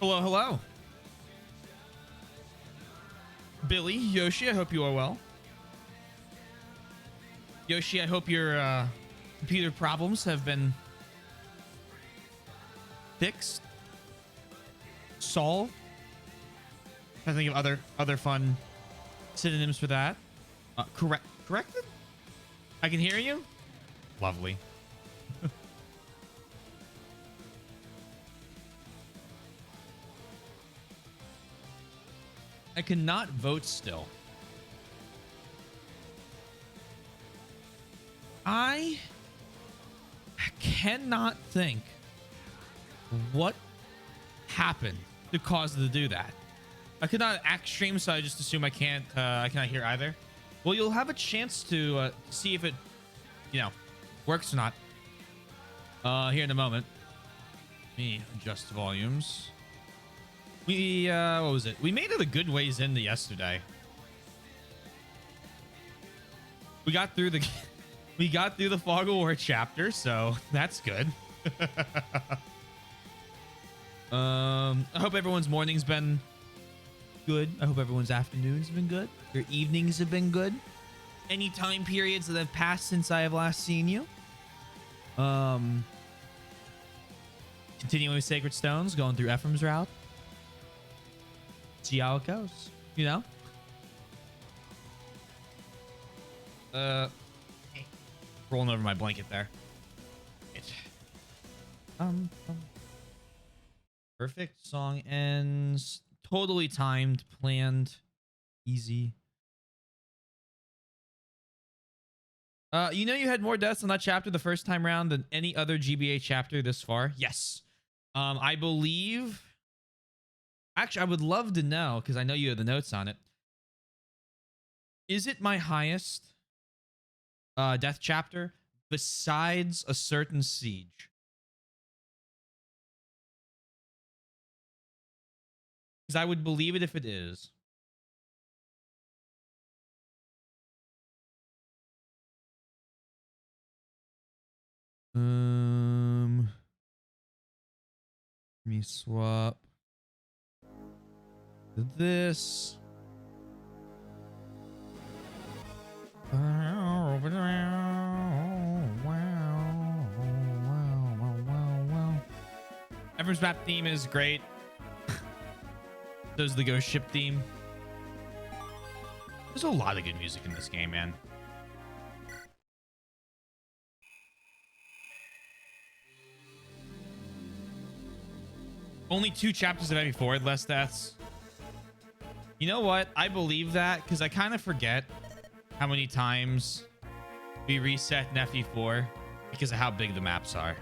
Hello, hello. Billy, Yoshi, I hope you are well. Yoshi, I hope your computer problems have been fixed, solved. I think of other fun synonyms for that. Corrected? I can hear you. Lovely. I cannot vote still. I cannot think what happened to cause it to do that. I could not act stream, so I just assume I cannot hear either. Well, you'll have a chance to see if it, works or not. Here in a moment. Let me adjust volumes. We what was it? We made it a good ways into yesterday. We got through the Fog of War chapter, so that's good. I hope everyone's morning's been good. I hope everyone's afternoon's been good. Your evenings have been good. Any time periods that have passed since I have last seen you. Continuing with Sacred Stones, going through Ephraim's route. See how it goes, rolling over my blanket there. Perfect. Song ends. Totally timed, planned, easy. You had more deaths on that chapter the first time around than any other GBA chapter this far. Yes. I believe. Actually, I would love to know, because I know you have the notes on it. Is it my highest death chapter besides a certain siege? Because I would believe it if it is. Let me swap this. Everyone's map theme is great. There's the ghost ship theme. There's a lot of good music in this game, man. Only 2 chapters of FE4, less deaths. You know what? I believe that because I kind of forget how many times we reset in FE4 because of how big the maps are.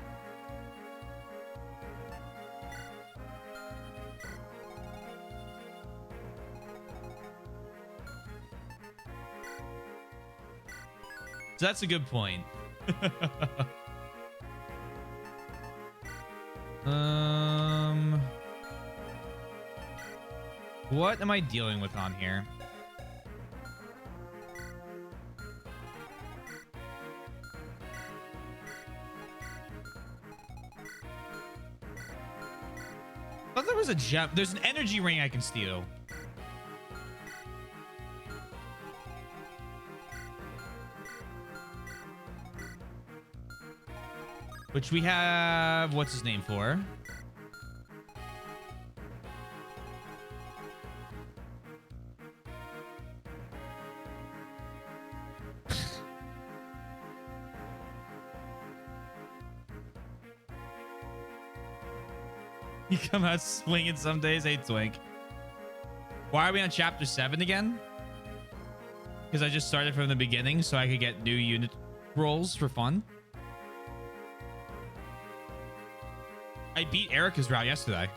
So that's a good point. What am I dealing with on here? I thought there was a gem. There's an energy ring I can steal. Which we have, what's his name for? You come out swinging some days. Hey, Twink. Why are we on chapter 7 again? Because I just started from the beginning so I could get new unit rolls for fun. I beat Erica's route yesterday.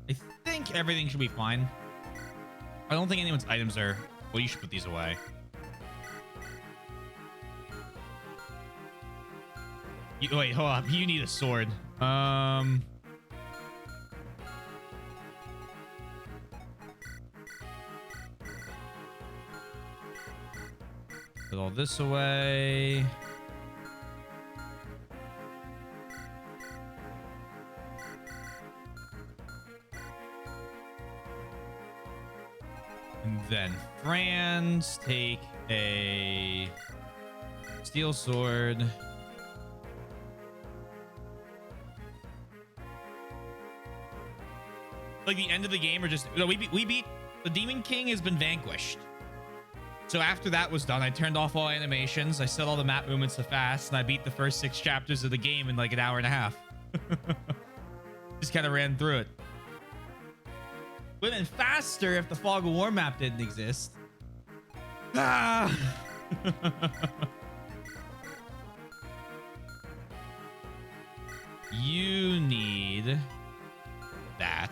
I think everything should be fine. I don't think anyone's items are... Well, you should put these away. Wait, hold up. You need a sword. Put all this away. And then Franz, take a steel sword. Like the end of the game, or just no, we beat the Demon King has been vanquished. So after that was done, I turned off all animations. I set all the map movements to fast, and I beat the first 6 chapters of the game in like an hour and a half. Just kind of ran through it. Would have been faster if the Fog of War map didn't exist. Ah! You need that.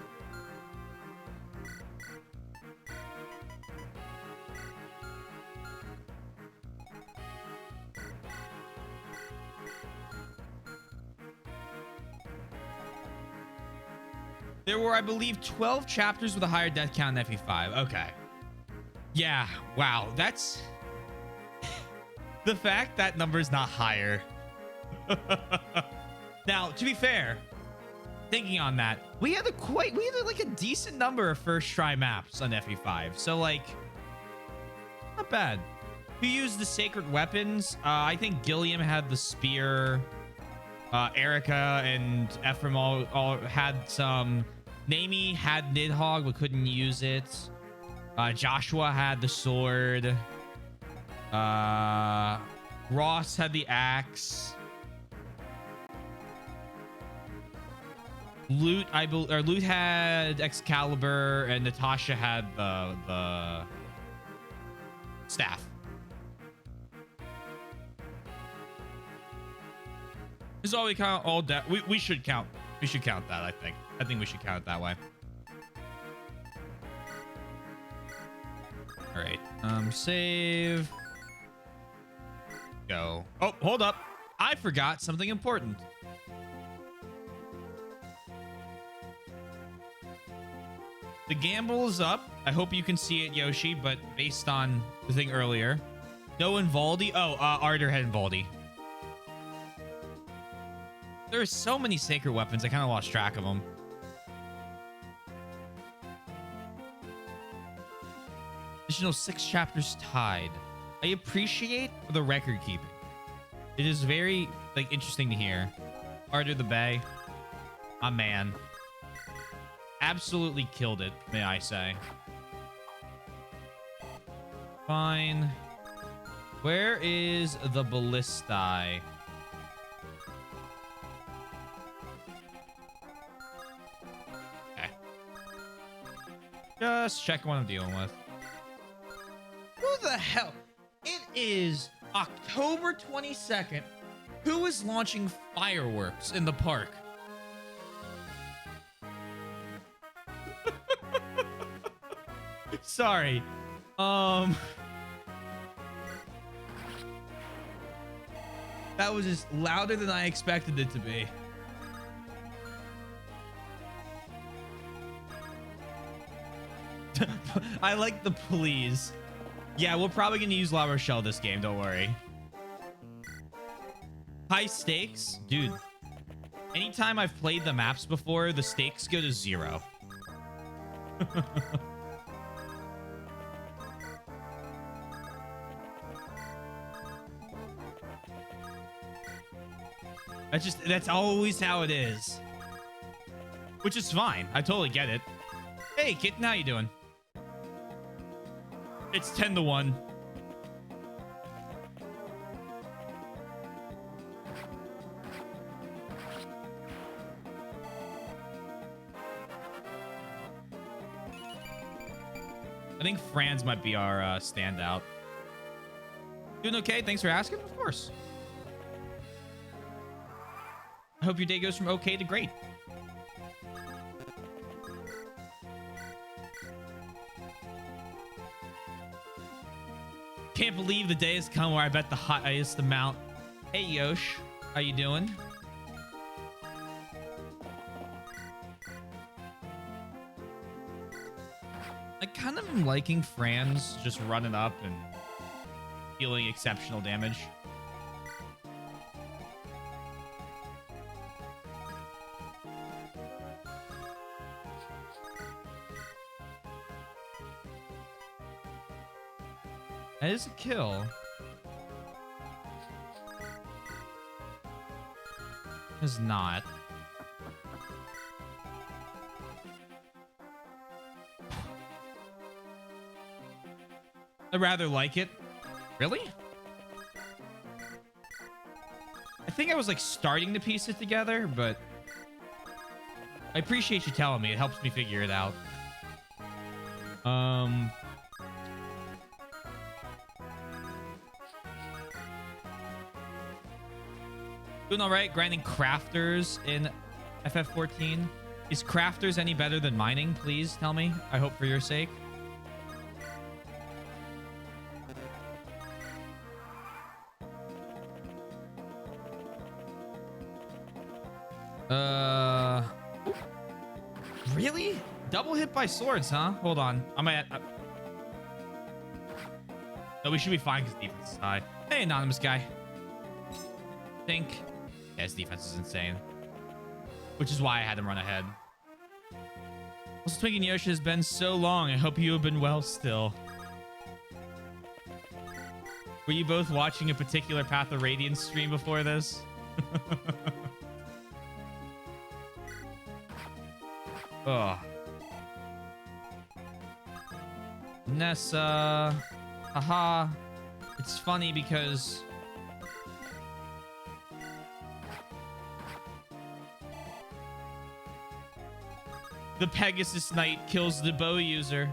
There were, I believe, 12 chapters with a higher death count in FE5. Okay. Yeah. Wow. That's the fact that number is not higher. Now, to be fair, thinking on that, we had like a decent number of first try maps on FE5. So like, not bad. Who used the sacred weapons? I think Gilliam had the spear. Erica and Ephraim all had some. Naomi had Nidhogg but couldn't use it. Joshua had the sword. Ross had the axe. Loot had Excalibur, and Natasha had the staff. This is all we count. All that we should count. We should count that. I think we should count it that way. All right. Save. Go. Oh, hold up. I forgot something important. The gamble is up. I hope you can see it, Yoshi, but based on the thing earlier. No Invaldi. Oh, Ardor had Invaldi. There are so many sacred weapons, I kind of lost track of them. Additional 6 chapters tied. I appreciate the record keeping. It is very like interesting to hear. Ardor the Bay. A man. Absolutely killed it, may I say. Fine. Where is the ballistae? Okay. Just checking what I'm dealing with. Who the hell? It is October 22nd. Who is launching fireworks in the park? Sorry. That was just louder than I expected it to be. I like the please. Yeah, we're probably going to use La Rochelle this game. Don't worry. High stakes? Dude, anytime I've played the maps before, the stakes go to 0. That's always how it is. Which is fine. I totally get it. Hey, kitten, how you doing? It's 10-1. I think Franz might be our standout. Doing okay? Thanks for asking. Of course. I hope your day goes from okay to great. Can't believe the day has come where I bet the highest amount. Hey, Yosh. How you doing? I kind of am liking Franz just running up and dealing exceptional damage. That is a kill. Is not. I'd rather like it. Really? I think I was like starting to piece it together, but I appreciate you telling me. It helps me figure it out. Doing all right, grinding crafters in FF14. Is crafters any better than mining? Please tell me. I hope for your sake. Really? Double hit by swords, huh? Hold on. I'm at... No, we should be fine because defense is high. Hey, anonymous guy. Think... Yeah, his defense is insane. Which is why I had him run ahead. Also, Twinkie Yoshi has been so long. I hope you have been well still. Were you both watching a particular Path of Radiance stream before this? Oh. Nessa. Haha. It's funny because... the Pegasus Knight kills the bow user.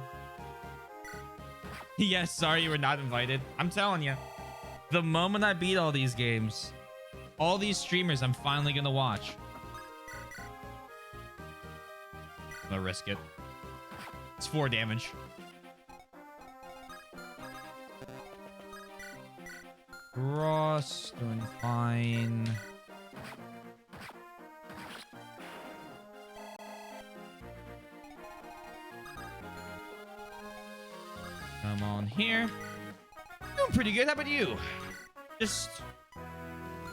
Yes, sorry you were not invited. I'm telling you. The moment I beat all these games, all these streamers I'm finally gonna watch. I'm gonna risk it. It's 4 damage. Ross doing fine. Come on here. Doing pretty good. How about you? Just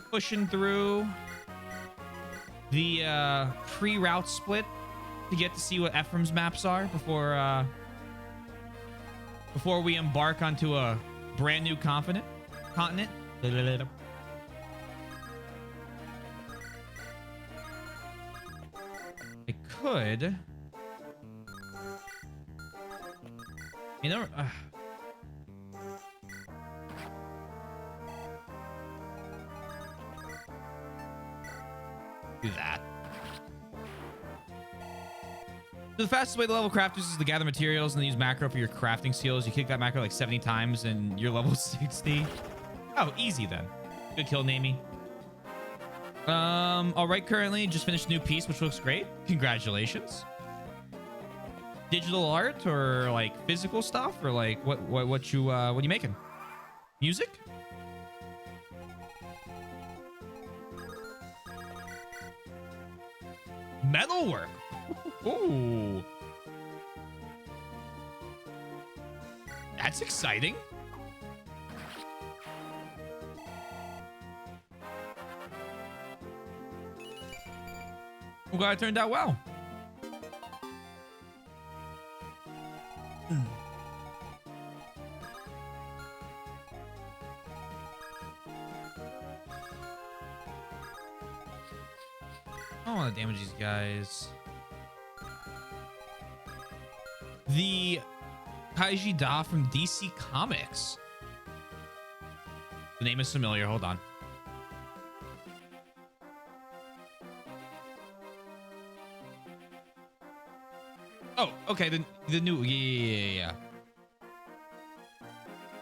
pushing through the pre-route split to get to see what Ephraim's maps are before we embark onto a brand new continent. I could, you know, do that. So the fastest way to level crafters is to gather materials and then use macro for your crafting skills. You kick that macro like 70 times and you're level 60. Oh, easy then. Good kill, Namey. All right, currently just finished a new piece, which looks great. Congratulations. Digital art or like physical stuff or like what you making? Music? Metalwork. Ooh. That's exciting. I'm glad it turned out well. I don't want to damage these guys. The Kaiji Da from DC Comics. The name is familiar. Hold on. Oh, okay. The new, yeah.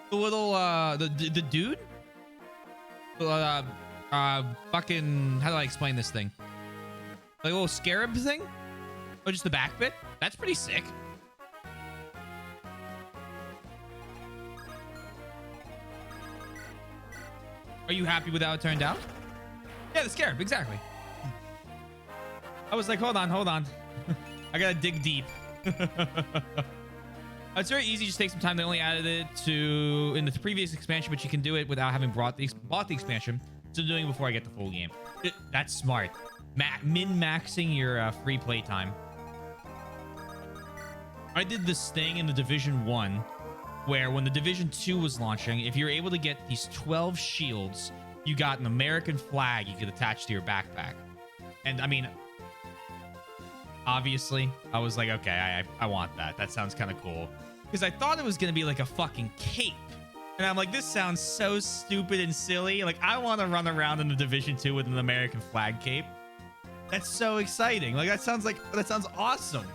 The little, the dude. Fucking. How do I explain this thing? Like a little scarab thing? Oh, just the back bit? That's pretty sick. Are you happy with how it turned out? Yeah, the scarab, exactly. I was like, hold on. I gotta dig deep. I It's very easy. Just take some time. They only added it to in the previous expansion, but you can do it without having bought the expansion. So doing it before I get the full game. That's smart. Min-maxing your free play time. I did this thing in the Division 1 where when the Division 2 was launching, if you're able to get these 12 shields, you got an American flag you could attach to your backpack. And I mean, obviously, I was like, okay, I want that. That sounds kind of cool. Because I thought it was going to be like a fucking cape. And I'm like, this sounds so stupid and silly. Like, I want to run around in the Division 2 with an American flag cape. That's so exciting. Like, that sounds awesome.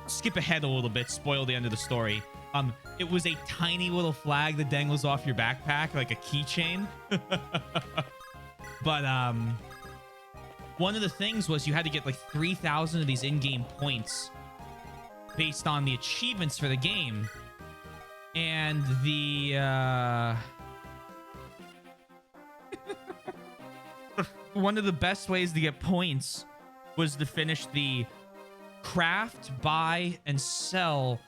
Skip ahead a little bit, spoil the end of the story. It was a tiny little flag that dangles off your backpack, like a keychain. But one of the things was you had to get like 3,000 of these in-game points based on the achievements for the game. And the one of the best ways to get points was to finish the craft, buy, and sell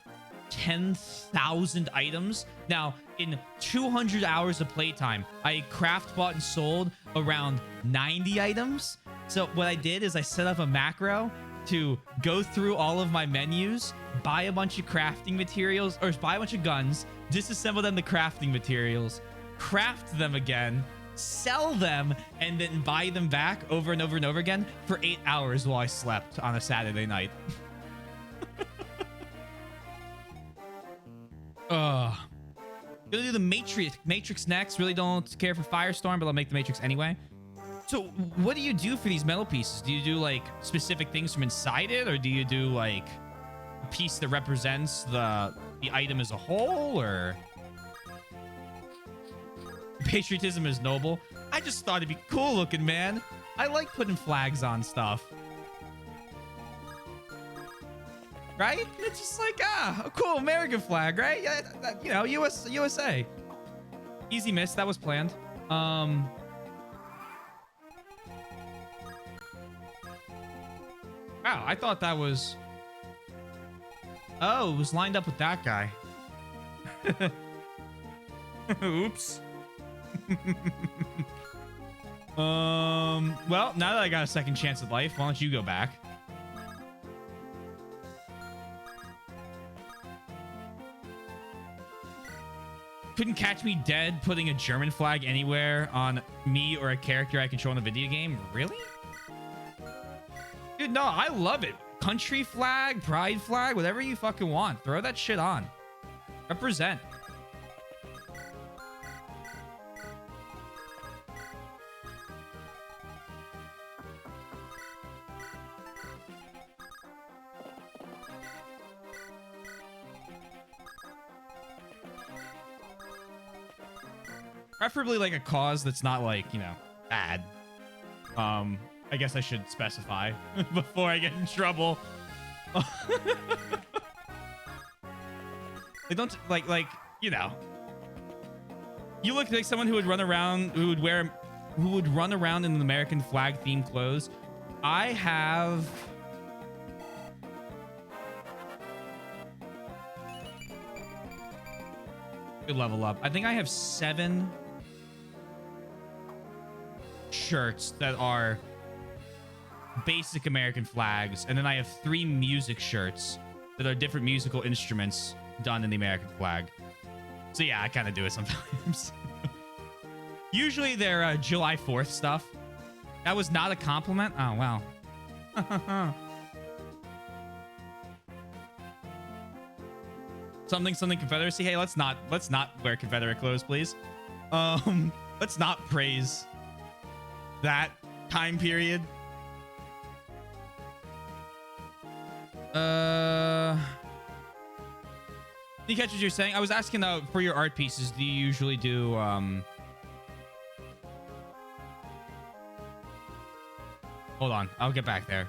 10,000 items. Now, in 200 hours of playtime, I craft, bought, and sold around 90 items. So what I did is I set up a macro to go through all of my menus, buy a bunch of crafting materials, or buy a bunch of guns, disassemble them to crafting materials, craft them again, sell them, and then buy them back over and over and over again for 8 hours while I slept on a Saturday night. Gonna do the Matrix next. Really don't care for Firestorm, but I'll make the Matrix anyway. So what do you do for these metal pieces? Do you do like specific things from inside it, or do you do like a piece that represents the item as a whole, or patriotism is noble? I just thought it'd be cool looking, man. I like putting flags on stuff. Right? It's just like, a cool American flag, right? Yeah, you know, USA. Easy miss. That was planned. Wow, I thought that was... Oh, it was lined up with that guy. Oops. Well, now that I got a second chance at life, why don't you go back? Couldn't catch me dead putting a German flag anywhere on me or a character I control in a video game? Really? Dude, no, I love it. Country flag, pride flag, whatever you fucking want. Throw that shit on. Represent. Preferably like a cause that's not like, you know, bad. I guess I should specify before I get in trouble. They don't like, you know. You look like someone who would run around, who would run around in an American flag themed clothes. I have good level up. I think I have 7 shirts that are basic American flags, and then I have 3 music shirts that are different musical instruments done in the American flag. So yeah, I kind of do it sometimes. Usually they're July 4th stuff. That was not a compliment. Oh wow. Something Confederacy. Hey, let's not wear Confederate clothes, please. Let's not praise that time period. Did you catch what you're saying? I was asking for your art pieces. Do you usually do Hold on, I'll get back there.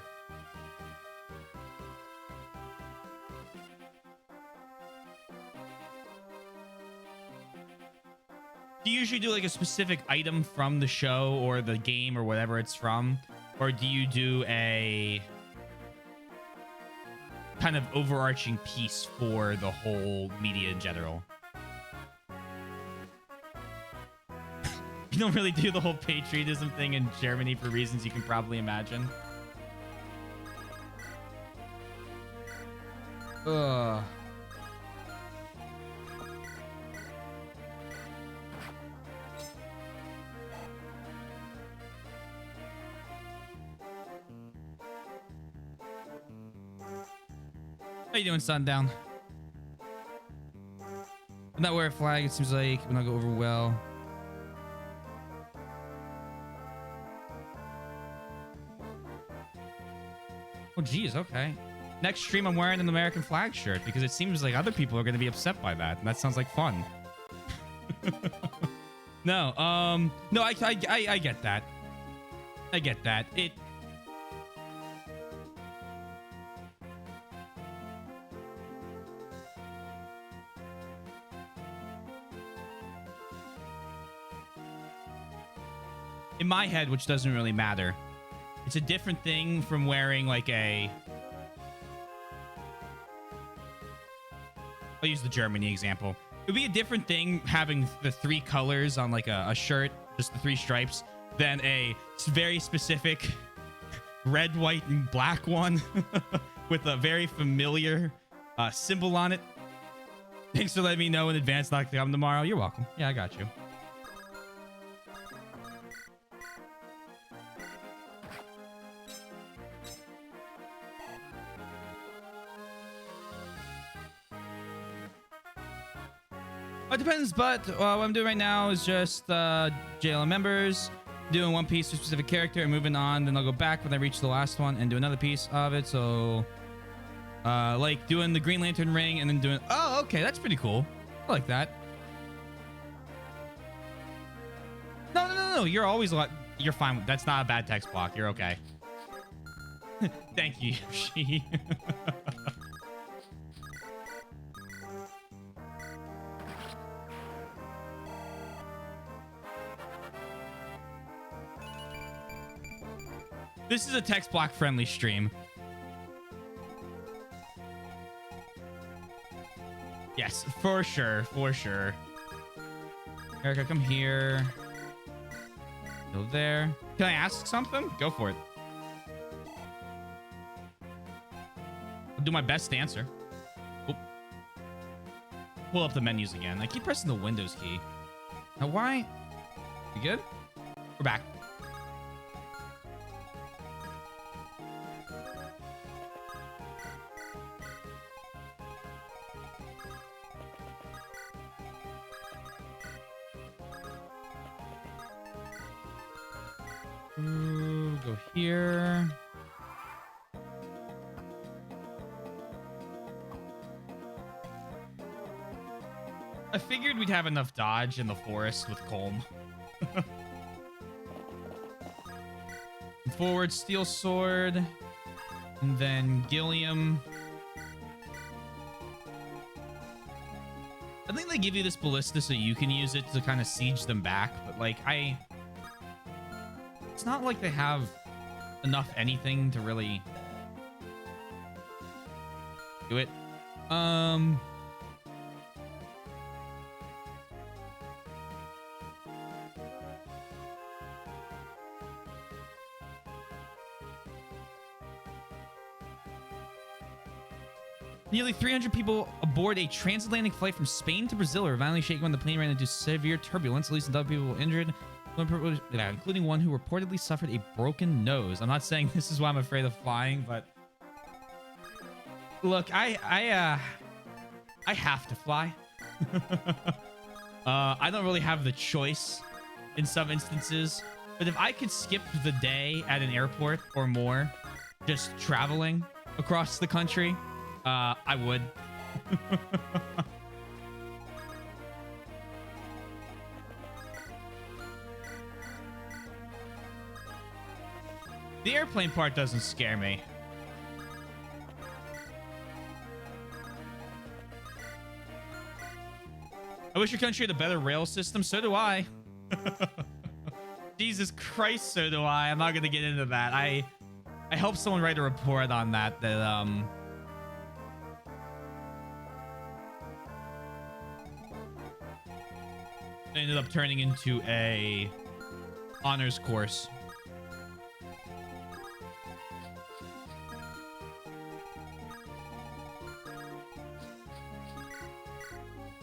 Do you usually do like a specific item from the show or the game or whatever it's from? Or do you do a kind of overarching piece for the whole media in general. You don't really do the whole patriotism thing in Germany for reasons you can probably imagine. Ugh. How you doing, Sundown? Would not wear a flag, it seems like it would not go over well. Oh, geez, okay. Next stream, I'm wearing an American flag shirt because it seems like other people are going to be upset by that, and that sounds like fun. No, I get that. I get that. In my head, which doesn't really matter, it's a different thing from wearing like a... I'll use the Germany example. It would be a different thing having the 3 colors on like a shirt, just the 3 stripes, than a very specific red, white, and black one with a very familiar symbol on it. Thanks for letting me know in advance not to come tomorrow. You're welcome. Yeah, I got you. It depends, but what I'm doing right now is just JLM members, doing one piece for a specific character and moving on. Then I'll go back when I reach the last one and do another piece of it. So, like doing the Green Lantern ring and then doing... Oh, okay, that's pretty cool. I like that. No. You're always... You're fine. That's not a bad text block. You're okay. Thank you, Yoshi. This is a text block friendly stream. Yes, for sure. For sure. Erica, come here. Go there. Can I ask something? Go for it. I'll do my best to answer. Oop. Pull up the menus again. I keep pressing the Windows key. Now, why? You good? We're back. Go here. I figured we'd have enough dodge in the forest with Colm. Forward steel sword. And then Gilliam. I think they give you this ballista so you can use it to kind of siege them back, but like it's not like they have enough anything to really do it. Nearly 300 people aboard a transatlantic flight from Spain to Brazil are violently shaken when the plane ran into severe turbulence. At least 12 people were injured, including one who reportedly suffered a broken nose. I'm not saying this is why I'm afraid of flying, but look, I have to fly. I don't really have the choice in some instances, but if I could skip the day at an airport or more, just traveling across the country, I would. The airplane part doesn't scare me. I wish your country had a better rail system. So do I. Jesus Christ, so do I. I'm not gonna get into that. I helped someone write a report on that It ended up turning into a honors course.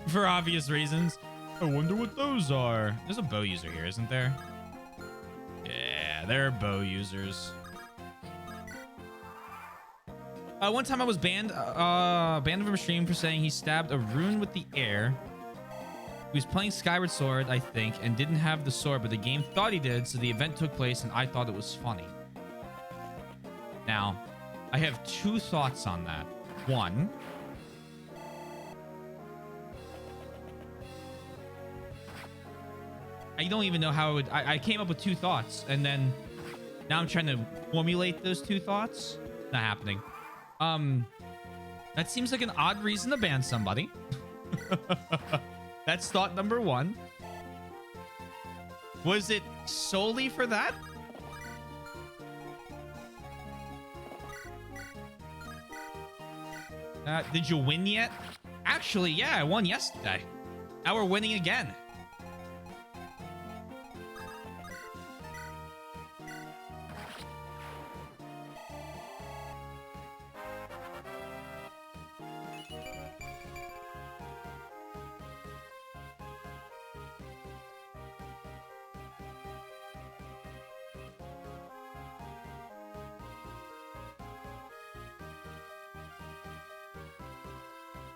For obvious reasons. I wonder what those are. There's a bow user here, isn't there? Yeah, there are bow users. One time I was banned from a stream for saying he stabbed a rune with the air. He was playing Skyward Sword, I think, and didn't have the sword, but the game thought he did, so the event took place, and I thought it was funny. Now, I have two thoughts on that. One, I don't even know how it would... I came up with two thoughts, and then now I'm trying to formulate those two thoughts. Not happening. That seems like an odd reason to ban somebody. That's thought number one. Was it solely for that? Did you win yet? Actually, yeah, I won yesterday. Now we're winning again.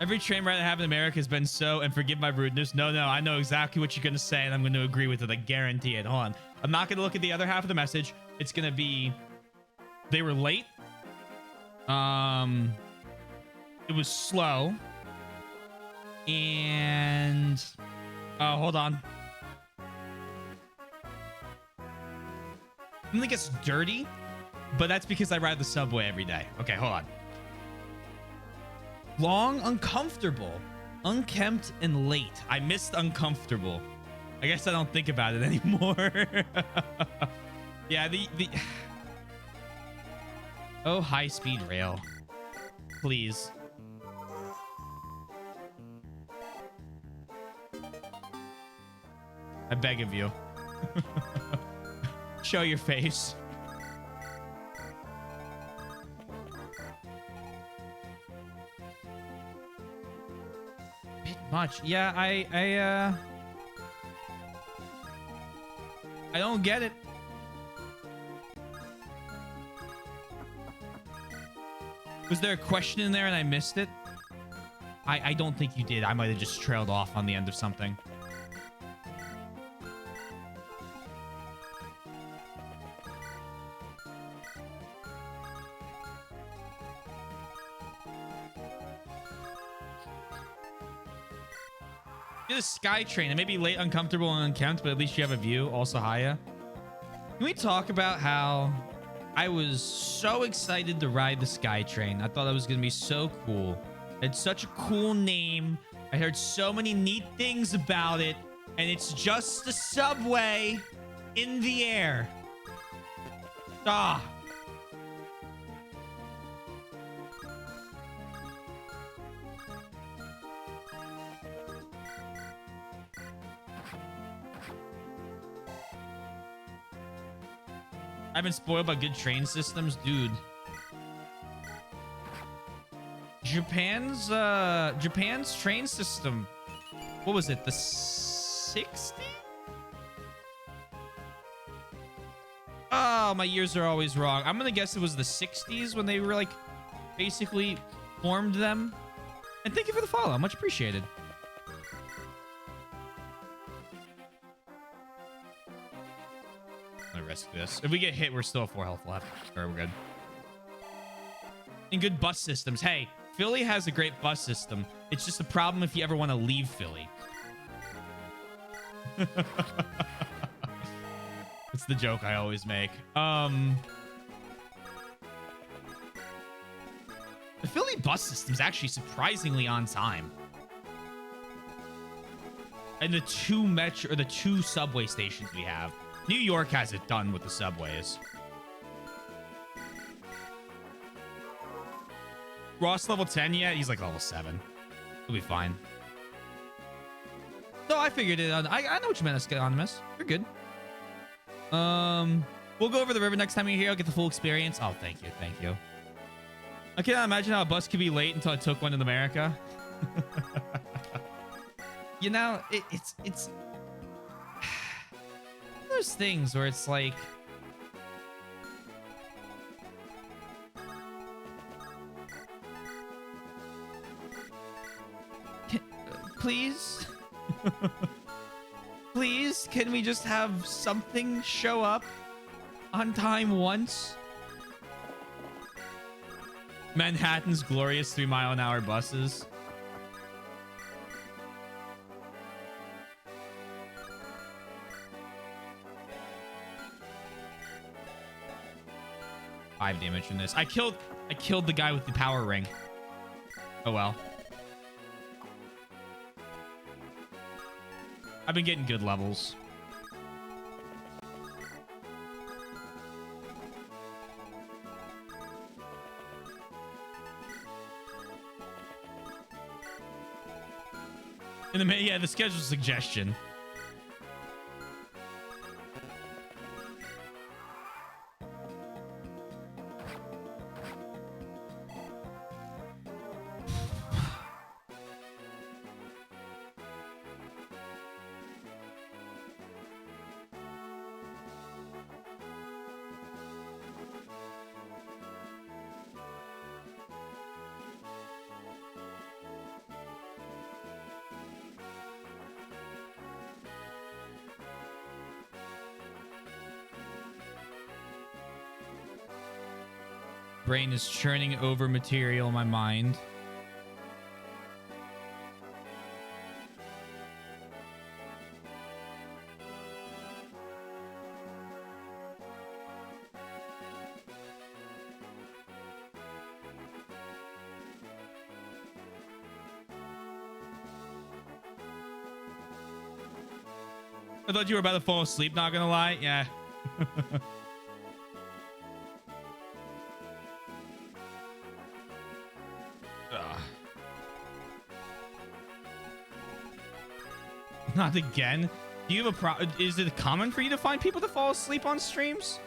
Every train ride I have in America has been so, and forgive my rudeness. No, I know exactly what you're going to say, and I'm going to agree with it. I guarantee it. Hold on. I'm not going to look at the other half of the message. It's going to be, they were late. It was slow. And, hold on. I think it's dirty, but that's because I ride the subway every day. Okay, hold on. Long, uncomfortable, unkempt, and late. I missed uncomfortable. I guess I don't think about it anymore. Yeah, the oh, high-speed rail. Please. I beg of you. Show your face. Much. Yeah, I don't get it. Was there a question in there and I missed it? I don't think you did. I might have just trailed off on the end of something. The Sky Train. It may be late, uncomfortable, and unkempt, but at least you have a view. Also, hiya. Can we talk about how I was so excited to ride the Sky Train? I thought it was going to be so cool. It had such a cool name. I heard so many neat things about it, and it's just a subway in the air. Ah. I've been spoiled by good train systems, dude. Japan's train system. What was it? The 60s? Oh, my years are always wrong. I'm gonna guess it was the 60s when they were like basically formed them. And thank you for the follow. Much appreciated. Risk this. If we get hit, we're still at 4 health left. Or we're good. And good bus systems. Hey, Philly has a great bus system. It's just a problem if you ever want to leave Philly. It's the joke I always make. The Philly bus system's actually surprisingly on time. And the two subway stations we have. New York has it done with the subways. Ross level 10 yet? He's like level 7. He'll be fine. Oh, No, I figured it out. I know what you meant, Anonymous. You're good. We'll go over the river next time you're here. I'll get the full experience. Oh, thank you. Thank you. I cannot imagine how a bus could be late until I took one in America. You know, it's those things where it's like, please, please, can we just have something show up on time once? Manhattan's glorious 3-mile-an-hour buses. Five damage from this. I killed the guy with the power ring. Oh well. I've been getting good levels. Yeah, the schedule suggestion. Brain is churning over material in my mind. I thought you were about to fall asleep, not gonna lie. Yeah. Not again. Do you have a is it common for you to find people to fall asleep on streams?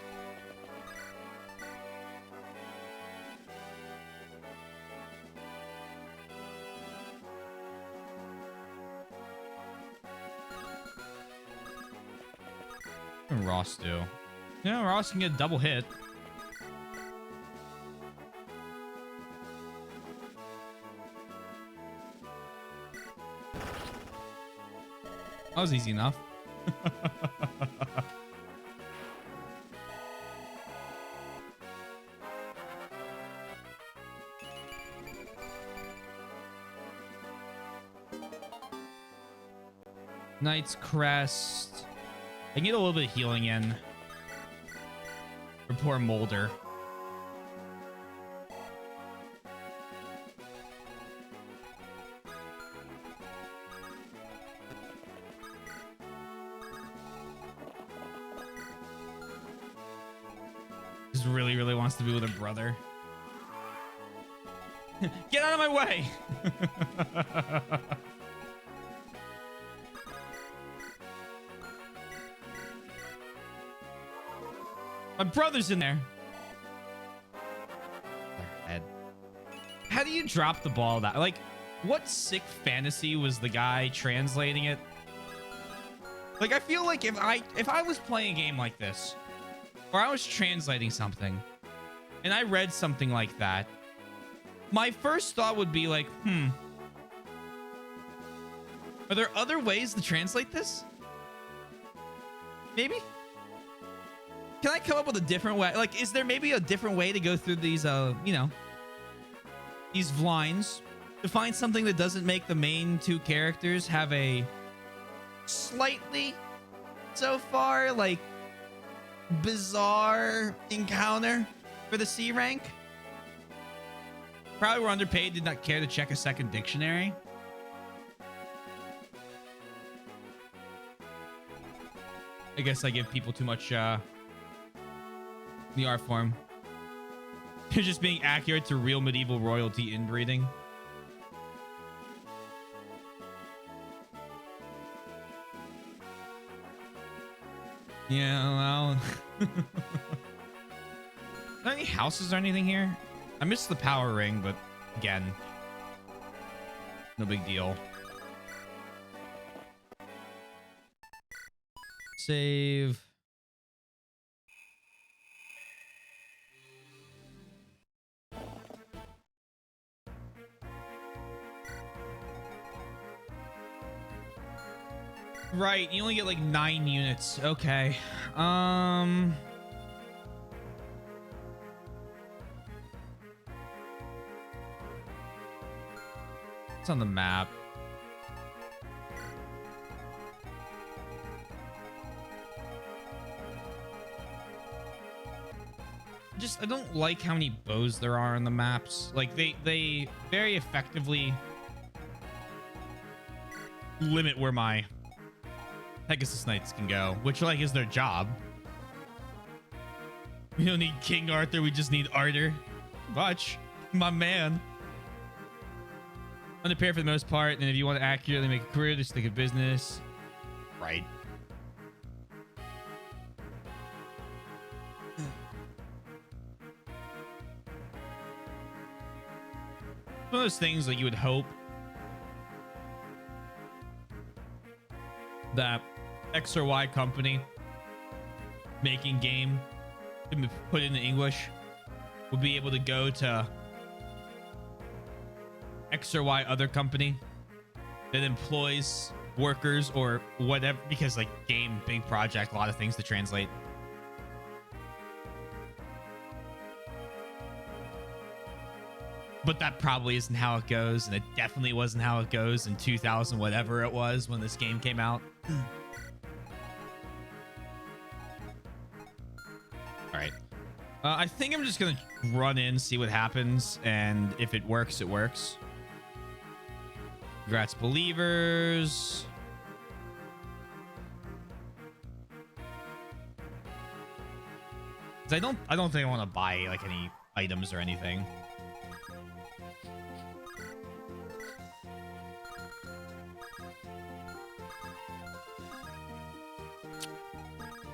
What can Ross do? Yeah, Ross can get a double hit. That was easy enough. Knight's Crest. I can get a little bit of healing in. For poor Molder. Really wants to be with her brother. Get out of my way. My brother's in there. How do you drop the ball that, like, what sick fantasy was the guy translating it? Like, I feel like if I was playing a game like this, or I was translating something and I read something like that, my first thought would be like, are there other ways to translate this? Maybe? Can I come up with a different way? Like, is there maybe a different way to go through these, you know, these lines to find something that doesn't make the main two characters have a slightly, so far, like, bizarre encounter for the C rank? Probably were underpaid, did not care to check a second dictionary. I guess I give people too much the art form. They're just being accurate to real medieval royalty inbreeding. Yeah, well. Are there any houses or anything here? I missed the power ring, but again, no big deal. Save. Right, you only get like 9 units. Okay. It's on the map. I don't like how many bows there are on the maps. Like they very effectively limit where my Pegasus Knights can go, which like is their job. We don't need King Arthur, we just need Arthur. Much, my man. Underpaid for the most part, and if you want to accurately make a career, just think of business. Right. One of those things like you would hope that X or Y company making game put in English would be able to go to X or Y other company that employs workers or whatever, because like game, big project, a lot of things to translate. But that probably isn't how it goes, and it definitely wasn't how it goes in 2000 whatever it was when this game came out. All right. I think I'm just gonna run in, see what happens, and if it works, it works. Congrats, believers. I don't think I want to buy like any items or anything.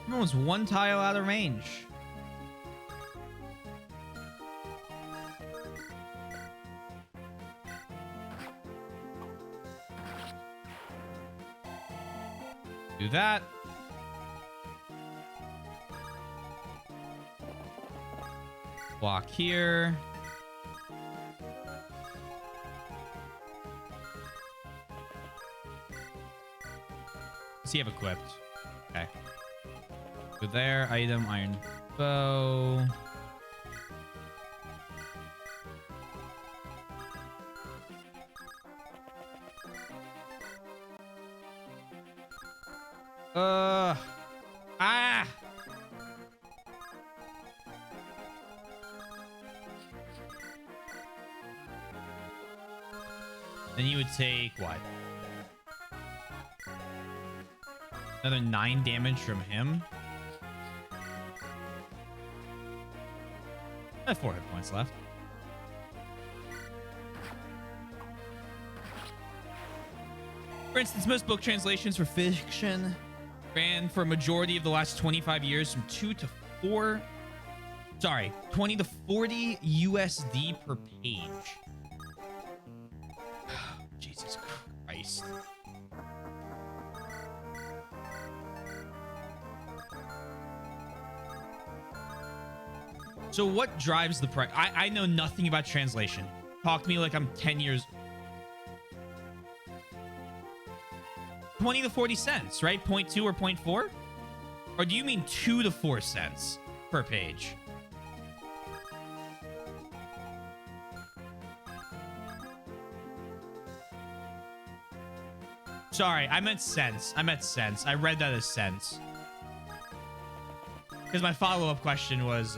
Everyone's one tile out of range. Do that. Block here. Does he have equipped? Okay. Go there. Item, iron bow. Ah. Then you would take what? Another 9 damage from him. I have 4 hit points left. For instance, most book translations for fiction ran for a majority of the last 25 years from 20 to 40 USD per page. Jesus Christ. So what drives the price? I know nothing about translation. Talk to me like I'm 10 years. 20 to 40 cents, right? 0.2 or 0.4? Or do you mean 2 to 4 cents per page? Sorry, I meant cents. I read that as cents. Because my follow-up question was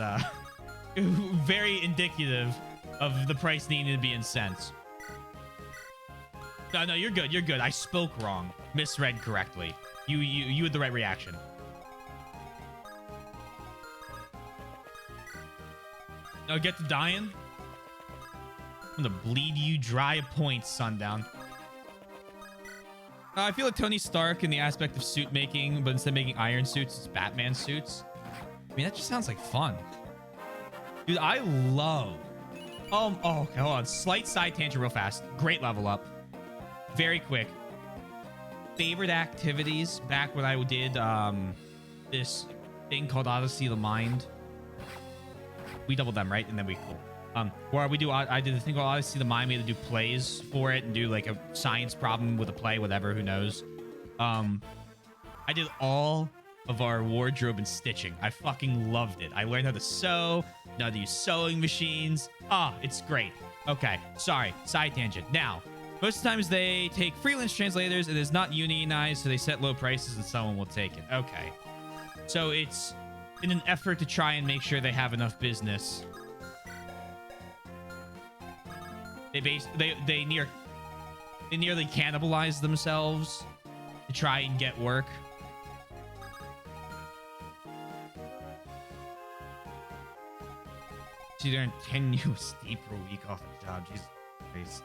very indicative of the price needing to be in cents. No, you're good. You're good. I spoke wrong. Misread correctly. You had the right reaction. Now get to dying. I'm gonna bleed you dry of points, Sundown. I feel like Tony Stark in the aspect of suit making, but instead of making iron suits, it's Batman suits. I mean, that just sounds like fun. Dude, I love... oh, okay, hold on. Slight side tangent real fast. Great level up. Very quick. Favorite activities back when I did this thing called Odyssey of the Mind. We doubled them, right? And then we cool. Where we do, I did the thing called Odyssey of the Mind. We had to do plays for it and do like a science problem with a play, whatever, who knows. I did all of our wardrobe and stitching. I fucking loved it. I learned how to sew, know how to use sewing machines. It's great. Okay, sorry, side tangent. Now, most of the times they take freelance translators and it's not unionized, so they set low prices and someone will take it. Okay. So it's in an effort to try and make sure they have enough business. They nearly cannibalize themselves to try and get work. So you earn 10 USD per week off the job. Jesus Christ.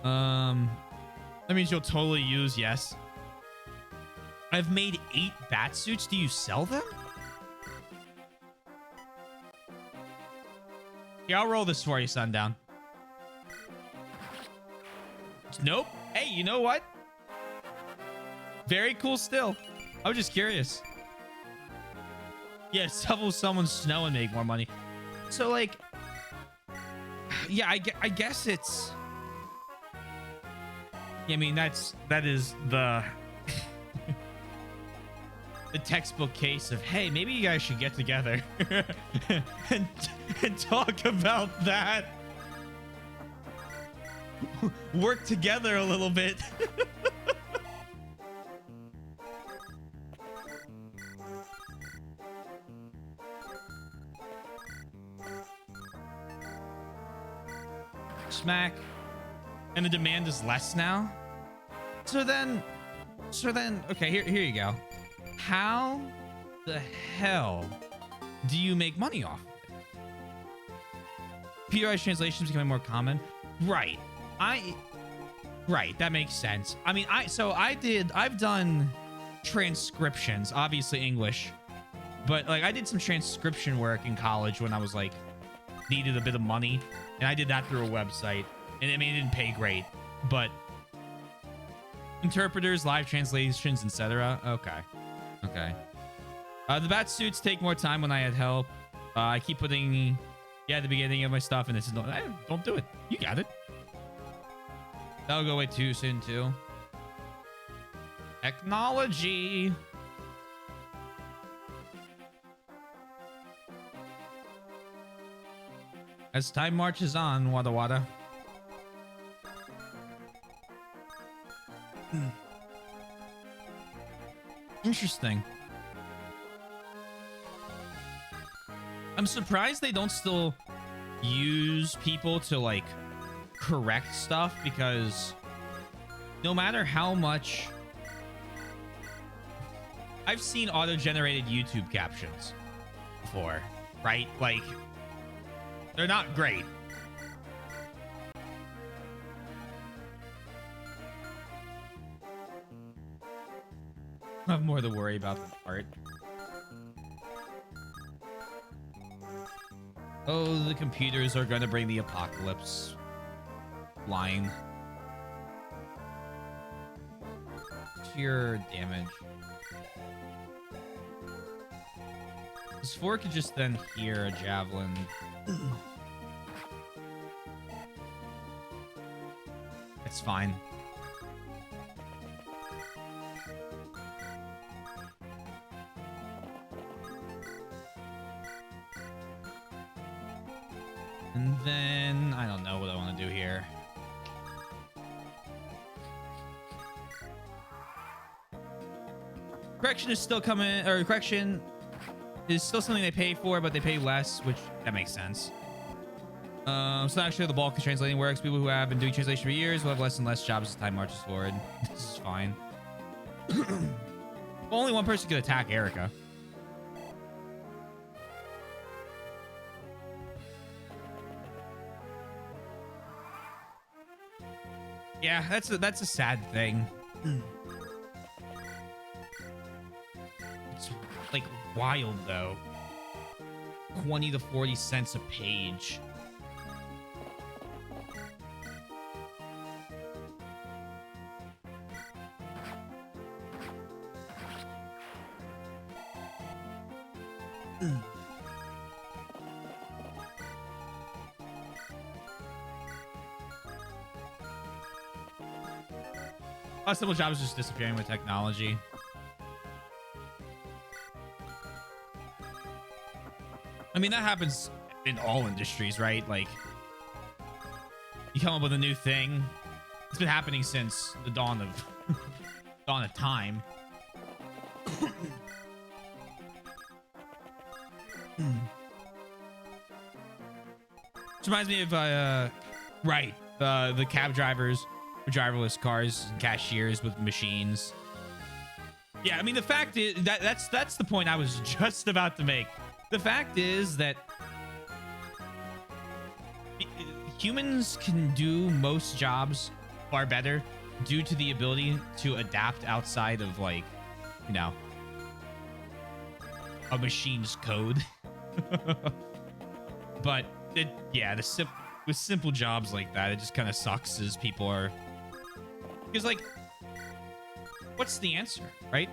That means you'll totally use, yes. I've made 8 bat suits. Do you sell them? Here, I'll roll this for you, Sundown. Nope. Hey, you know what? Very cool still. I was just curious. Yeah, shovel someone's snow and make more money. So, like... Yeah, I guess it's... Yeah, I mean, that is the... the textbook case of, hey, maybe you guys should get together and talk about that. Work together a little bit. Smack. And the demand is less now. So then, okay, here you go. How the hell do you make money off of it? Computerized translations becoming more common. Right. Right, that makes sense. I mean, I've done transcriptions, obviously English, but like I did some transcription work in college when I was like needed a bit of money, and I did that through a website, and I mean, it didn't pay great, but interpreters, live translations, etc. Okay. The bat suits take more time when I had help. I keep putting the beginning of my stuff, and this is don't do it. You got it. That'll go way too soon too. Technology. As time marches on, Wada Wada. Interesting. I'm surprised they don't still use people to like correct stuff, because no matter how much I've seen auto-generated YouTube captions before, right? Like, they're not great. I have more to worry about than art. Oh, the computers are gonna bring the apocalypse. Line. Sheer damage. This 4 could just then hear a javelin. It's fine. And then I don't know what I want to do here. Correction is still coming, or correction is still something they pay for, but they pay less, which that makes sense. So not sure the bulk of translating works. People who have been doing translation for years will have less and less jobs as time marches forward. This is fine. Only one person could attack Erica. Yeah, that's a sad thing. It's like wild though. 20 to 40 cents a page. Simple jobs just disappearing with technology. I mean, that happens in all industries, right? Like, you come up with a new thing. It's been happening since the dawn of dawn of time. This reminds me of right, the cab drivers, driverless cars, cashiers with machines. Yeah, I mean, the fact is that's the point I was just about to make. The fact is that humans can do most jobs far better due to the ability to adapt outside of, like, you know, a machine's code. But with simple jobs like that, it just kind of sucks as people are, because, like, what's the answer, right?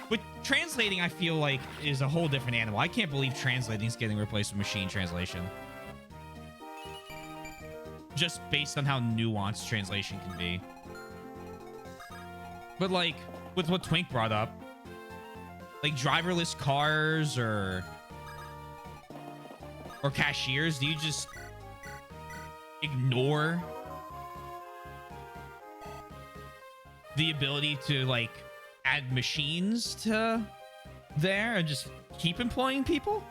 With translating, I feel like is a whole different animal. I can't believe translating is getting replaced with machine translation. Just based on how nuanced translation can be. But, like, with what Twink brought up, like driverless cars or cashiers, do you just ignore the ability to, like, add machines to there and just keep employing people?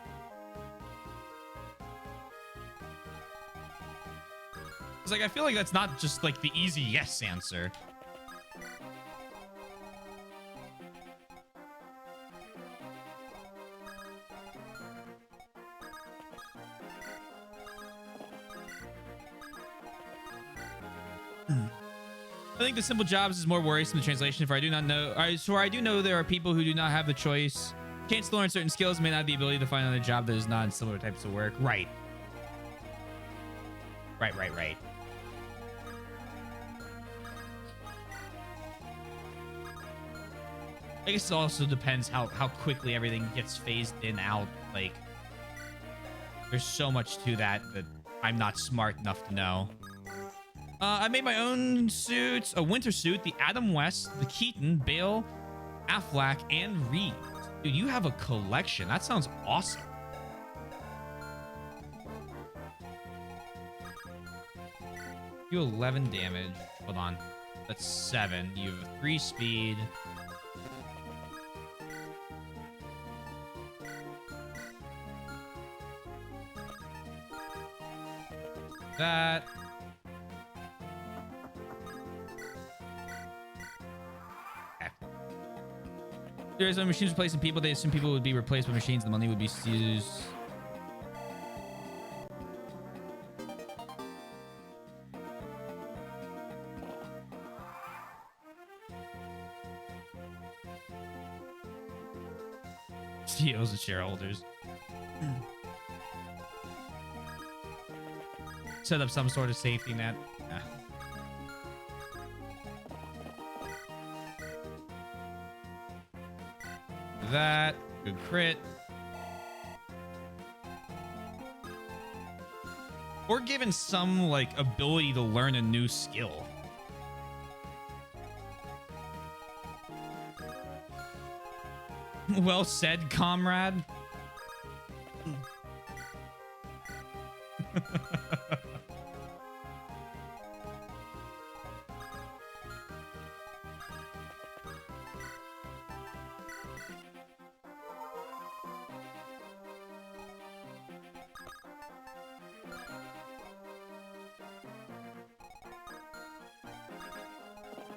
It's like, I feel like that's not just, like, the easy yes answer. I think the simple jobs is more worrisome than translation. For I do know there are people who do not have the chance to learn certain skills, may not have the ability to find another job that is not in similar types of work. Right. Right. I guess it also depends how quickly everything gets phased in out. Like, there's so much to that I'm not smart enough to know. I made my own suits, a winter suit, the Adam West, the Keaton, Bale, Affleck, and Reed. Dude, you have a collection. That sounds awesome. You 11 damage. Hold on. That's 7. You have 3 speed. That. There's no machines replacing people. They assume people would be replaced by machines. The money would be used. CEOs and shareholders. Set up some sort of safety net. Nah. That good crit, or given some, like, ability to learn a new skill. Well said, comrade.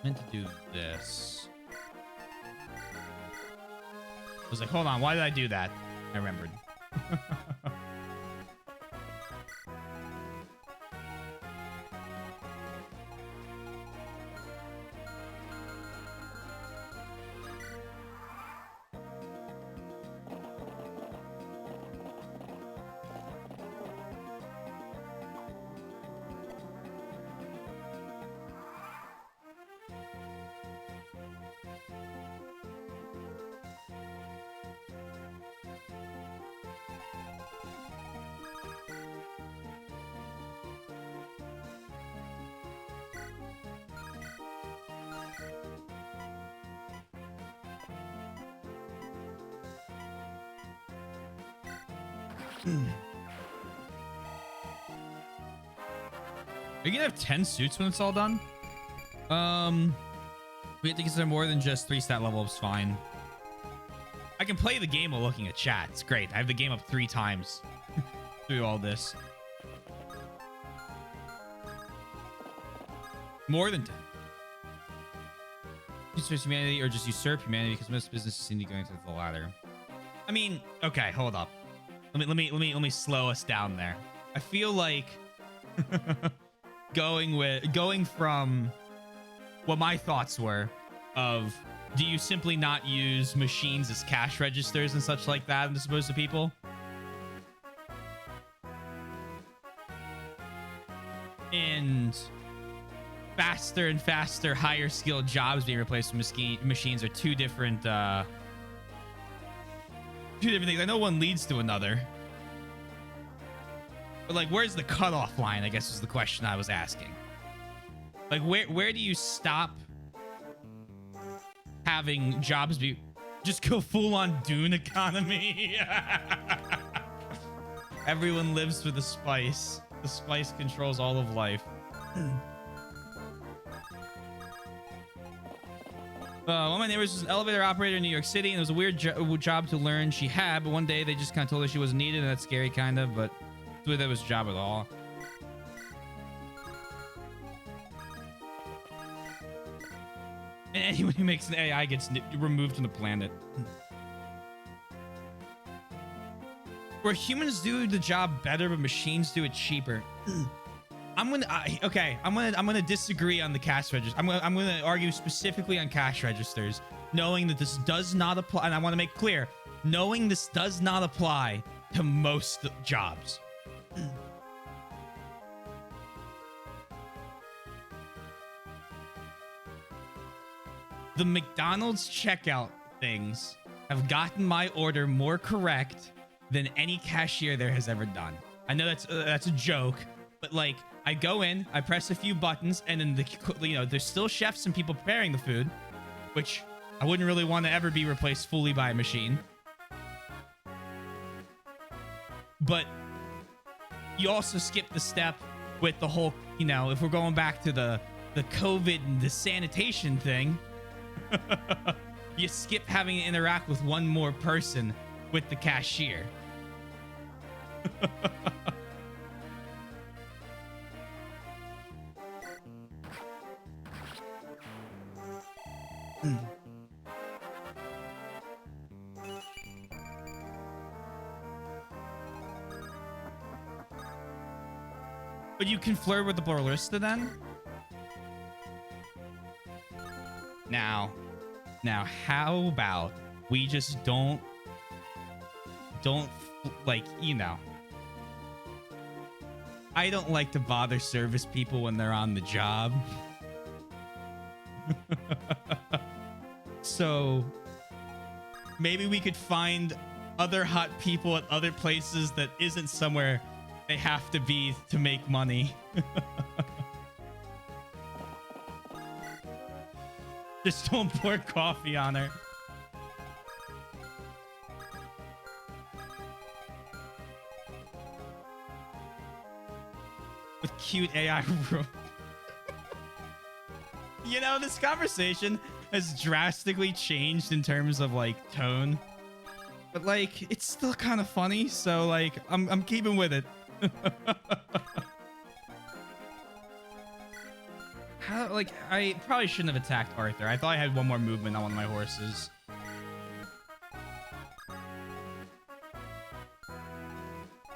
Meant to do this. I was like, hold on, why did I do that? I remembered. Are you gonna have 10 suits when it's all done? We have to consider more than just 3 stat levels. Fine. I can play the game while looking at chat. It's great. I have the game up 3 times through all this. More than 10. Usurp humanity or just usurp humanity because most businesses seem to be going to the latter. I mean, okay, hold up. Let me slow us down there. I feel like going from what my thoughts were of, do you simply not use machines as cash registers and such like that as opposed to people? And faster and faster, higher skilled jobs being replaced with machines are two different things. I know one leads to another. But like, where's the cutoff line, I guess is the question I was asking. Like, where do you stop having jobs be just go full on Dune economy? Everyone lives for the spice. The spice controls all of life. One of my neighbors was an elevator operator in New York City, and it was a weird job to learn she had, but one day they just kind of told her she wasn't needed, and that's scary, kind of, but whether that was a job at all. And anyone who makes an AI gets removed from the planet. Where humans do the job better, but machines do it cheaper. I'm gonna disagree on the cash registers. I'm gonna argue specifically on cash registers, knowing that this does not apply, and I want to make clear, knowing this does not apply to most jobs. The McDonald's checkout things have gotten my order more correct than any cashier there has ever done. I know that's a joke, but like, I go in, I press a few buttons, and then there's still chefs and people preparing the food, which I wouldn't really want to ever be replaced fully by a machine. But you also skip the step with the whole, if we're going back to the COVID and the sanitation thing, you skip having to interact with one more person with the cashier. But you can flirt with the Pluralista then? Now, how about we just don't like, I don't like to bother service people when they're on the job. So maybe we could find other hot people at other places that isn't somewhere they have to be to make money. Just don't pour coffee on her. With cute AI room. This conversation has drastically changed in terms of like tone, but like it's still kind of funny, so like I'm keeping with it. Like, I probably shouldn't have attacked Arthur. I thought I had one more movement on one of my horses.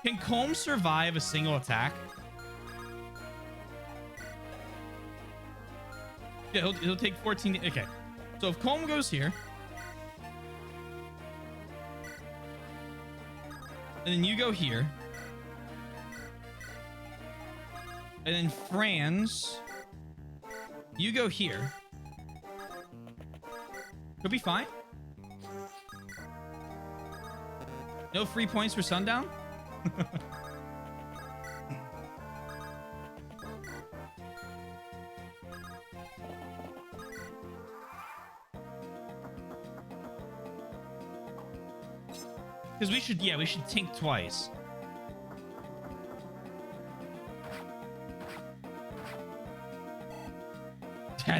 Can Colm survive a single attack? Yeah, he'll take 14. Okay, so if Colm goes here, and then you go here, and then Franz, you go here. Could be fine. No free points for Sundown? Because we should think twice.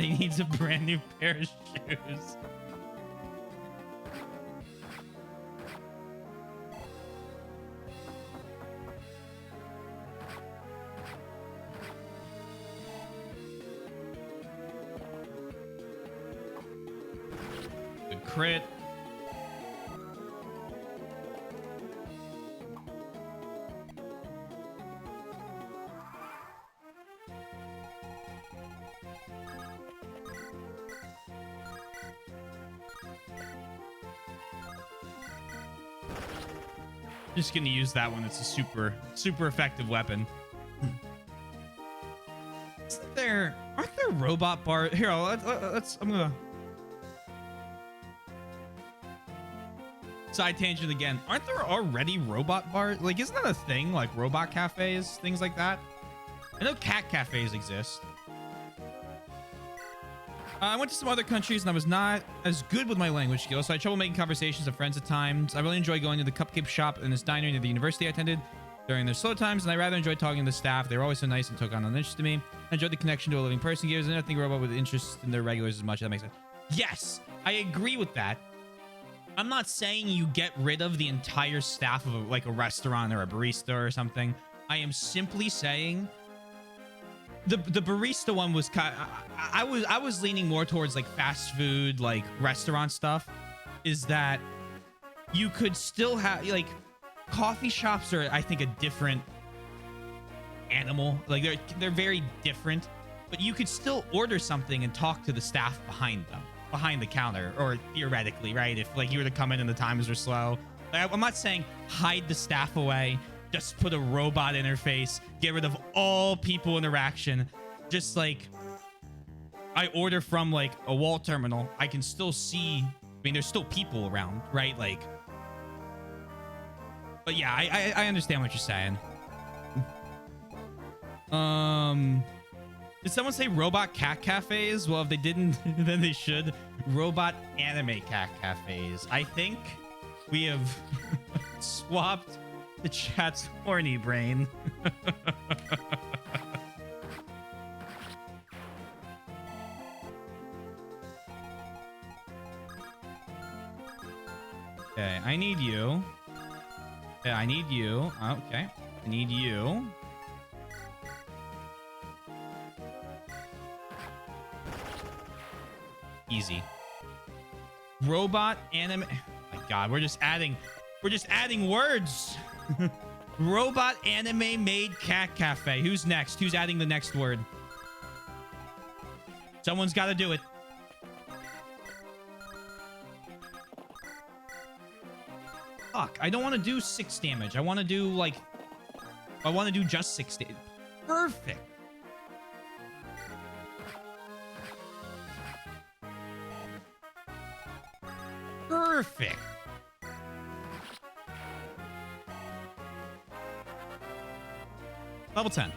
Daddy needs a brand new pair of shoes. Good crit. Just gonna use that one. It's a super effective weapon. Isn't there? Aren't there robot bars? Here, let's. I'm gonna side tangent again. Aren't there already robot bars? Like, isn't that a thing? Like robot cafes, things like that. I know cat cafes exist. I went to some other countries and I was not as good with my language skills, so I had trouble making conversations with friends at times. I really enjoy going to the cupcake shop and this diner near the university I attended during their slow times, and I rather enjoyed talking to the staff. They were always so nice and took on an interest in me. I enjoyed the connection to a living person gives, and I don't think a robot with interest in their regulars as much. That makes sense. Yes, I agree with that. I'm not saying you get rid of the entire staff of like a restaurant or a barista or something. I am simply saying the barista one was kind of, I was leaning more towards like fast food, like restaurant stuff, is that you could still have like coffee shops are, I think, a different animal. Like they're very different, but you could still order something and talk to the staff behind the counter, or theoretically, right? If like you were to come in and the times were slow. Like, I'm not saying hide the staff away. Just put a robot interface, get rid of all people interaction. Just like I order from like a wall terminal, I can still see, I mean, there's still people around, right? Like, but yeah, I understand what you're saying. Did someone say robot cat cafes? Well, if they didn't, then they should. Robot anime cat cafes. I think we have swapped the chat's horny brain. Okay, I need you. Yeah, I need you. Okay, I need you. Easy. Robot anime. Oh my God, we're just adding words. Robot anime made cat cafe. Who's next? Who's adding the next word? Someone's got to do it. Fuck, I don't want to do 6 damage. I want to do like, I want to do just 6 damage. Perfect. Perfect. Level 10.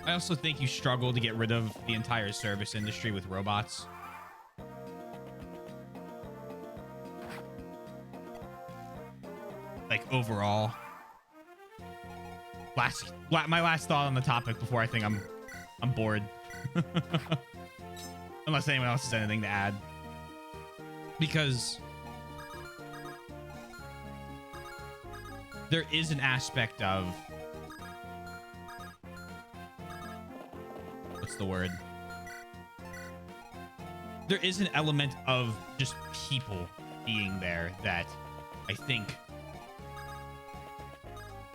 I also think you struggle to get rid of the entire service industry with robots. Like overall. My last thought on the topic before I think I'm bored. Unless anyone else has anything to add. Because there is an aspect of, what's the word? There is an element of just people being there that I think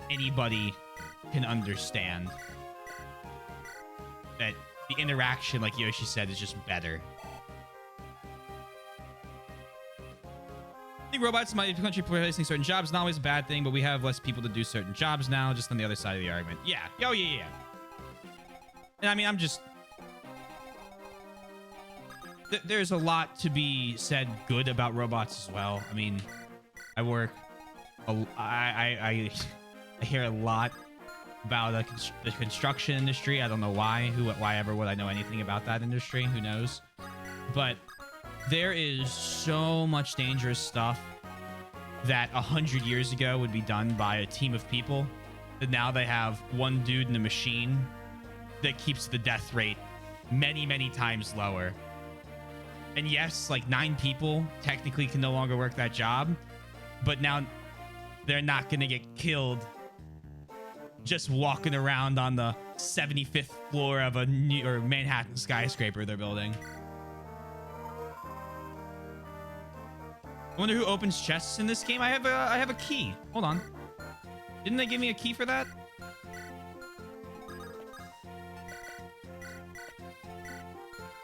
anybody can understand. That the interaction, like Yoshi said, is just better. I think robots in my country replacing certain jobs is not always a bad thing, but we have less people to do certain jobs now, just on the other side of the argument. Yeah. Oh, yeah. And I mean, I'm just... there's a lot to be said good about robots as well. I mean, I work, I hear a lot about the construction industry. I don't know why, why ever would I know anything about that industry? Who knows? But there is so much dangerous stuff that 100 years ago would be done by a team of people, that now they have one dude in a machine that keeps the death rate many, many times lower. And yes, like 9 people technically can no longer work that job, but now they're not going to get killed just walking around on the 75th floor of a Manhattan skyscraper they're building. I wonder who opens chests in this game. I have a key. Hold on. Didn't they give me a key for that?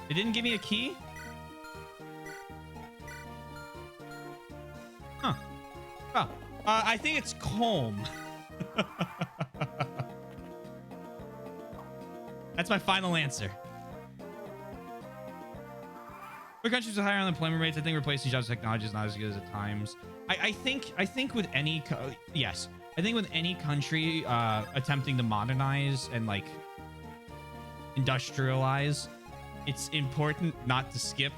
They didn't give me a key? Huh. Oh. I think it's Colm. That's my final answer. For countries with higher unemployment rates, I think replacing jobs with technology is not as good as at times. I think with any yes, I think with any country attempting to modernize and like industrialize, it's important not to skip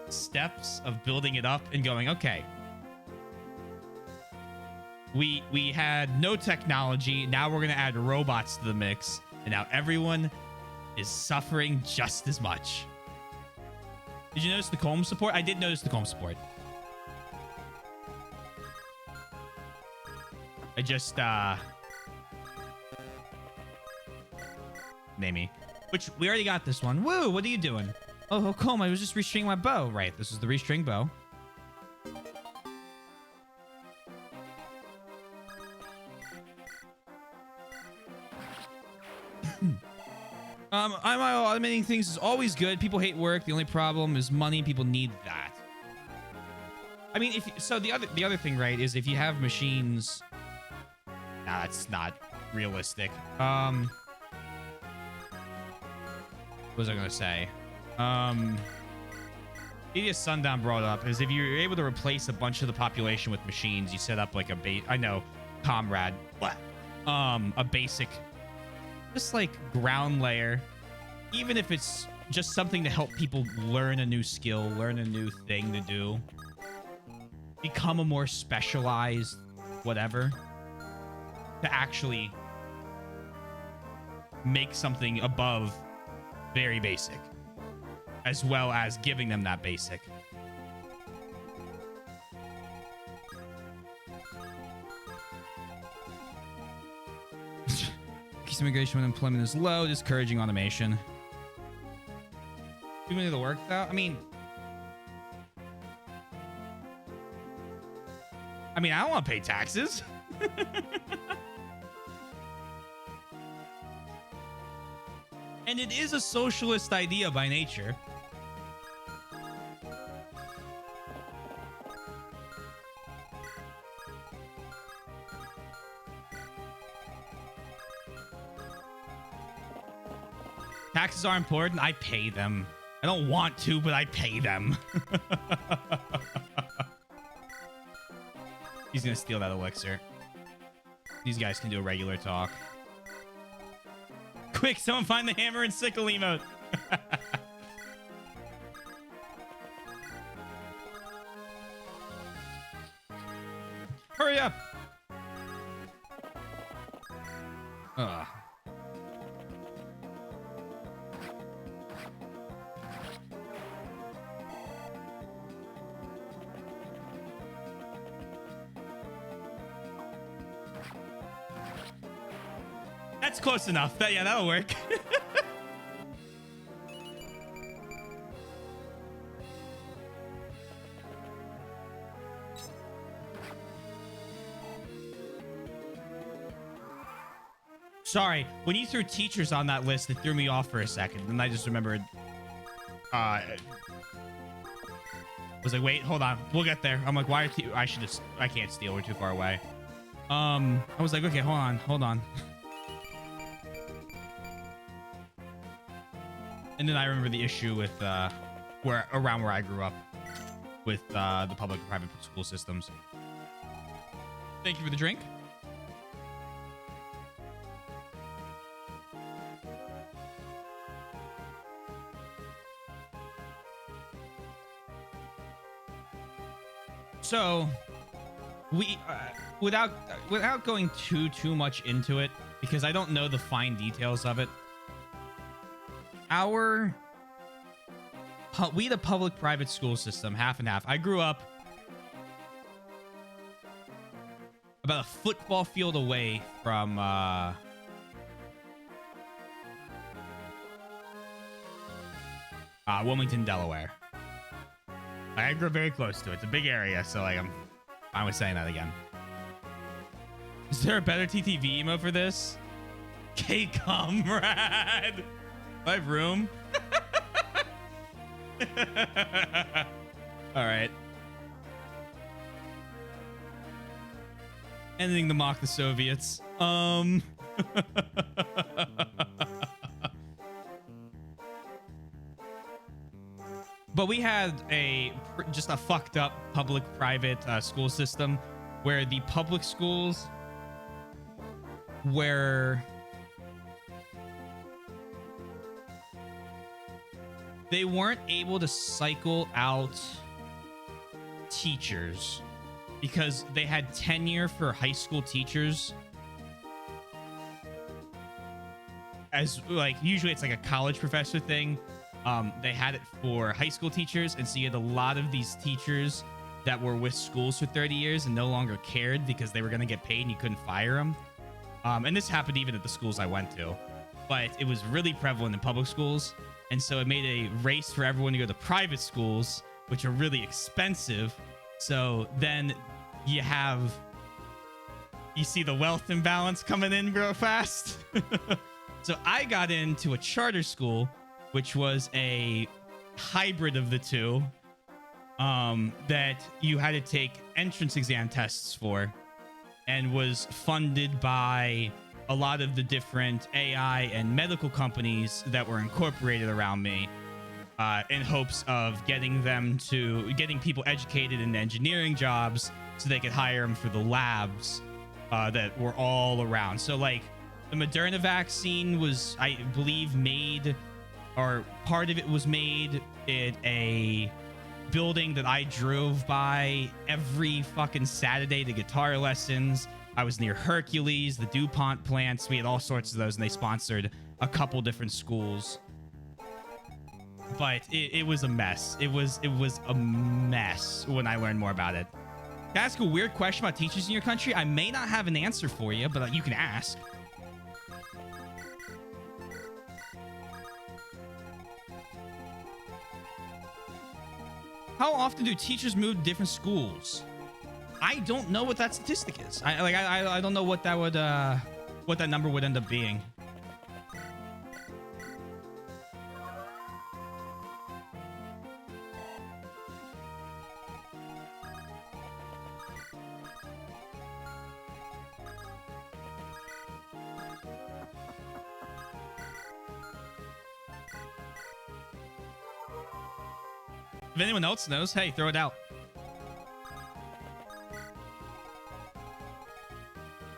steps of building it up and going, okay, we had no technology, now we're gonna add robots to the mix, and now everyone is suffering just as much. Did you notice the Colm support? I did notice the Colm support. I just name me. Which we already got this one. Woo, what are you doing? Oh, Colm, I was just restringing my bow. Right, this is the restring bow. Automating things is always good. People hate work. The only problem is money. People need that. I mean, the other thing, right, is if you have machines. Nah, that's not realistic. What was I gonna say? Idiot Sundown brought up is if you're able to replace a bunch of the population with machines, you set up like a I know, comrade. What? A basic, just like ground layer, even if it's just something to help people learn a new skill, learn a new thing to do, become a more specialized whatever, to actually make something above very basic, as well as giving them that basic. Immigration when employment is low, discouraging automation. Too many of the work though. I mean, I don't want to pay taxes. And it is a socialist idea by nature. Taxes are important. I pay them. I don't want to, but I pay them. He's gonna steal that elixir. These guys can do a regular talk. Quick, someone find the hammer and sickle emote. Hurry up. Ugh. That's close enough. Yeah, that'll work. Sorry, when you threw teachers on that list, it threw me off for a second, and I just remembered. I was like, wait, hold on, we'll get there. I'm like, why? I can't steal. We're too far away. I was like, okay, hold on. And then I remember the issue with where I grew up with the public and private school systems. Thank you for the drink. So we without going too much into it, because I don't know the fine details of it. We had a public private school system, half and half. I grew up about a football field away from Wilmington, Delaware. I grew very close to it. It's a big area, so like I'm fine with saying that again. Is there a better TTV emote for this? K comrade. I have room. All right. Anything to mock the Soviets. But we had just a fucked up public-private school system where the public schools where they weren't able to cycle out teachers because they had tenure for high school teachers. As like usually it's like a college professor thing. They had it for high school teachers, and so you had a lot of these teachers that were with schools for 30 years and no longer cared because they were going to get paid and you couldn't fire them. And this happened even at the schools I went to, but it was really prevalent in public schools. And so it made a race for everyone to go to private schools, which are really expensive. So then you see the wealth imbalance coming in real fast. So I got into a charter school, which was a hybrid of the two, that you had to take entrance exam tests for, and was funded by a lot of the different AI and medical companies that were incorporated around me, in hopes of getting people educated in engineering jobs so they could hire them for the labs that were all around. So like the Moderna vaccine was, I believe, made, or part of it was made at a building that I drove by every fucking Saturday to guitar lessons. I was near Hercules, the DuPont plants. We had all sorts of those, and they sponsored a couple different schools. But it was a mess. It was a mess when I learned more about it. Can I ask a weird question about teachers in your country? I may not have an answer for you, but you can ask. How often do teachers move to different schools? I don't know what that statistic is. I don't know what that would what that number would end up being. If anyone else knows, hey, throw it out.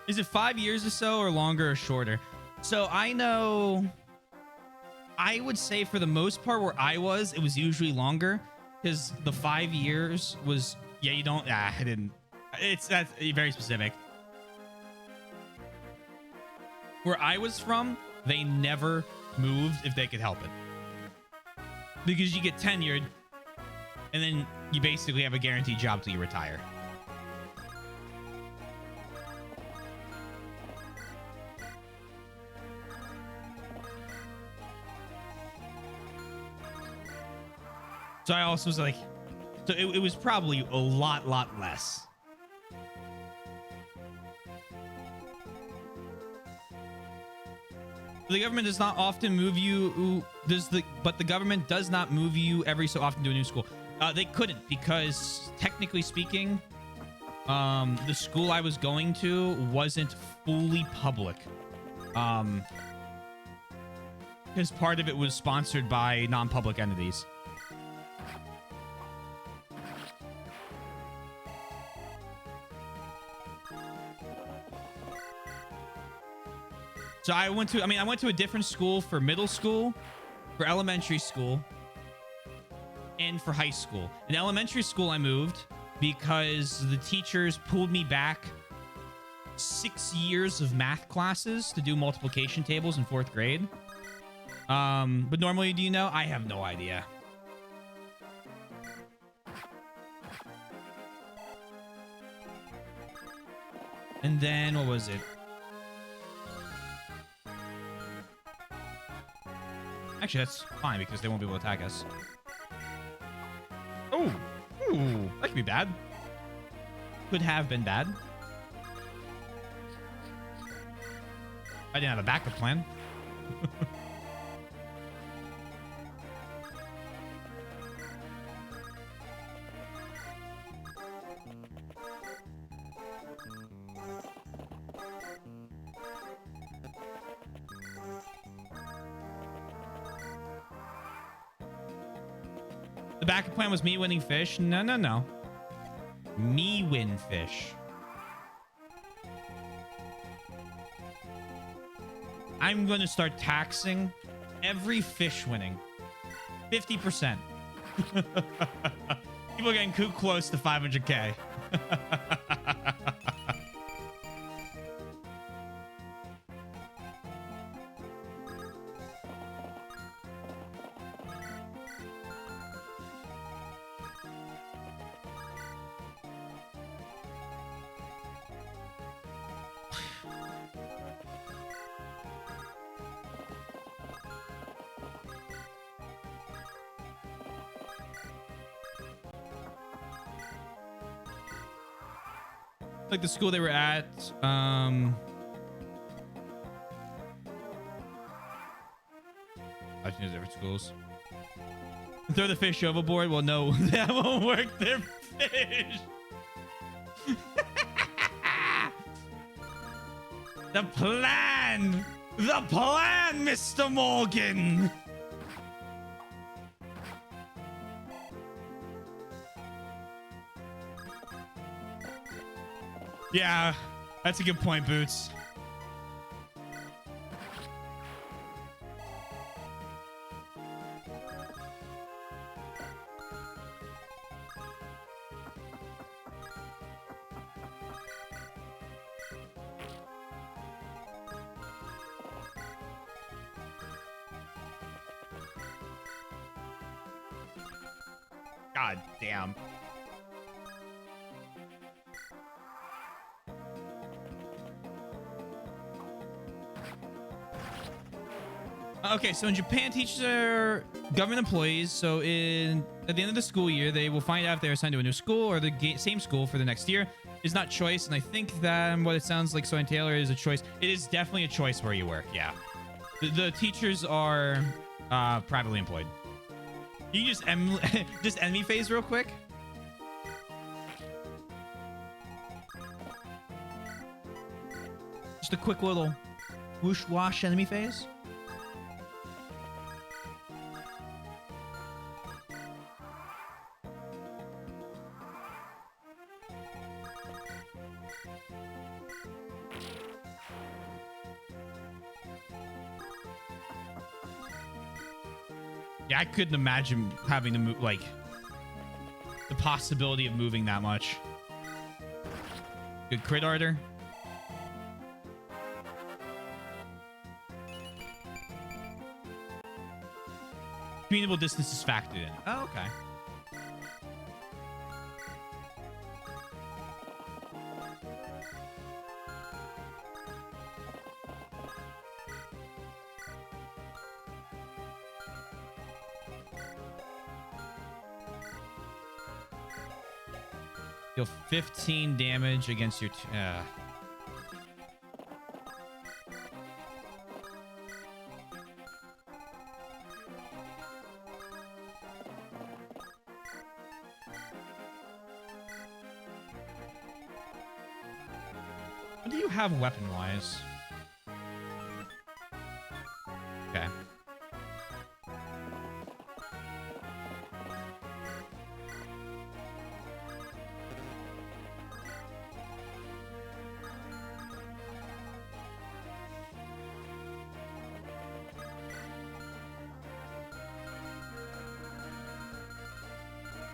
Is it 5 years or so, or longer or shorter? So I know, I would say for the most part where I was, it was usually longer, because the 5 years was, yeah, you don't, I didn't, that's very specific. Where I was from, they never moved if they could help it. Because you get tenured, and then you basically have a guaranteed job till you retire. So I also was like, so it was probably a lot less. The government does not often move you. But the government does not move you every so often to a new school. They couldn't, because technically speaking, the school I was going to wasn't fully public. because part of it was sponsored by non-public entities. So I went to a different school for middle school, for elementary school, and for high school. In elementary school, I moved because the teachers pulled me back 6 years of math classes to do multiplication tables in 4th grade. But normally, do you know? I have no idea. And then, what was it? Actually, that's fine because they won't be able to attack us. Oh, ooh, that could be bad. Could have been bad. I didn't have a backup plan. The backup plan was me winning fish. No, no, no. Me win fish. I'm going to start taxing every fish winning. 50%. People are getting too close to 500k. Like the school they were at, I've seen different schools. Throw the fish overboard. Well, no, that won't work. They're fish. The plan, Mr. Morgan. Yeah, that's a good point, Boots. God damn. Okay, so in Japan, teachers are government employees. So at the end of the school year, they will find out if they're assigned to a new school or the same school for the next year. It's not choice, and I think that what it sounds like, Soy and Taylor, is a choice. It is definitely a choice where you work. Yeah, the teachers are privately employed. You just just enemy phase real quick. Just a quick little whoosh wash enemy phase. Yeah, I couldn't imagine having to move, like, the possibility of moving that much. Good crit arter. Commutable distance is factored in. Oh, okay. Deal 15 damage against your... What do you have weapon-wise? Okay.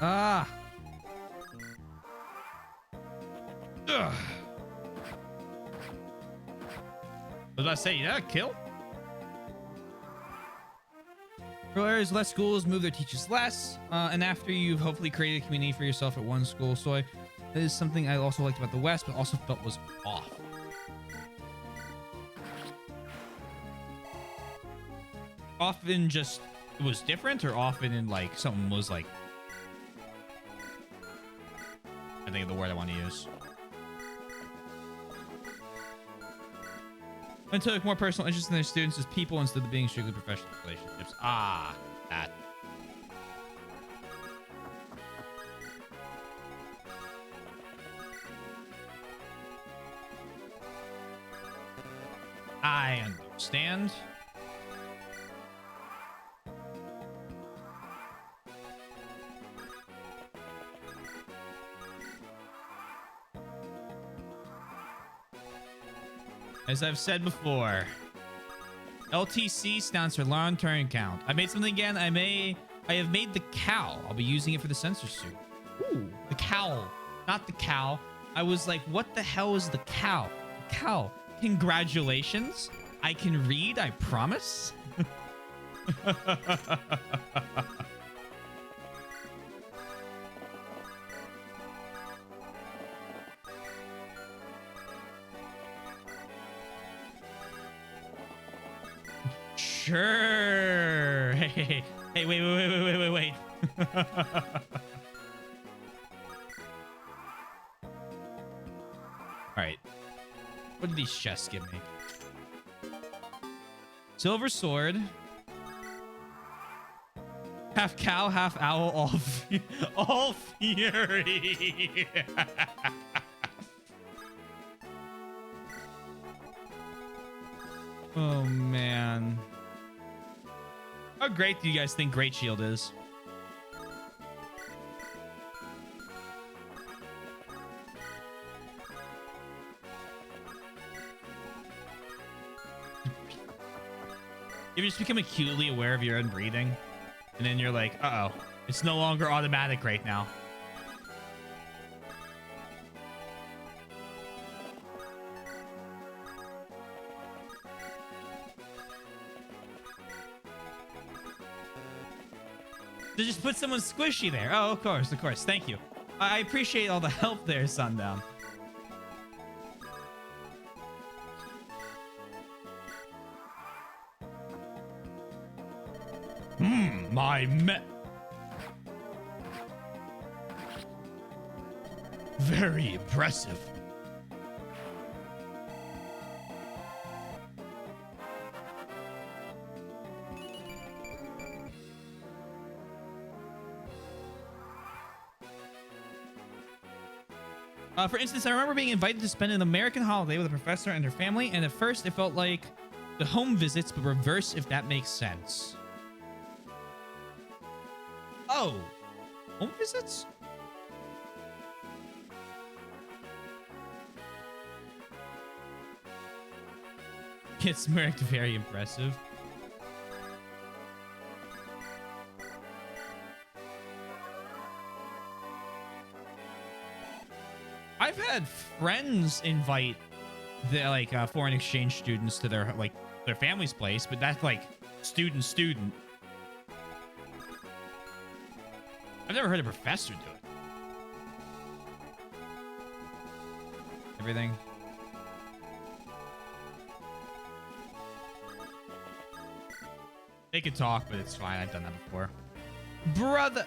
Ah. Ugh. What did I say? Yeah, kill? Rural areas, less schools move their teachers less. And after you've hopefully created a community for yourself at one school. So that is something I also liked about the West, but also felt was off. Often just it was different, or often in like something was like, I think of the word I want to use. And took more personal interest in their students as people instead of being strictly professional relationships. Ah, that. I understand. As I've said before, LTC stands for long turn count. I made something again. I have made the cow. I'll be using it for the sensor suit. Ooh, the cowl, not the cow. I was like, what the hell is the cow? The cow. Congratulations. I can read, I promise. Sure. Hey, wait. All right. What did these chests give me? Silver sword. Half cow, half owl, all fury. Oh, man. How great do you guys think Great Shield is? You just become acutely aware of your own breathing, and then you're like, uh-oh, it's no longer automatic right now. To just put someone squishy there. Oh, of course. Thank you. I appreciate all the help there, Sundown. Very impressive. For instance, I remember being invited to spend an American holiday with a professor and her family, and at first it felt like the home visits, but reverse, if that makes sense. Oh, home visits? It's very impressive. I've had friends invite the foreign exchange students to their family's place, but that's like student. I've never heard a professor do it. Everything. They could talk, but it's fine. I've done that before. Brother.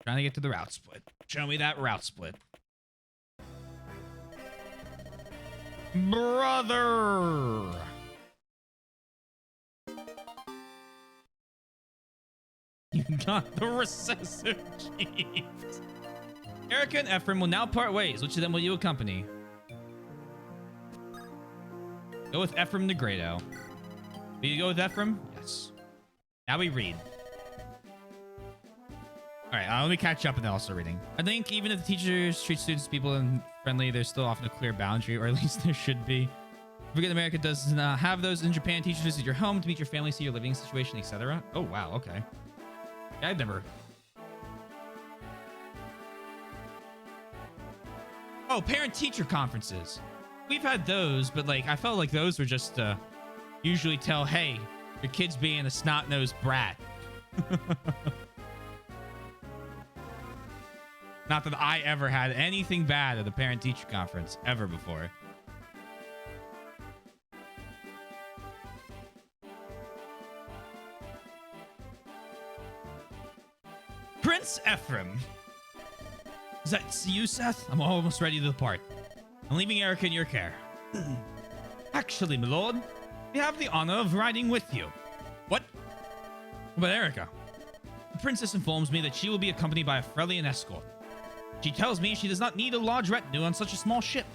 Trying to get to the route split. Show me that route split. Brother. You got the recessive genes. Erica and Ephraim will now part ways. Which of them will you accompany? Go with Ephraim Negredo. Will you go with Ephraim? Yes. Now we read. All right, let me catch up and then I'll start reading. I think even if the teachers treat students as people and friendly, there's still often a clear boundary, or at least there should be. Forget America does not have those. In Japan, teachers visit your home to meet your family, see your living situation, etc. Oh, wow. Okay. Yeah, I've never... Oh, parent-teacher conferences. We've had those, but like I felt like those were just usually tell, hey, your kid's being a snot-nosed brat. Not that I ever had anything bad at a parent-teacher conference ever before. Prince Ephraim. Is that you, Seth? I'm almost ready to depart. I'm leaving Erica in your care. Actually, my lord, we have the honor of riding with you. What? But Erica. The princess informs me that she will be accompanied by a Frelian escort. She tells me she does not need a large retinue on such a small ship.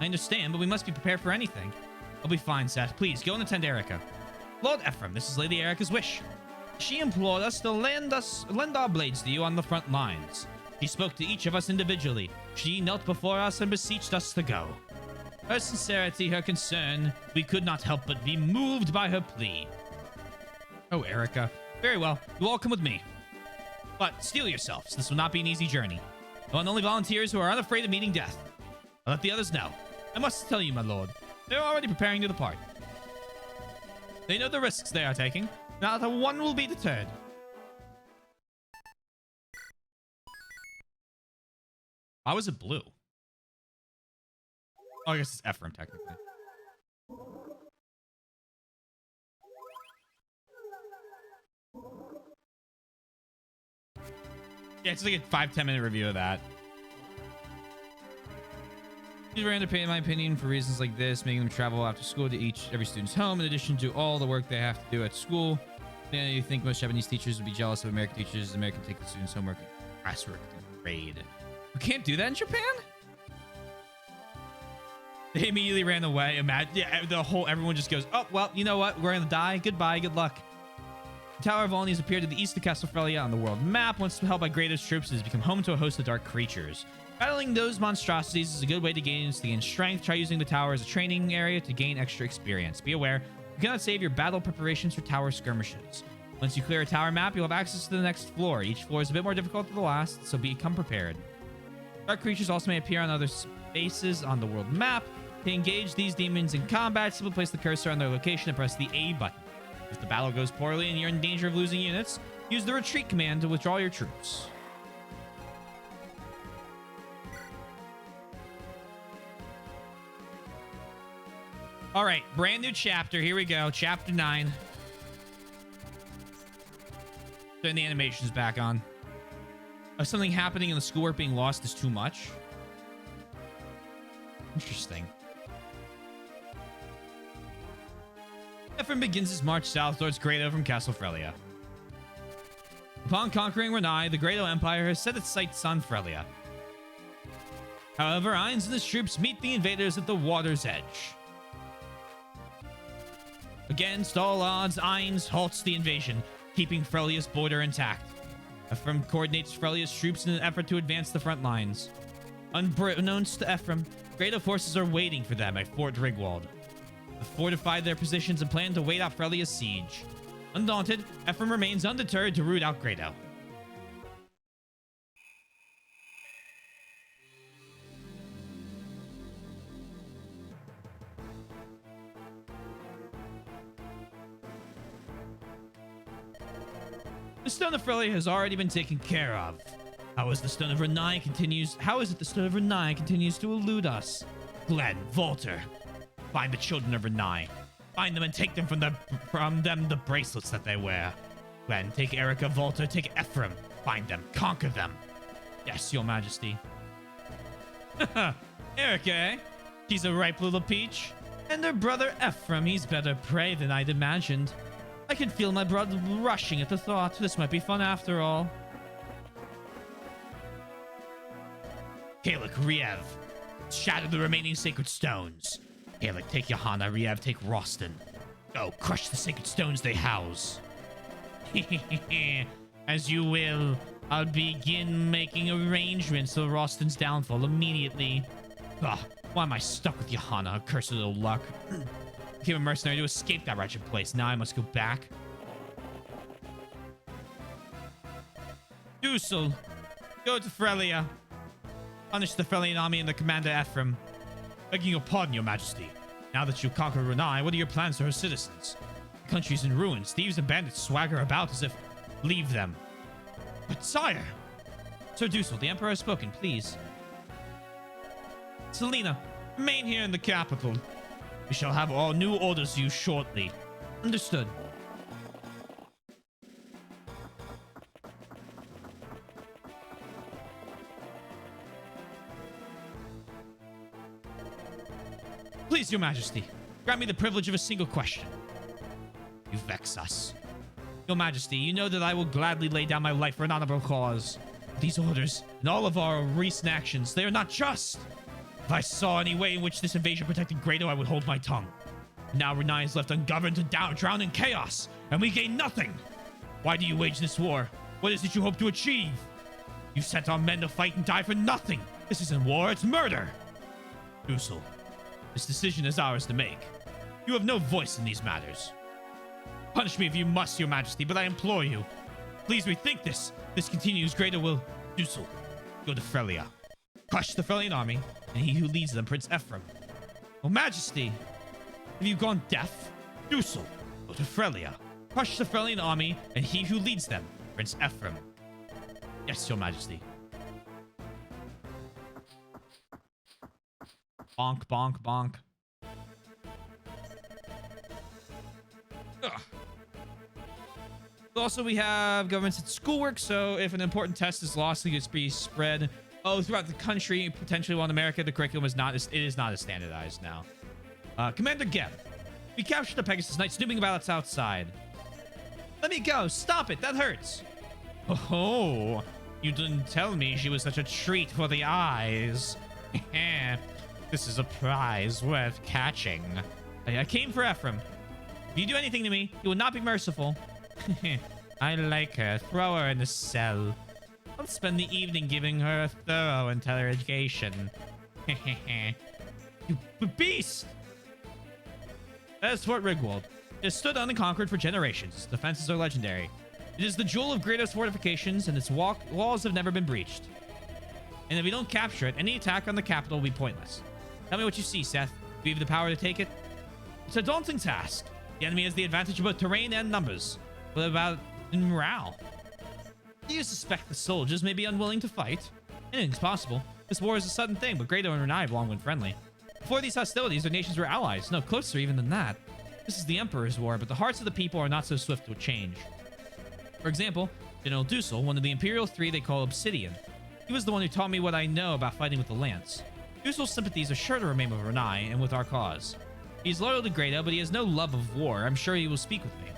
I understand, but we must be prepared for anything. I'll be fine, Seth. Please, go and attend Erica. Lord Ephraim, this is Lady Erica's wish. She implored us to lend our blades to you on the front lines. She spoke to each of us individually. She knelt before us and beseeched us to go. Her sincerity, her concern, we could not help but be moved by her plea. Oh, Erica. Very well. You all come with me. But steel yourselves. This will not be an easy journey. I want only volunteers who are unafraid of meeting death. I'll let the others know. I must tell you, my lord, they're already preparing to depart. They know the risks they are taking. Not one will be deterred. Why was it blue? Oh, I guess it's Ephraim, technically. Yeah, it's like a 5-10 minute review of that. These were underpaid, in my opinion, for reasons like this, making them travel after school to every student's home, in addition to all the work they have to do at school. You think most Japanese teachers would be jealous of American teachers? American take the students' homework and classwork through grade. We can't do that in Japan? They immediately ran away. Imagine, yeah, everyone just goes, oh, well, you know what? We're gonna die. Goodbye. Good luck. The Tower of Olney has appeared to the east of Castle Frelia on the world map. Once held by Grado's troops, it has become home to a host of dark creatures. Battling those monstrosities is a good way to gain strength. Try using the tower as a training area to gain extra experience. Be aware, you cannot save your battle preparations for tower skirmishes. Once you clear a tower map, you'll have access to the next floor. Each floor is a bit more difficult than the last, so become prepared. Dark creatures also may appear on other spaces on the world map. To engage these demons in combat, simply place the cursor on their location and press the A button. If the battle goes poorly and you're in danger of losing units, use the retreat command to withdraw your troops. All right, brand new chapter. Here we go. Chapter 9. Turn the animations back on. Something happening in the schoolwork being lost is too much. Interesting. Ephraim begins his march south towards Grado from Castle Frelia. Upon conquering Renai, the Grado Empire has set its sights on Frelia. However, Ainz and his troops meet the invaders at the water's edge. Against all odds, Ainz halts the invasion, keeping Frelia's border intact. Ephraim coordinates Frelia's troops in an effort to advance the front lines. Unbeknownst to Ephraim, Grado forces are waiting for them at Fort Rigwald. They fortified their positions and plan to wait out Frelia's siege. Undaunted, Ephraim remains undeterred to root out Grado. The Stone of Frelia has already been taken care of. How is the Stone of Renai continues to elude us? Glenn, Volter, find the children of Renai. Find them and take them from them the bracelets that they wear. Glenn, take Erica, Volter, take Ephraim. Find them, conquer them. Yes, your majesty. Erica, eh? She's a ripe little peach. And her brother Ephraim, he's better prey than I'd imagined. I can feel my blood rushing at the thought. This might be fun after all. Kalik, Riev, shatter the remaining sacred stones. Kalik, take Johanna. Riev, take Roston. Go, crush the sacred stones they house. I As you will. I'll begin making arrangements for Roston's downfall immediately. Ugh, why am I stuck with Johanna? A cursed little luck. Became a mercenary to escape that wretched place. Now I must go back. Dusel, go to Frelia. Punish the Frelian army and the commander Ephraim. Begging your pardon, your majesty. Now that you've conquered Renai, what are your plans for her citizens? The country's in ruins. Thieves and bandits swagger about as if... Leave them. But sire! Sir Dusel, the emperor has spoken, please. Selena, remain here in the capital. We shall have all new orders used shortly. Understood. Please, your majesty, grant me the privilege of a single question. You vex us. Your majesty, you know that I will gladly lay down my life for an honorable cause. These orders and all of our recent actions, they are not just. If I saw any way in which this invasion protected Grado, I would hold my tongue. Now Renai is left ungoverned and drowned in chaos, and we gain nothing. Why do you wage this war? What is it you hope to achieve? You sent our men to fight and die for nothing. This isn't war, it's murder. Dusel, this decision is ours to make. You have no voice in these matters. Punish me if you must, your majesty, but I implore you. Please rethink this. If this continues, Grado will... Dusel, go to Frelia. Crush the Frelian army, and he who leads them, Prince Ephraim. Oh, majesty, have you gone deaf? Dusel, go to Frelia. Crush the Frelian army, and he who leads them, Prince Ephraim. Yes, your majesty. Bonk, bonk, bonk. Ugh. Also, we have governments at schoolwork, so if an important test is lost, it gets be spread throughout the country, potentially while in America, the curriculum is not as standardized now. Commander Geb, we captured the Pegasus Knight snooping about outside. Let me go. Stop it. That hurts. Oh, you didn't tell me she was such a treat for the eyes. This is a prize worth catching. I came for Ephraim. If you do anything to me, you will not be merciful. I like her. Throw her in the cell. I'll spend the evening giving her a thorough interrogation. You beast! That is Fort Rigwald. It has stood unconquered for generations. Its defenses are legendary. It is the jewel of Grato's fortifications, and its walls have never been breached. And if we don't capture it, any attack on the capital will be pointless. Tell me what you see, Seth. Do you have the power to take it? It's a daunting task. The enemy has the advantage of both terrain and numbers. What about morale? Do you suspect the soldiers may be unwilling to fight? Anything's possible. This war is a sudden thing, but Grado and Renai have long been friendly. Before these hostilities, their nations were allies. No, closer even than that. This is the Emperor's war, but the hearts of the people are not so swift to change. For example, General Dusel, one of the Imperial Three they call Obsidian. He was the one who taught me what I know about fighting with the lance. Dusel's sympathies are sure to remain with Renai and with our cause. He's loyal to Grado, but he has no love of war. I'm sure he will speak with me.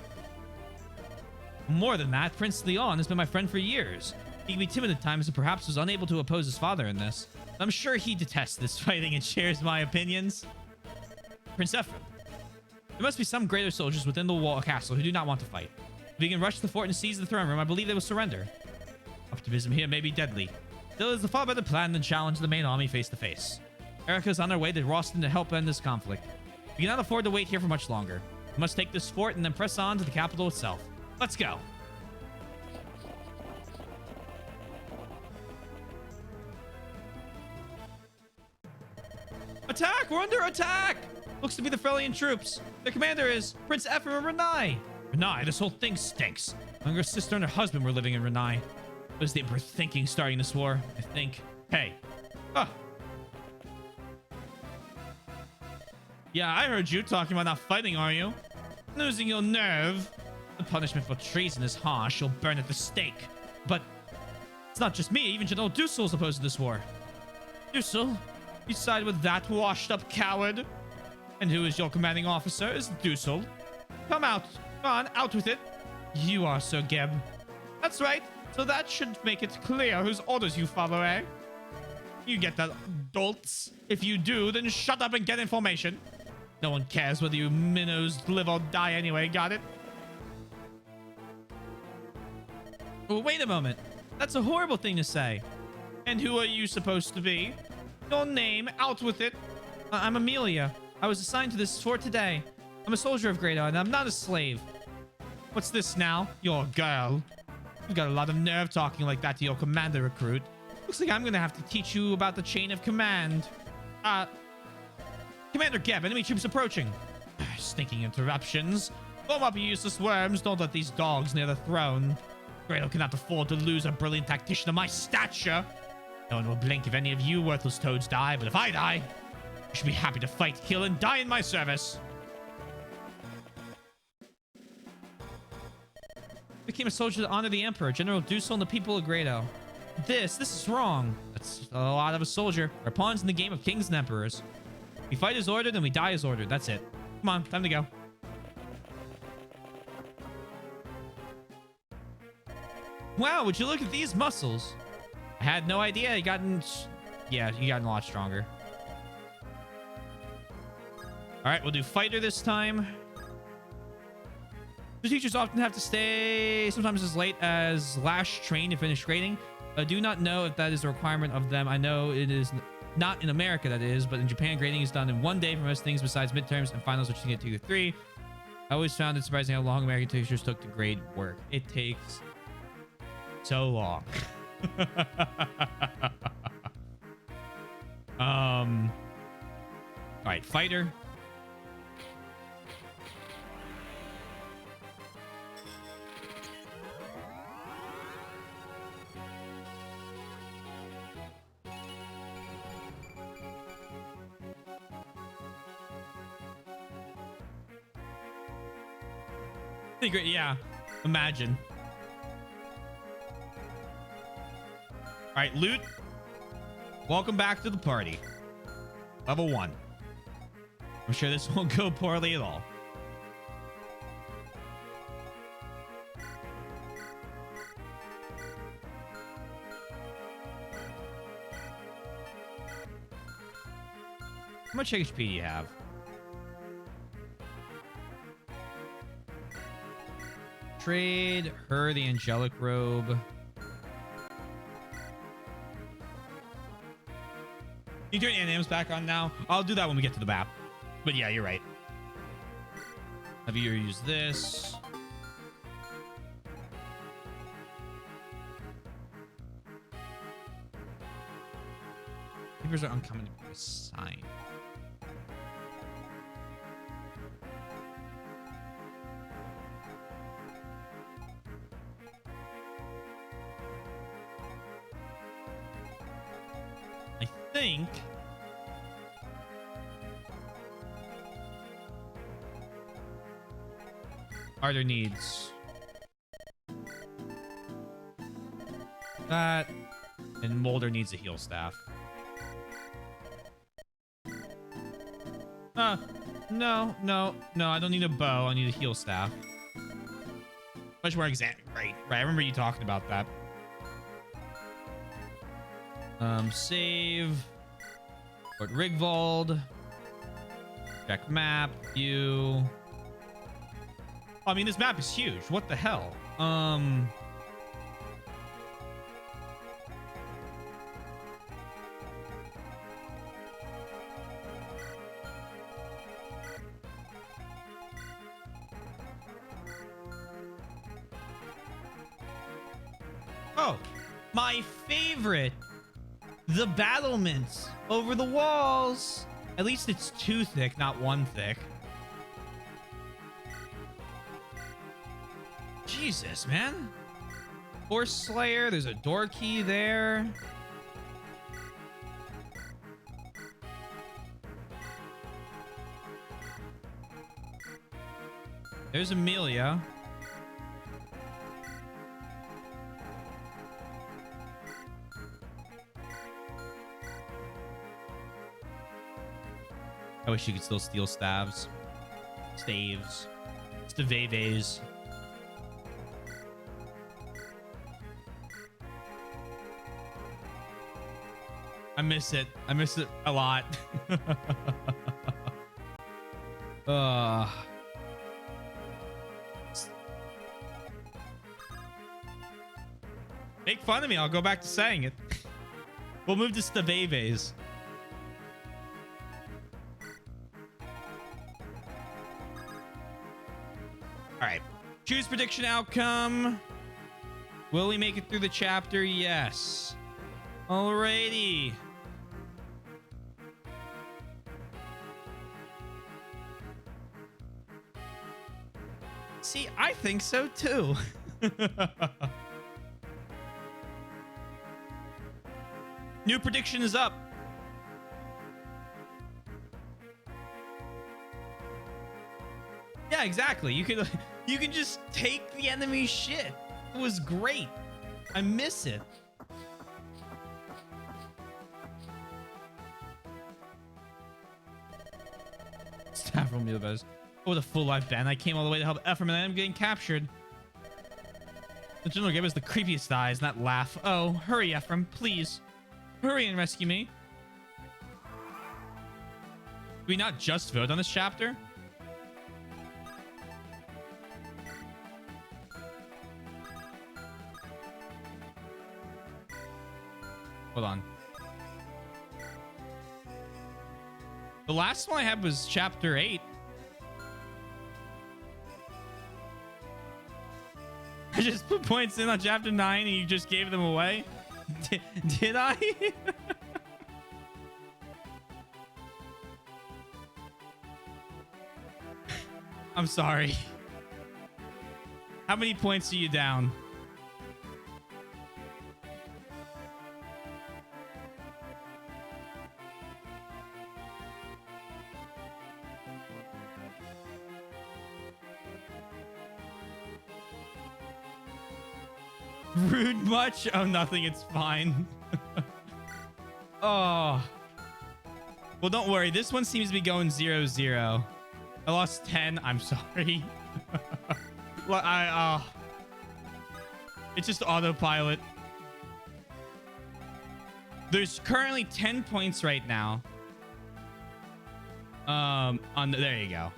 More than that, Prince Leon has been my friend for years. He can be timid at times and perhaps was unable to oppose his father in this. I'm sure he detests this fighting and shares my opinions. Prince Ephraim. There must be some greater soldiers within the wall castle who do not want to fight. If we can rush the fort and seize the throne room, I believe they will surrender. Optimism here may be deadly. Still, it is a far better plan than challenge the main army face to face. Erica's on her way to Roston to help end this conflict. We cannot afford to wait here for much longer. We must take this fort and then press on to the capital itself. Let's go. Attack! We're under attack! Looks to be the Frelian troops. Their commander is Prince Ephraim of Renai. Renai, this whole thing stinks. My younger sister and her husband were living in Renai. What is the Emperor thinking starting this war? I think... Hey. Oh. Yeah, I heard you talking about not fighting, are you? Losing your nerve. The punishment for treason is harsh. You'll burn at the stake. But it's not just me. Even General Dusel is opposed to this war. Dusel? You side with that washed-up coward? And who is your commanding officer? Is Dusel? Come out. Come on, out with it. You are Sir Geb. That's right. So that should make it clear whose orders you follow, eh? You get that, dolts. If you do, then shut up and get information. No one cares whether you minnows live or die anyway, got it? Oh, wait a moment. That's a horrible thing to say. And who are you supposed to be? Your name, out with it. I'm Amelia. I was assigned to this for today. I'm a soldier of Grado, and I'm not a slave. What's this now? You're a girl. You've got a lot of nerve talking like that to your commander recruit. Looks like I'm gonna have to teach you about the chain of command. Commander Geb, enemy troops approaching. Stinking interruptions. Form up, you useless worms. Don't let these dogs near the throne. Grado cannot afford to lose a brilliant tactician of my stature. No one will blink if any of you worthless toads die, but if I die, you should be happy to fight, kill, and die in my service. Became a soldier to honor the Emperor, General Dusel, and the people of Grado. This is wrong. That's a lot of a soldier. We're pawns in the game of kings and emperors. We fight as ordered and we die as ordered. That's it. Come on, time to go. Wow, would you look at these muscles? I had no idea. You gotten a lot stronger. All right, we'll do fighter this time. The teachers often have to stay sometimes as late as last train to finish grading. I do not know if that is a requirement of them. I know it is not in America, that is, but in Japan, grading is done in one day for most things besides midterms and finals, which you can get 2 to 3. I always found it surprising how long American teachers took to grade work. It takes so long. All right, fighter. Great, yeah. Imagine. All right, loot. Welcome back to the party. Level 1. I'm sure this won't go poorly at all. How much HP do you have? Trade her the angelic robe. You turn animals back on now? I'll do that when we get to the map. But yeah, you're right. Have you used this? Papers are uncommon to be assigned. Think Arthur needs that, and Mulder needs a heal staff. No, I don't need a bow. I need a heal staff. Much more exact. Right. I remember you talking about that. Save. Fort Rigvald. Check map. View. I mean, this map is huge. What the hell? Oh, my favorite. The battlements over the walls. At least it's 2 thick, not 1 thick. Jesus, man. Horse Slayer. There's a door key there. There's Amelia. I wish you could still steal staves. Staves. I miss it. I miss it a lot. Make fun of me. I'll go back to saying it. We'll move to Staveves. All right. Choose prediction outcome. Will we make it through the chapter? Yes. Alrighty. See, I think so too. New prediction is up. Yeah, exactly. You can just take the enemy's shit. It was great. I miss it. Staff roll me the best. Oh, the full life ban. I came all the way to help Ephraim and I am getting captured. The general gave us the creepiest eyes and that laugh. Oh, hurry, Ephraim, please. Hurry and rescue me. Do we not just vote on this chapter? Hold on. The last one I had was chapter 8. I just put points in on chapter 9 and you just gave them away? Did I? I'm sorry. How many points are you down? Rude much? Oh, nothing. It's fine. Oh. Well, don't worry. This one seems to be going 0-0. I lost 10. I'm sorry. It's just autopilot. There's currently 10 points right now. There you go.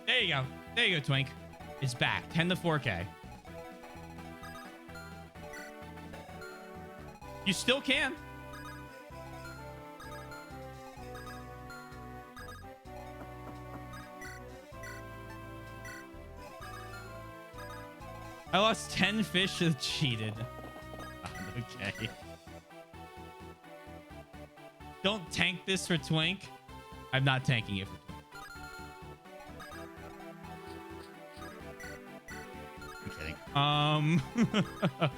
There you go. There you go, Twink. It's back. 10 to 4K. You still can. I lost 10 fish that cheated. Okay. Don't tank this for Twink. I'm not tanking it for Twink. I'm kidding.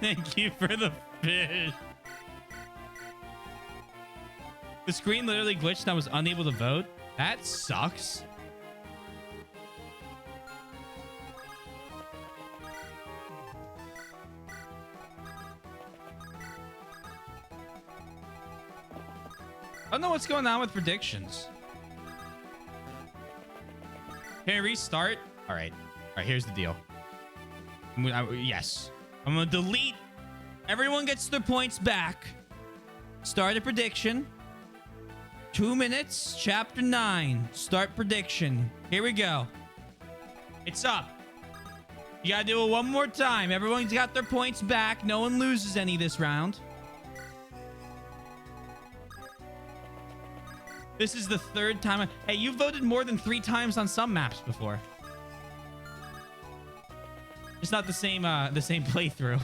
Thank you for the fish. The screen literally glitched and I was unable to vote. That sucks. I don't know what's going on with predictions. Can I restart? All right. All right, here's the deal. Yes. I'm going to delete. Everyone gets their points back. Start a prediction. 2 minutes. Chapter 9. Start prediction. Here we go. It's up. You got to do it one more time. Everyone's got their points back. No one loses any this round. This is the third time. Hey, you voted more than 3 times on some maps before. It's not the same playthrough.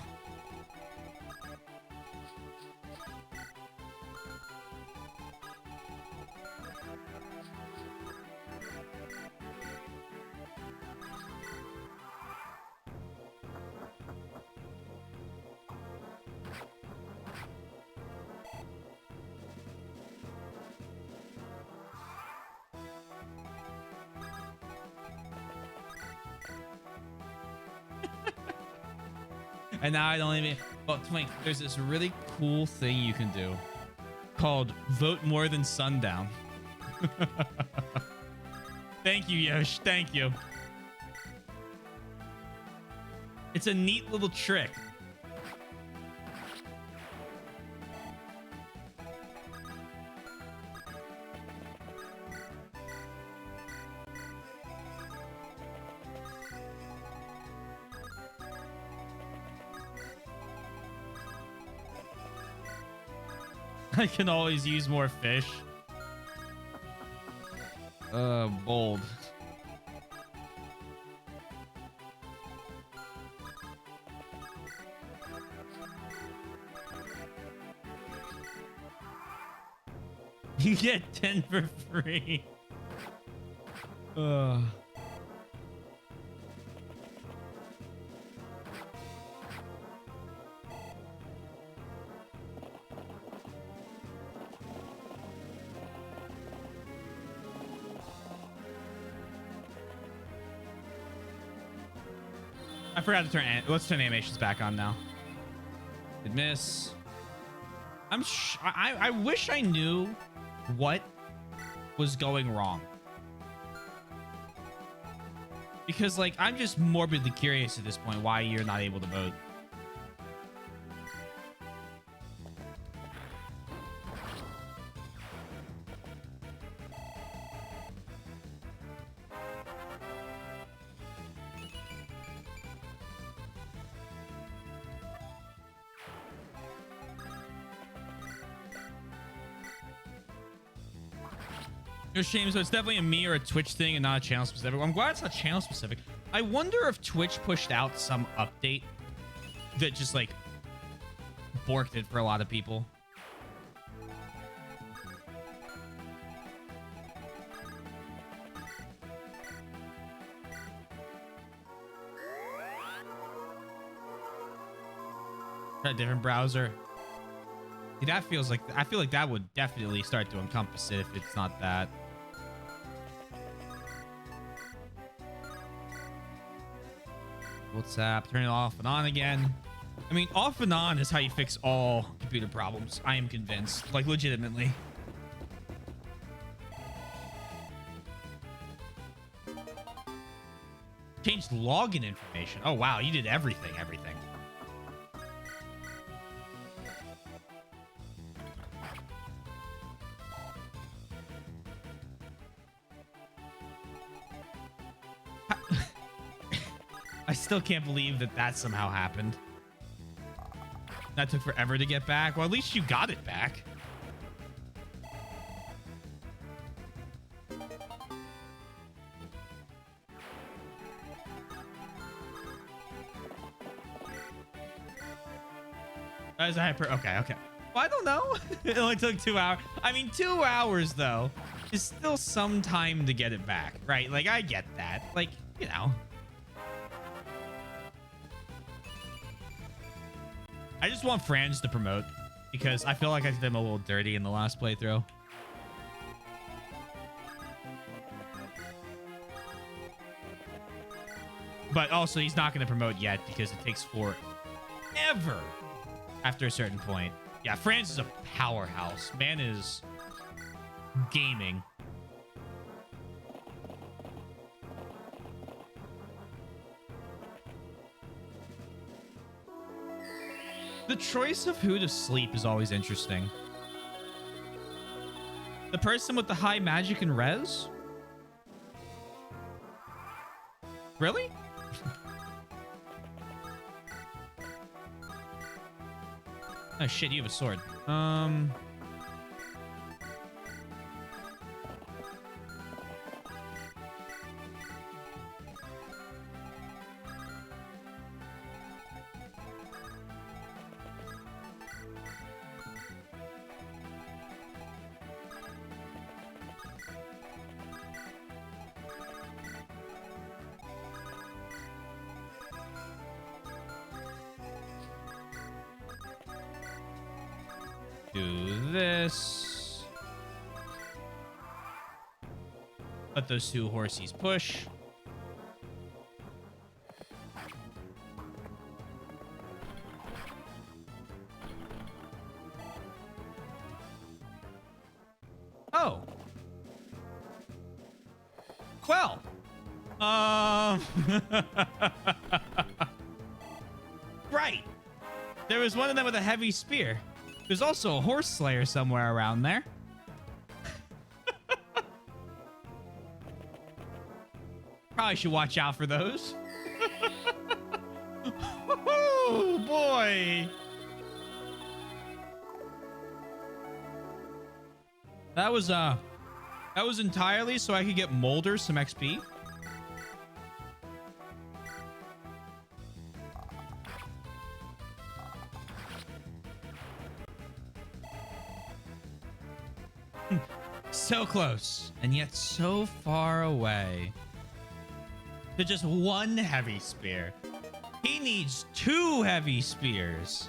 And now I don't even... Well, Twink, there's this really cool thing you can do called Vote More Than Sundown. Thank you, Yosh. Thank you. It's a neat little trick. I can always use more fish. Bold. You get 10 for free. I forgot to turn. Let's turn animations back on now. Did miss. I wish I knew what was going wrong, because like I'm just morbidly curious at this point why you're not able to vote. No shame, so it's definitely a me or a Twitch thing and not a channel specific. I'm glad it's not channel specific. I wonder if Twitch pushed out some update that just like borked it for a lot of people. Try a different browser. See, that feels like, I feel like that would definitely start to encompass it if it's not that. WhatsApp, turn it off and on again. I mean, off and on is how you fix all computer problems. I am convinced, like legitimately. Changed login information. Oh, wow. You did everything. I still can't believe that somehow happened. That took forever to get back. Well, at least you got it back. That is a hyper. Okay. Well, I don't know. It only took 2 hours. I mean, 2 hours, though, is still some time to get it back, right? Like, I get that. Like, you know. I just want Franz to promote because I feel like I did him a little dirty in the last playthrough. But also, he's not going to promote yet because it takes forever after a certain point. Yeah, Franz is a powerhouse. Man is gaming. The choice of who to sleep is always interesting. The person with the high magic and res? Really? Oh shit, you have a sword. Do this. Let those two horsies push. Oh. Well. Right. There was one of them with a heavy spear. There's also a horse slayer somewhere around there. Probably should watch out for those. Oh, boy. That was entirely so I could get Molder some XP. So close, and yet so far away. To just one heavy spear. He needs 2 heavy spears.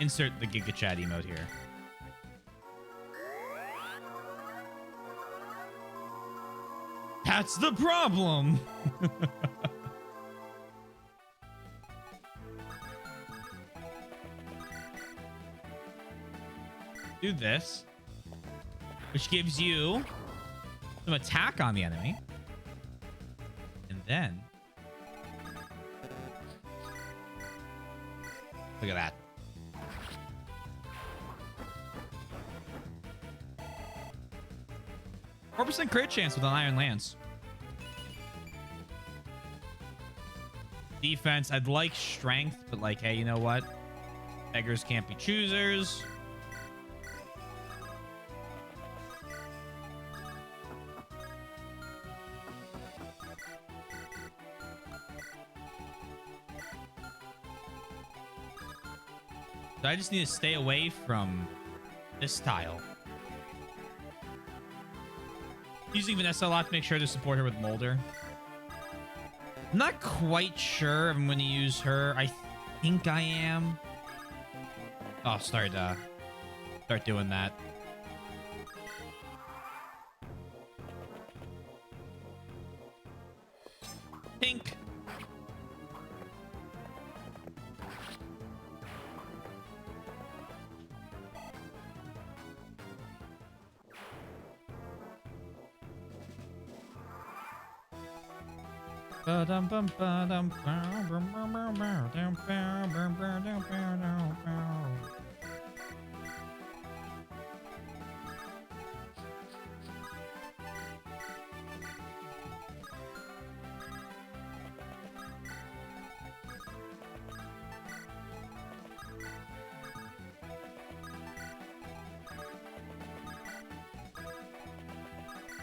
Insert the Giga Chat emote here. That's the problem. Do this, which gives you some attack on the enemy. And then look at that. % crit chance with an Iron Lance. Defense, I'd like strength, but like, hey, you know what? Beggars can't be choosers. So I just need to stay away from this tile. Using Vanessa a lot to make sure to support her with Molder. I'm not quite sure if I'm going to use her. I think I am. Oh, start doing that. Pink.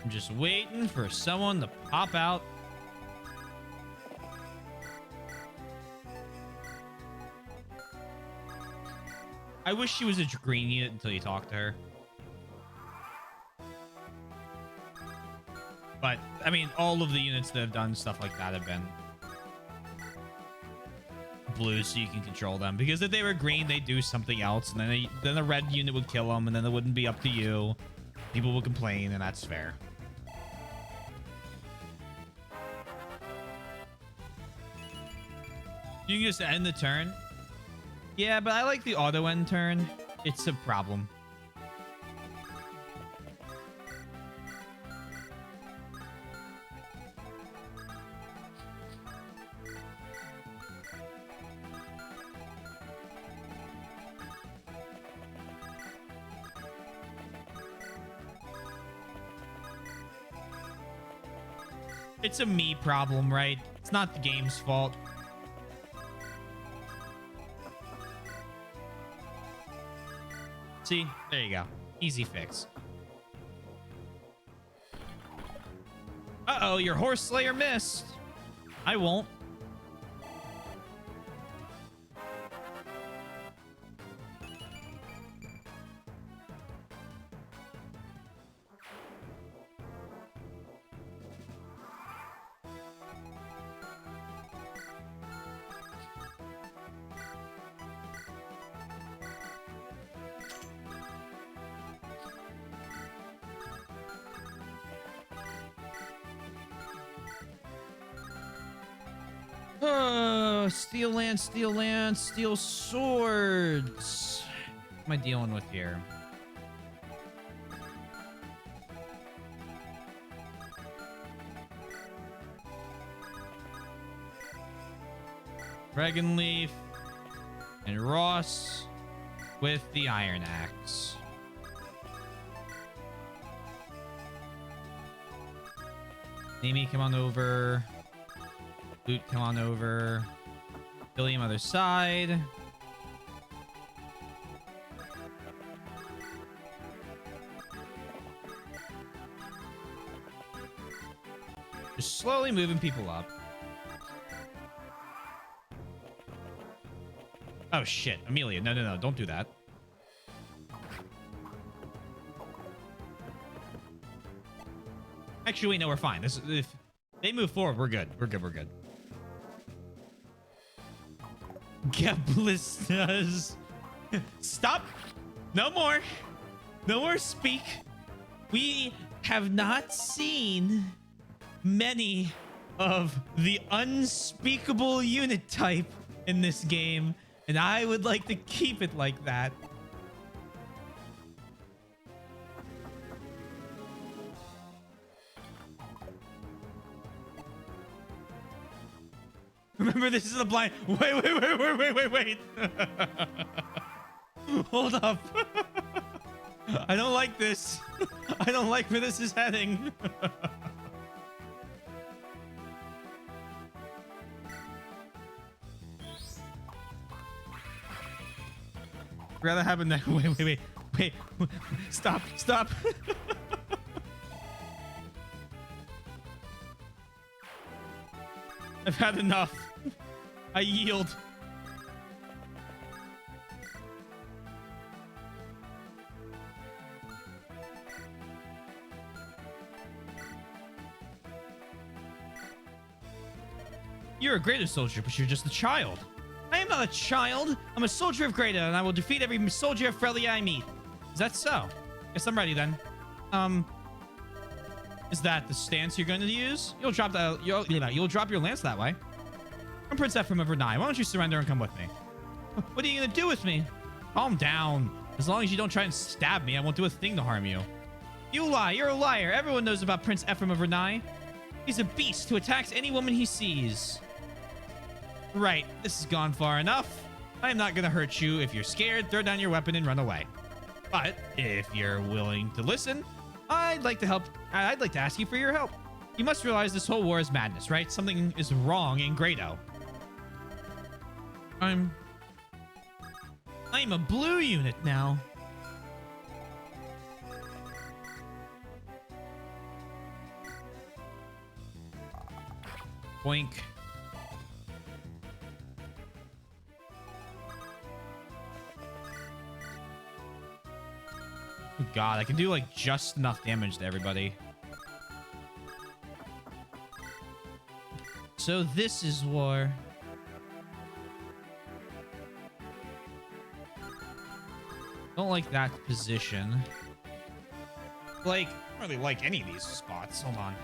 I'm just waiting for someone to pop out. I wish she was a green unit until you talk to her. But, I mean, all of the units that have done stuff like that have been blue, so you can control them. Because if they were green, they'd do something else, and then the red unit would kill them, and then it wouldn't be up to you. People would complain, and that's fair. You can just end the turn. Yeah, but I like the auto end turn. It's a problem. It's a me problem, right? It's not the game's fault. See? There you go. Easy fix. Uh-oh, your Horse Slayer missed. I won't. Steel lance, steel lance, steel swords. What am I dealing with here? Dragon Leaf and Ross with the Iron Axe. Amy, come on over. Loot, come on over. Billiam, other side. Just slowly moving people up. Oh, shit. Amelia, no, no, no. Don't do that. Actually, no, we're fine. If they move forward, we're good. We're good. We're good. Get blisters. Stop. No more. No more speak. We have not seen many of the unspeakable unit type in this game, and I would like to keep it like that. Remember, this is a blind. Wait. Hold up. I don't like this. I don't like where this is heading. Rather happen that. Wait. Stop. I've had enough. I yield. You're a greater soldier, but you're just a child. I am not a child. I'm a soldier of Greta, and I will defeat every soldier of Frelia I meet. Is that so? Guess I'm ready then. Is that the stance you're going to use? You'll drop your lance that way. I'm Prince Ephraim of Renai. Why don't you surrender and come with me? What are you gonna do with me? Calm down. As long as you don't try and stab me, I won't do a thing to harm you. You lie. You're a liar. Everyone knows about Prince Ephraim of Renai. He's a beast who attacks any woman he sees. Right. This has gone far enough. I am not gonna hurt you. If you're scared, throw down your weapon and run away. But if you're willing to listen, I'd like to help. I'd like to ask you for your help. You must realize this whole war is madness, right? Something is wrong in Grado. I'm a blue unit now. Boink. God, I can do like just enough damage to everybody. So this is war. Don't like that position. Like, I don't really like any of these spots. Hold on.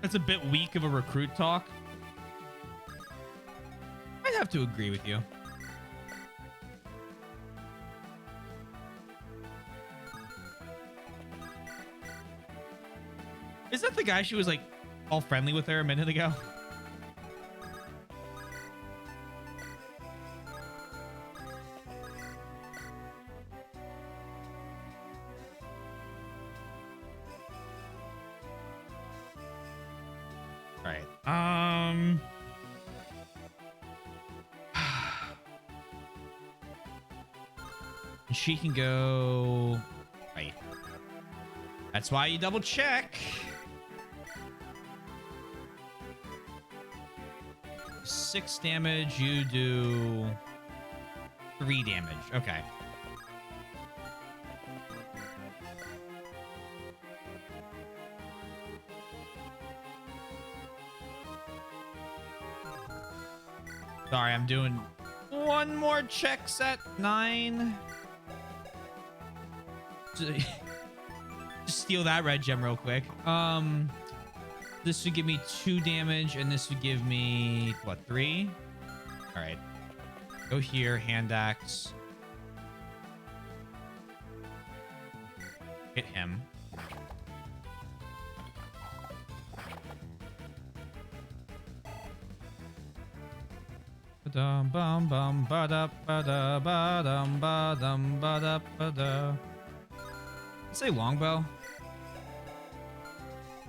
That's a bit weak of a recruit talk. I'd have to agree with you. Is that the guy she was like all friendly with her a minute ago? She can go right. That's why you double check. 6 damage. You do 3 damage. Okay. Sorry, I'm doing one more checks at 9. Just steal that red gem real quick. This would give me 2 damage, and this would give me what, 3? All right, go here. Hand axe. Hit him. Ba-dum, bum, bum, ba-da, ba-da, ba-dum, ba-dum, ba-da, ba-da. Say longbow.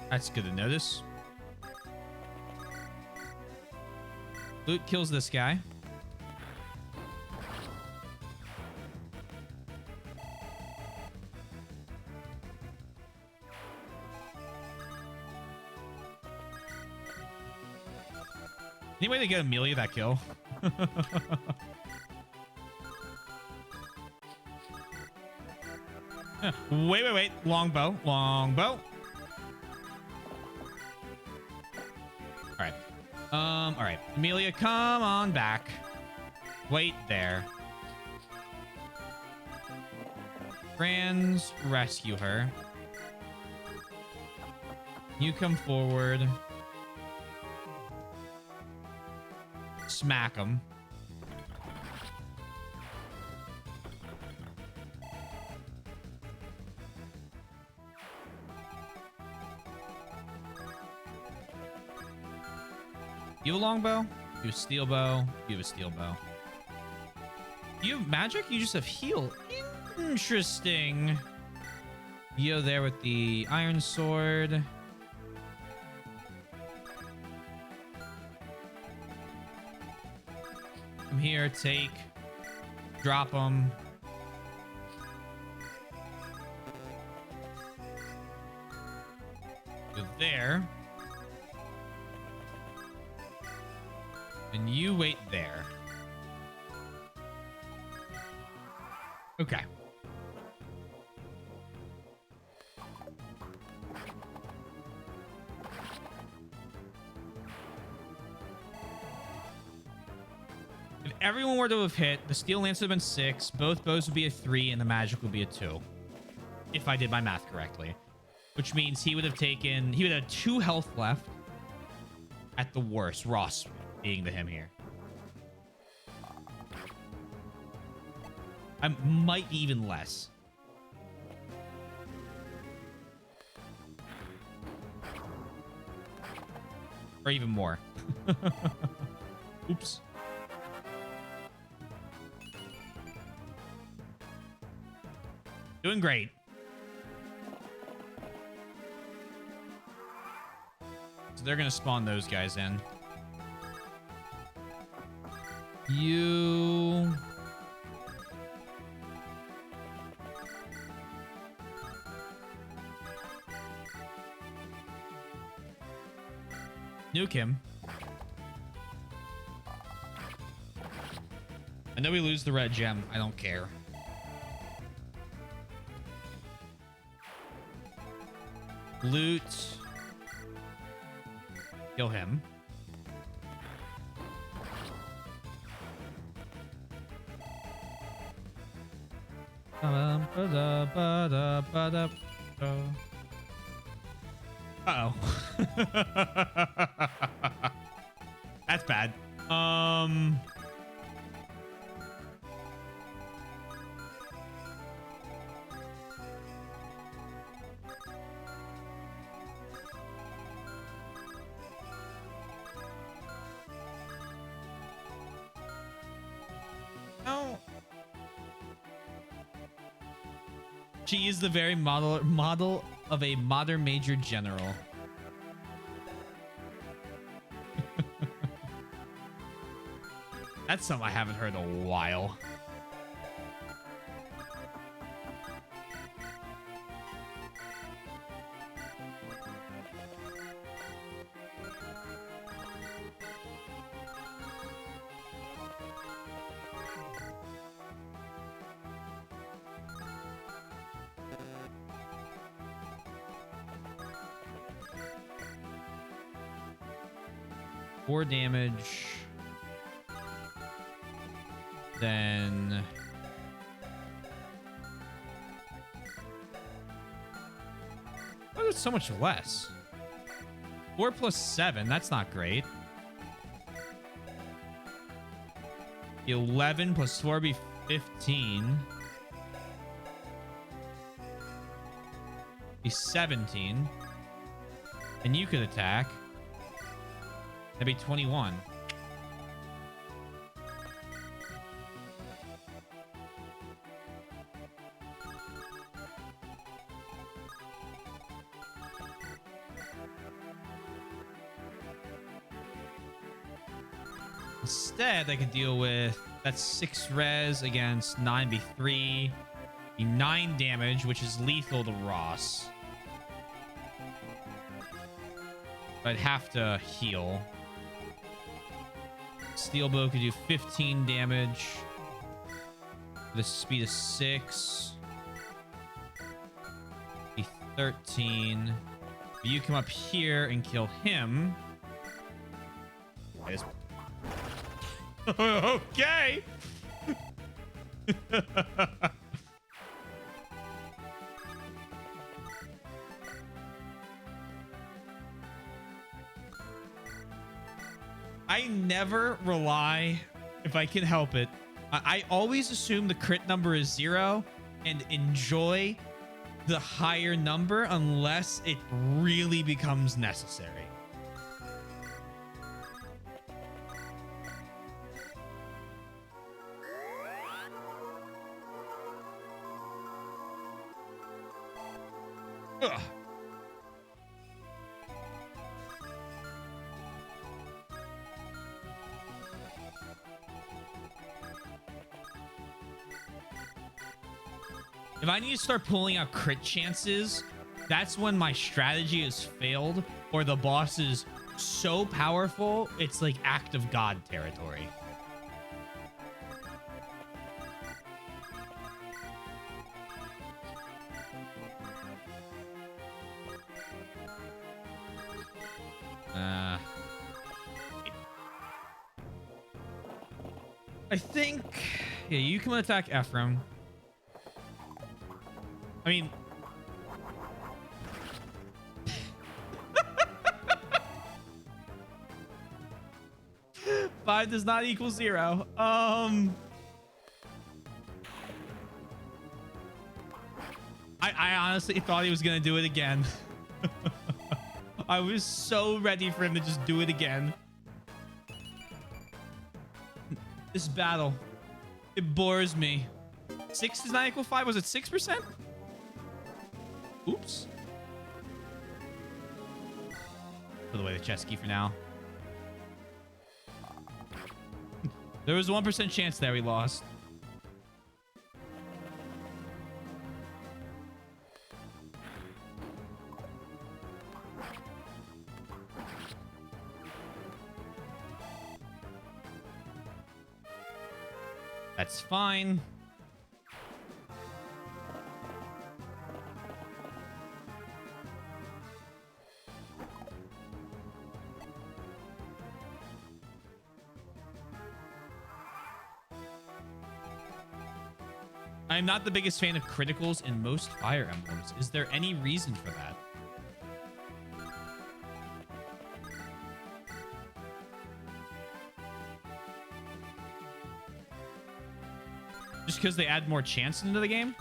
That's good to notice. Loot kills this guy. Any way to get Amelia that kill? Wait. Longbow. Longbow. Alright. Alright. Amelia, come on back. Wait there. Friends, rescue her. You come forward. Smack him. You have a longbow? You have a steel bow? You have a steel bow. You have magic? You just have heal. Interesting. You there with the iron sword. Come here, take. Drop them. Go there. And you wait there. Okay. If everyone were to have hit, the steel lance would have been 6, both bows would be a 3, and the magic would be a 2. If I did my math correctly. Which means he would have 2 health left. At the worst. Ross being the him here. I might be even less. Or even more. Oops. Doing great. So they're gonna spawn those guys in. You... nuke him. I know we lose the red gem. I don't care. Loot. Kill him. Uh-oh. That's bad. No. She is the very model of a modern major general. That's something I haven't heard in a while. Four damage. Then... oh, it's so much less. 4 plus 7. That's not great. 11 plus 4 would be 15. Be 17. And you could attack. That'd be 21. Instead, I could deal with that's 6 res against 9b3, 9 damage, which is lethal to Ross. I'd have to heal. Steel bow could do 15 damage. The speed of 6. Be 13. If you come up here and kill him. Okay. I never rely, if I can help it. I always assume the crit number is 0 and enjoy the higher number unless it really becomes necessary. Ugh. If I need to start pulling out crit chances, that's when my strategy has failed or the boss is so powerful, it's like act of God territory. I think, yeah, you can attack Ephraim. I mean, five does not equal 0. I honestly thought he was gonna do it again. I was so ready for him to just do it again. This battle, it bores me. 6 does not equal 5. Was it 6%? Oops. Put away the chest key for now. There was a 1% chance there we lost. That's fine. I'm not the biggest fan of criticals in most Fire Emblems. Is there any reason for that? Just because they add more chance into the game?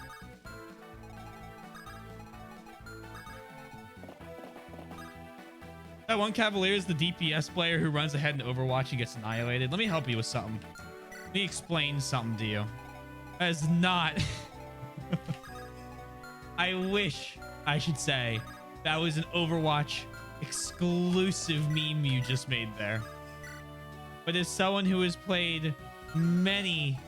That one Cavalier is the DPS player who runs ahead in Overwatch and gets annihilated. Let me help you with something. Let me explain something to you. That is not... I wish I should say that was an Overwatch exclusive meme you just made there. But as someone who has played many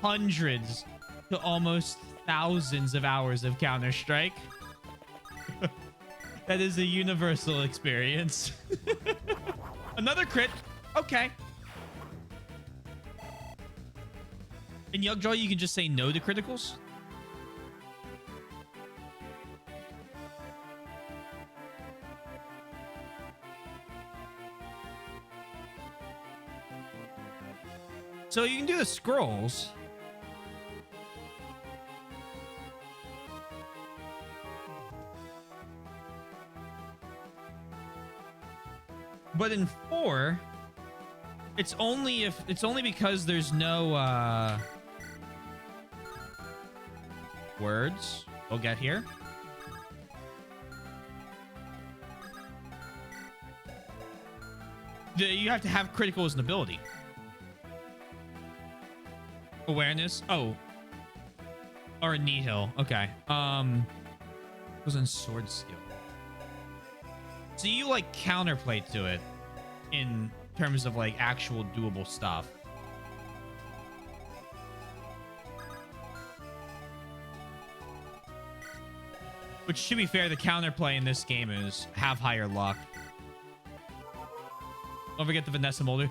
hundreds to almost thousands of hours of Counter-Strike, that is a universal experience. Another crit. Okay. In Yugjaw, you can just say no to criticals. So you can do the scrolls. But in 4, it's only because there's no words. We'll get here. You have to have critical as an ability. Awareness. Oh. Or a Nihil. Okay. Was in sword skill. So you like counterplay to it in terms of like actual doable stuff. Which, to be fair, the counterplay in this game is have higher luck. Don't forget the Vanessa Mulder.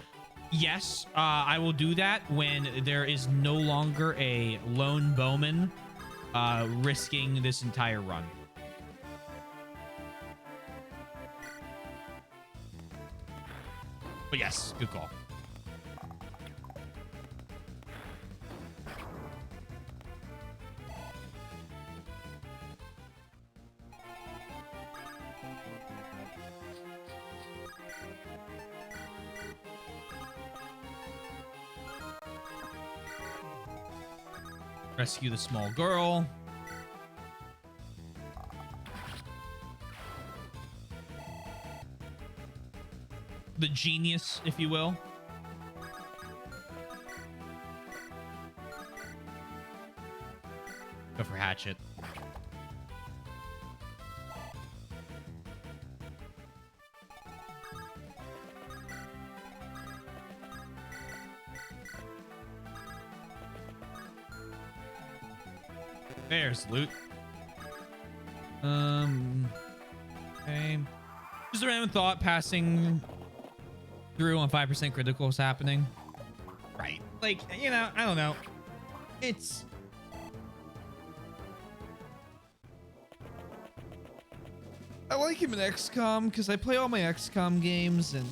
Yes, I will do that when there is no longer a lone bowman risking this entire run. But yes, good call. Rescue the small girl. The genius, if you will. Go for hatchet. There's loot. Okay. Just a random thought passing through on 5% criticals happening. Right. Like, you know, I don't know. It's... I like him in XCOM because I play all my XCOM games in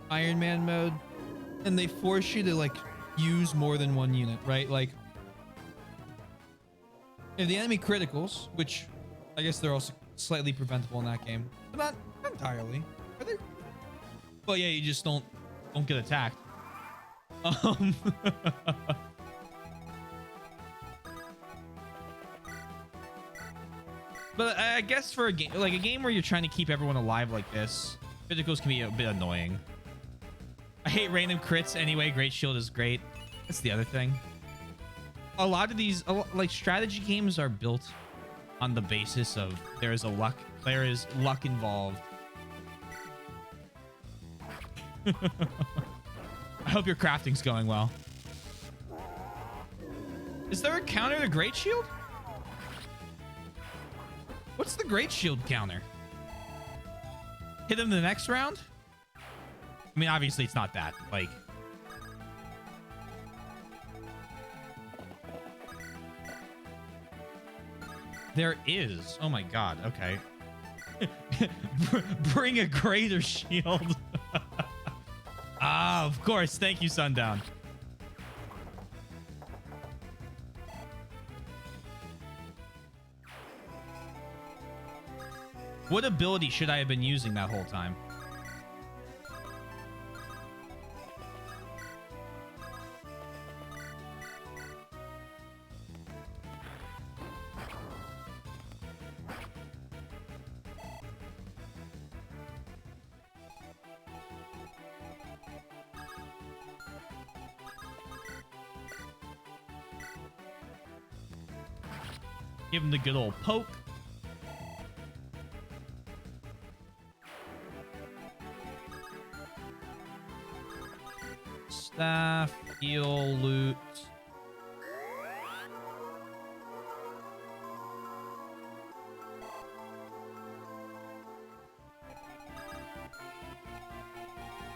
Iron Man mode, and they force you to, like, use more than one unit, right? Like, if the enemy criticals, which I guess they're also slightly preventable in that game, but not entirely. Are they? Well, yeah, you just don't get attacked. But I guess for a game like a game where you're trying to keep everyone alive like this, criticals can be a bit annoying. I hate random crits anyway. Great Shield is great. That's the other thing. A lot of these like strategy games are built on the basis of there is luck involved. I hope your crafting's going well. Is there a counter to Great Shield? What's the Great Shield counter? Hit him the next round? I mean, obviously it's not that. Like, there is. Oh my god. Okay. Bring a greater shield. Ah, of course. Thank you, Sundown. What ability should I have been using that whole time? Give him the good old poke. Staff, heal, loot.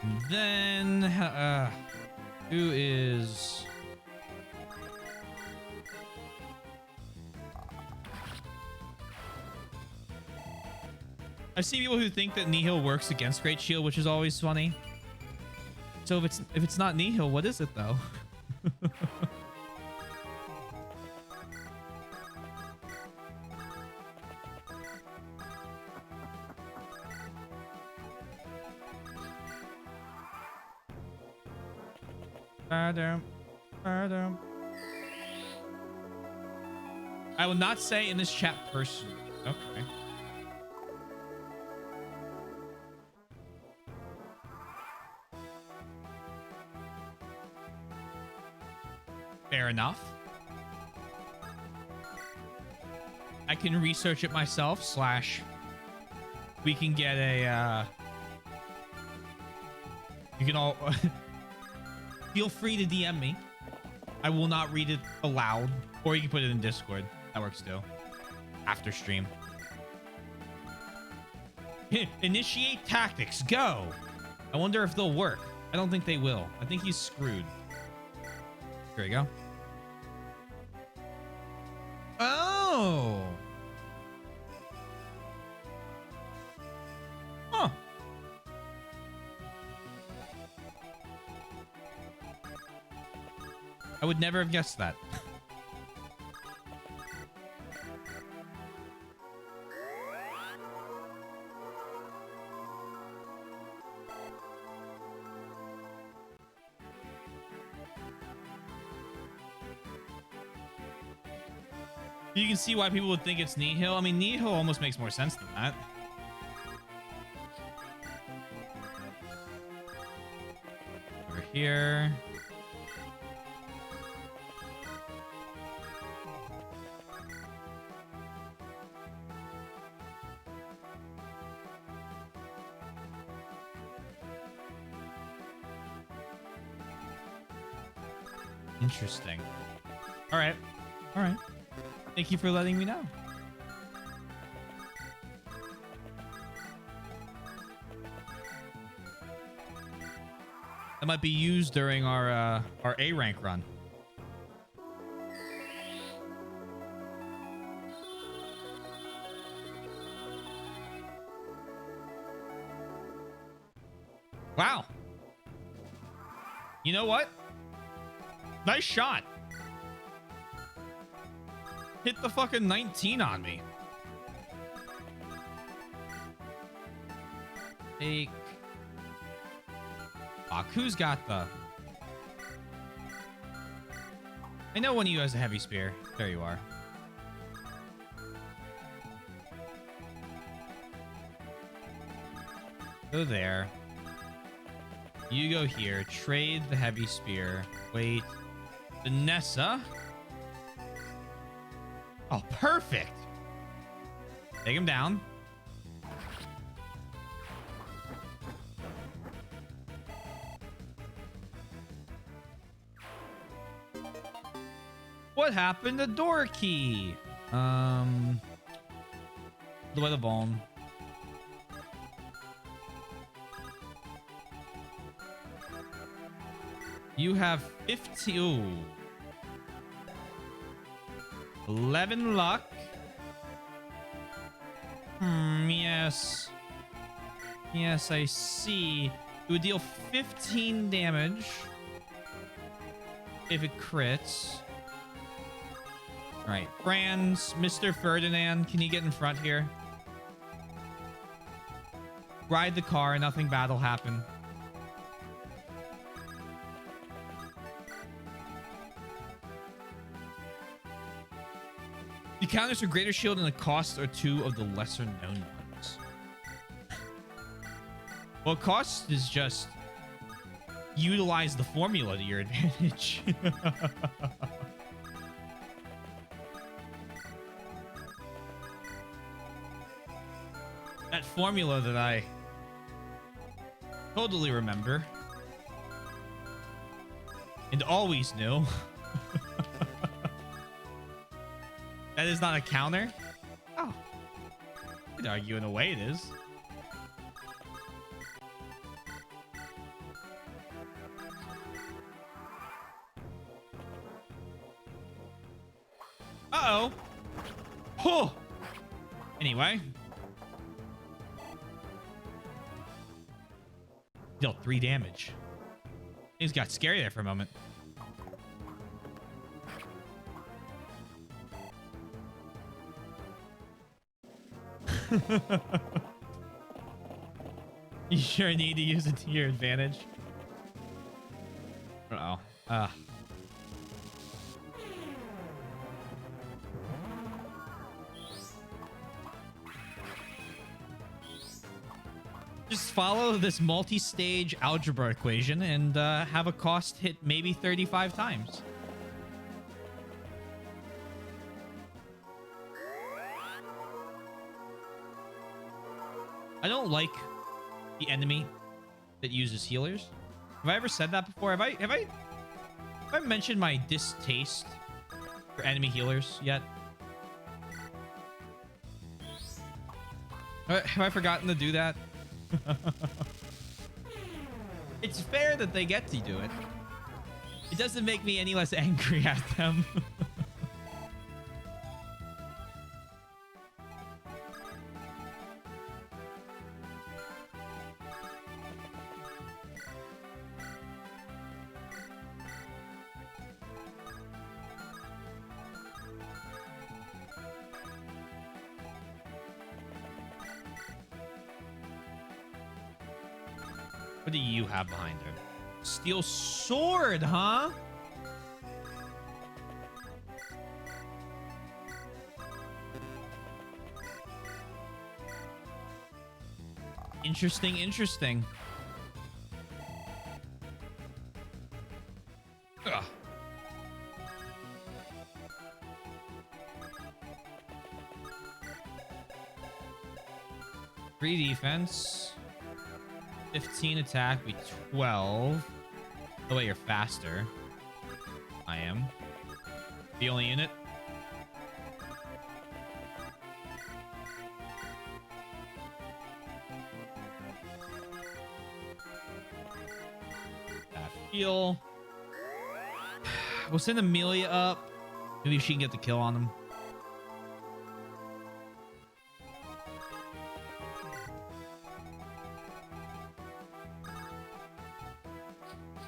And then, who is... I've seen people who think that Nihil works against Great Shield, which is always funny. So if it's not Nihil, what is it though? I will not say in this chat personally. Okay. Fair enough. I can research it myself, / we can get a You can all feel free to DM me. I will not read it aloud, or you can put it in Discord. That works too. After stream. Initiate tactics. Go. I wonder if they'll work. I don't think they will. I think he's screwed. Here we go. Oh. Huh. I would never have guessed that. You can see why people would think it's Nihil. I mean, Nihil almost makes more sense than that. Over here. Interesting. All right. All right. Thank you for letting me know. That might be used during our A rank run. Wow. You know what? Nice shot. Hit the fucking 19 on me. Take. Fuck, who's got the... I know one of you has a heavy spear. There you are. Go there. You go here. Trade the heavy spear. Wait. Vanessa. Oh, perfect. Take him down. What happened to door key? The way the bone. You have 15. Ooh. 11 luck. Yes. Yes, I see. It would deal 15 damage if it crits. All right, Franz, Mr. Ferdinand, can you get in front here? Ride the car, nothing bad will happen. The counters are greater shield and the costs are 2 of the lesser known ones. Well, cost is just utilize the formula to your advantage. That formula that I totally remember and always knew. That is not a counter? Oh. You could argue in a way it is. Uh-oh. Oh. Anyway. Dealt 3 damage. Things got scary there for a moment. You sure need to use it to your advantage. Uh-oh. Just follow this multi-stage algebra equation and have a cost hit maybe 35 times. I don't like the enemy that uses healers. Have I ever said that before? Have I mentioned my distaste for enemy healers yet? Have I forgotten to do that? It's fair that they get to do it. It doesn't make me any less angry at them. What do you have behind her? Steel sword, huh? Interesting, interesting. Ugh. Three defense. 15 attack, be 12. Oh wait, you're faster. I am. The only unit. That heal. We'll send Amelia up. Maybe she can get the kill on him.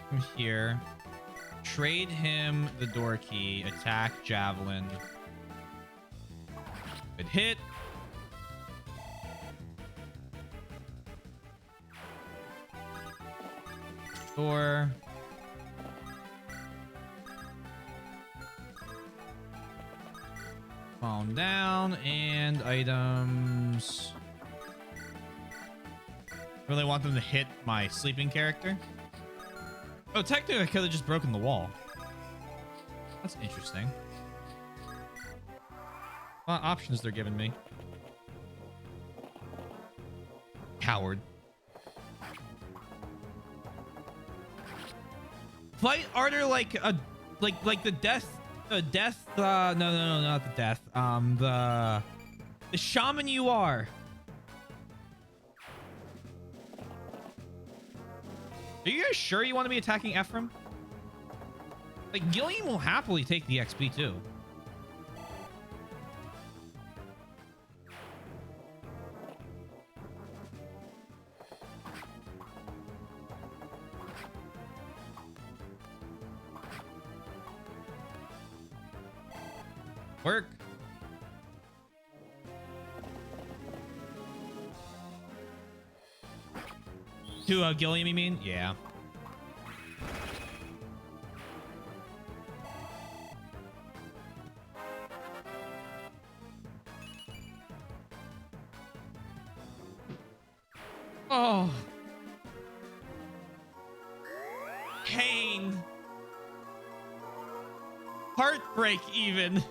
From here, trade him the door key, attack javelin. Good hit. Door. Calm down and items. Really want them to hit my sleeping character. Oh, technically I could have just broken the wall. That's interesting. A lot of options they're giving me. Coward. Fight Arter like a like the death no, not the death. The shaman you are. Are you guys sure you want to be attacking Ephraim? Like, Gillian will happily take the XP too. Work. To Gilliam, you mean? Yeah. Oh. Pain. Heartbreak even.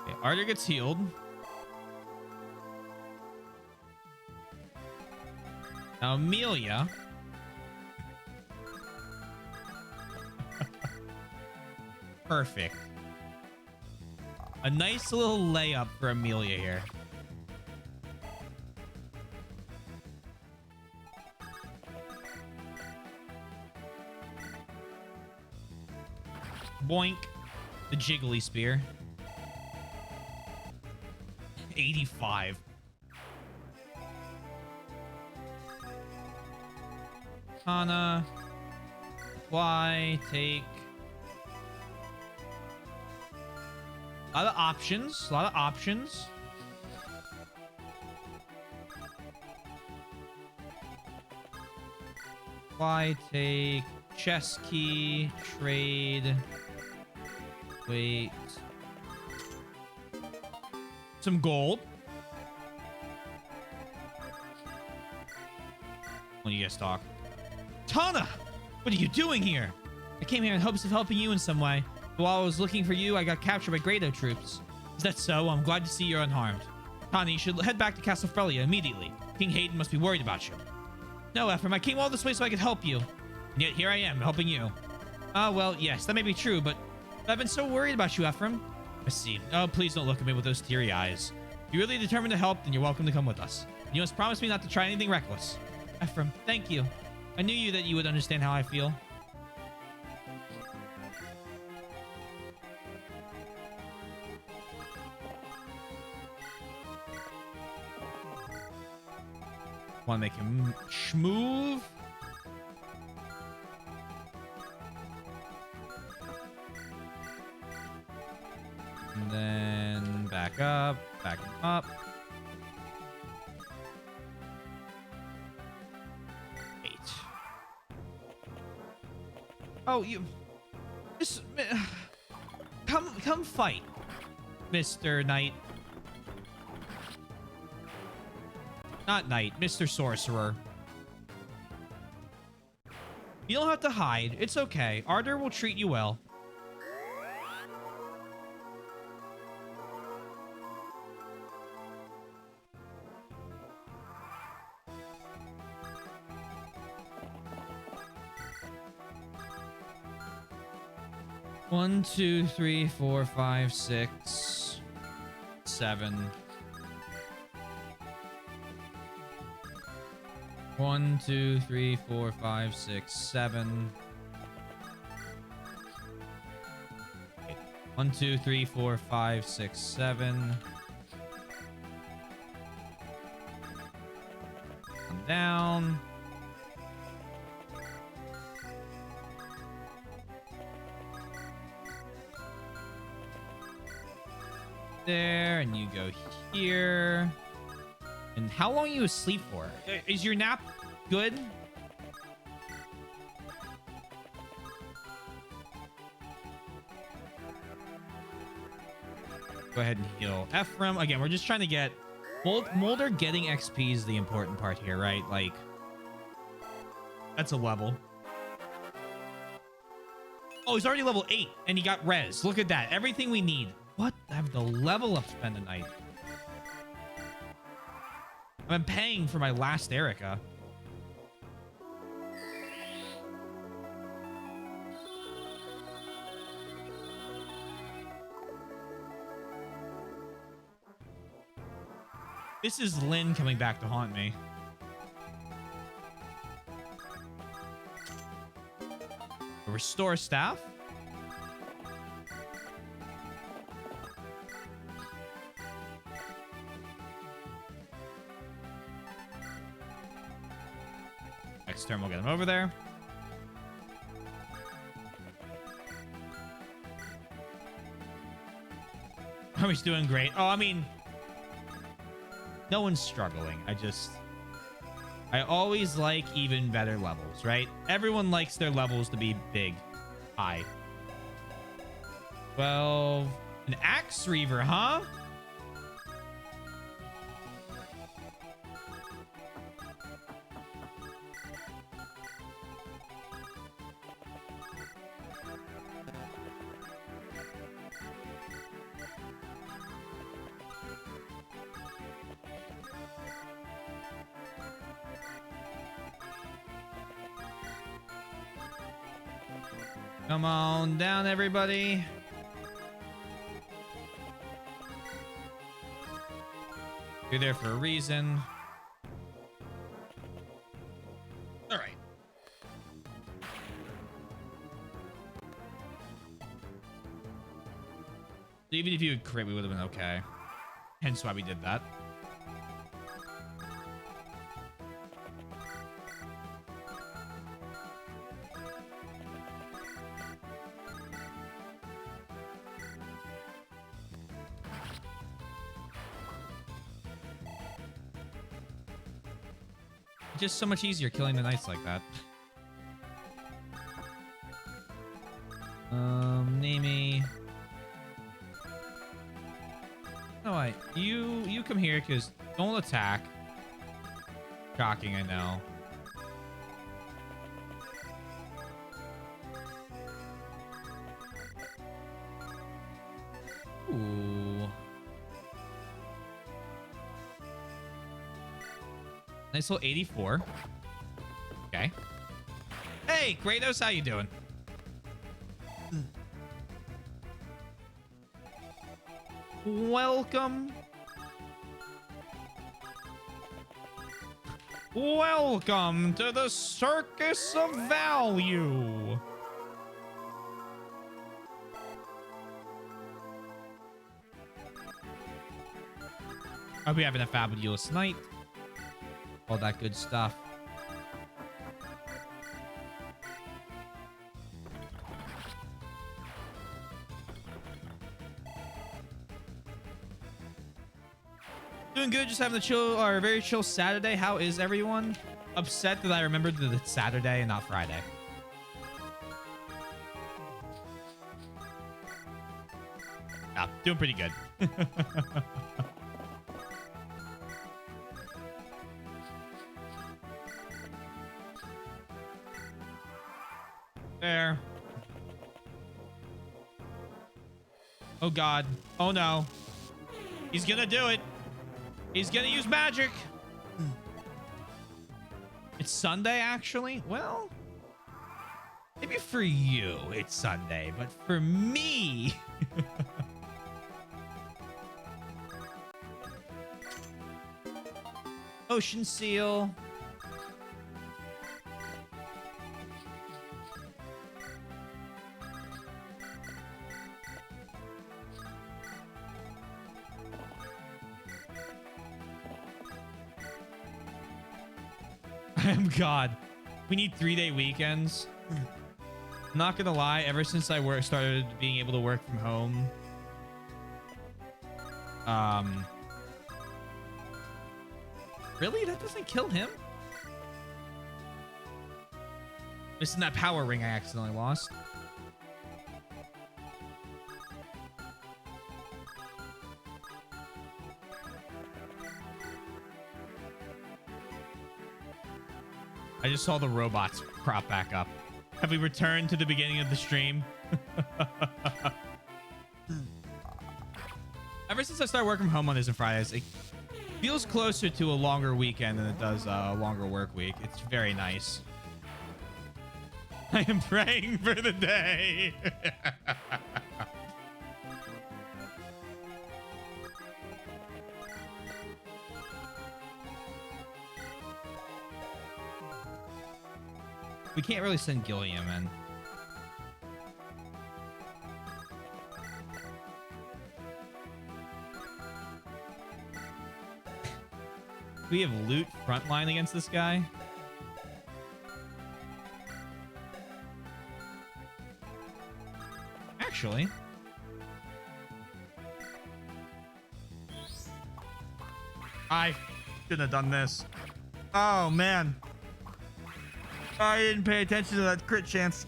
Okay, Arter gets healed. Now Amelia. Perfect. A nice little layup for Amelia here. Boink. The jiggly spear. 85. Hana. Fly. Take. A lot of options. A lot of options. Fly. Take. Chess key. Trade. Wait. Some gold. when you guys talk. Tana! What are you doing here? I came here in hopes of helping you in some way. But while I was looking for you, I got captured by Grado troops. Is that so? I'm glad to see you're unharmed. Tana, you should head back to Castle Frelia immediately. King Hayden must be worried about you. No, Ephraim, I came all this way so I could help you. And yet here I am, helping you. Well, yes, that may be true, but I've been so worried about you, Ephraim. I see. Oh, please don't look at me with those teary eyes. If you're really determined to help, then you're welcome to come with us. You must promise me not to try anything reckless. Ephraim, thank you. I knew that you would understand how I feel. Want to make him schmoove? And then back up, back him up. Oh, you just come fight, Mr. Knight. Not Knight, Mr. Sorcerer. You don't have to hide. It's okay. Ardor will treat you well. One, two, three, four, five, 6, 7. 1, 2, 3, 4, 5, 6, 7. 1, 2, 3, 4, 5, 6, 7. One down. There, and you go here. And how long are you asleep for? Is your nap good? Go ahead and heal Ephraim. Again, we're just trying to get... Mulder getting XP is the important part here, right? Like, that's a level. Oh, he's already level 8, and he got res. Look at that. Everything we need. What? I have the level up spend a night. I'm paying for my last Erica. This is Lynn coming back to haunt me. Restore staff. Next turn, we'll get him over there. Oh, he's doing great. Oh, I mean, no one's struggling. I always like even better levels, right? Everyone likes their levels to be big, high. 12. An Axe Reaver, huh? Come on down, everybody. You're there for a reason. All right. Even if you would crit, we would have been okay. Hence why we did that. Just so much easier killing the knights like that. Namey. No, you come here because don't attack. Shocking, I know. Ooh. Nice little 84. Okay. Hey, Kratos, how you doing? Welcome. Welcome to the Circus of Value. Hope you're having a fabulous night. All that good stuff. Doing good, just having a chill or a very chill Saturday. How is everyone? Upset that I remembered that it's Saturday and not Friday. Yeah, doing pretty good. There. Oh God. Oh no. He's gonna do it. He's gonna use magic. It's Sunday, actually. Well, maybe for you it's Sunday, but for me. Ocean seal. God, we need 3-day weekends. Not gonna lie, ever since I started being able to work from home, really, that doesn't kill him. Missing that power ring I accidentally lost. I just saw the robots crop back up. Have we returned to the beginning of the stream? Ever since I started working from home Mondays and Fridays, it feels closer to a longer weekend than it does a longer work week. It's very nice. I am praying for the day. We can't really send Gilliam in. We have loot frontline against this guy. Actually. I shouldn't have done this. Oh, man. I didn't pay attention to that crit chance.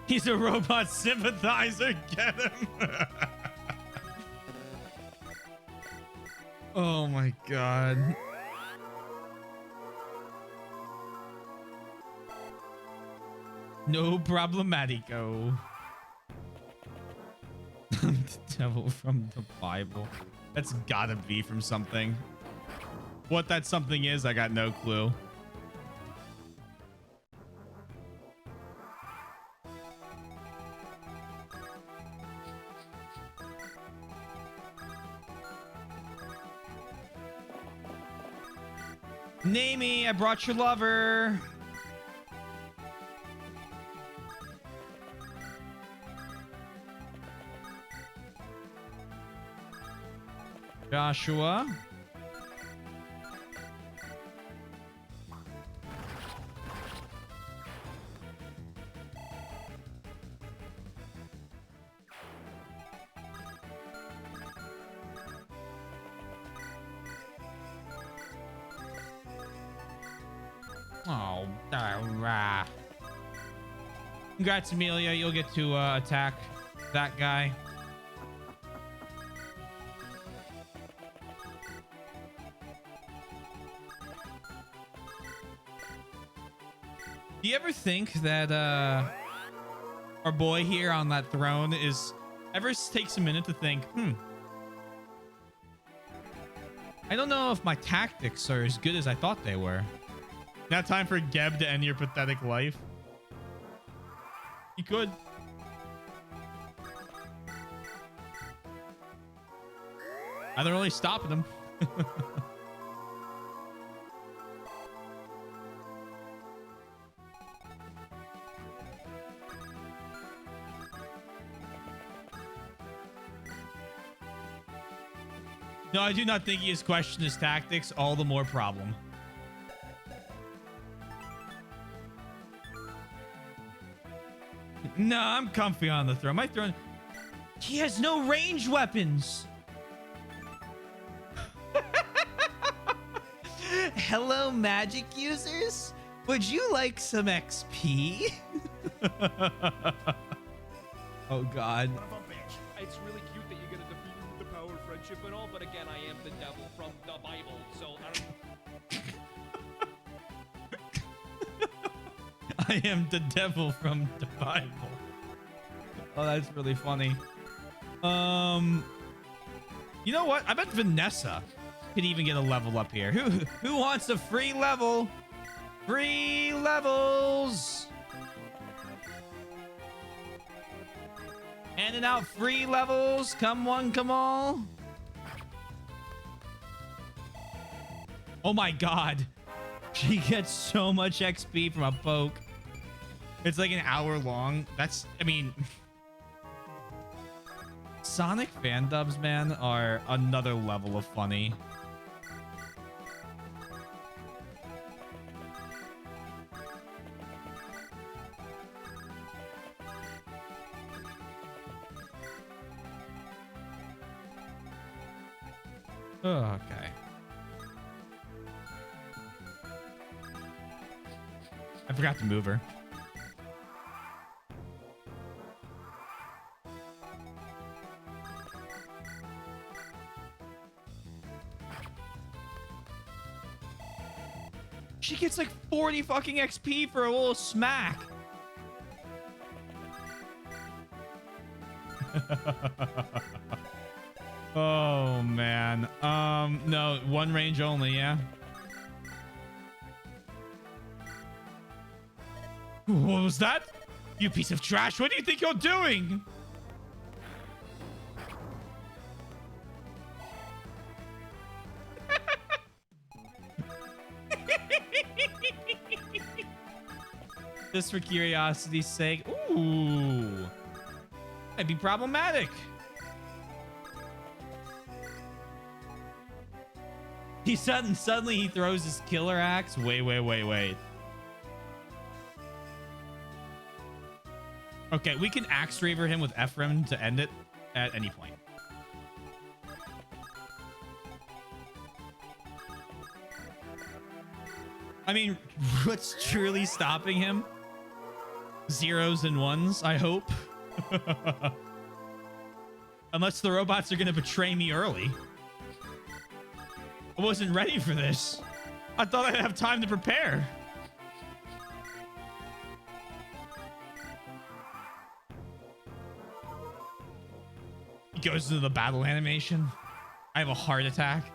He's a robot sympathizer. Get him. Oh my God. No problematico. The devil from the Bible. That's gotta be from something. What that something is, I got no clue. Namey, I brought your lover. Joshua. Oh, Congrats, Amelia. You'll get to attack that guy. Do you ever think that our boy here on that throne ever takes a minute to think, I don't know if my tactics are as good as I thought they were. Now time for Geb to end your pathetic life. He could. I don't really stopping him. No, I do not think he has questioned his tactics. All the more problem. No, I'm comfy on the throne. My throne... He has no ranged weapons. Hello, magic users. Would you like some XP? Oh, God. It's really cute that you're gonna defeat me with the power of friendship and all, but again, I am the devil from the Bible, so I don't... I am the devil from the Bible. Oh, that's really funny. You know what? I bet Vanessa could even get a level up here. Who wants a free level? Free levels. Handing out free levels. Come one, come all. Oh my God. She gets so much XP from a poke. It's like an hour long. That's, I mean, Sonic fan dubs, man, are another level of funny. Oh, okay. I forgot to move her. She gets like 40 fucking XP for a little smack. Oh man. No, one range only, yeah. What was that? You piece of trash. What do you think you're doing? Just for curiosity's sake. Ooh. Might be problematic. Suddenly he throws his killer axe. Wait. Okay, we can axe raver him with Ephraim to end it at any point. I mean, what's truly stopping him? Zeros and ones, I hope. Unless the robots are gonna betray me early. I wasn't ready for this. I thought I'd have time to prepare. He goes into the battle animation. I have a heart attack.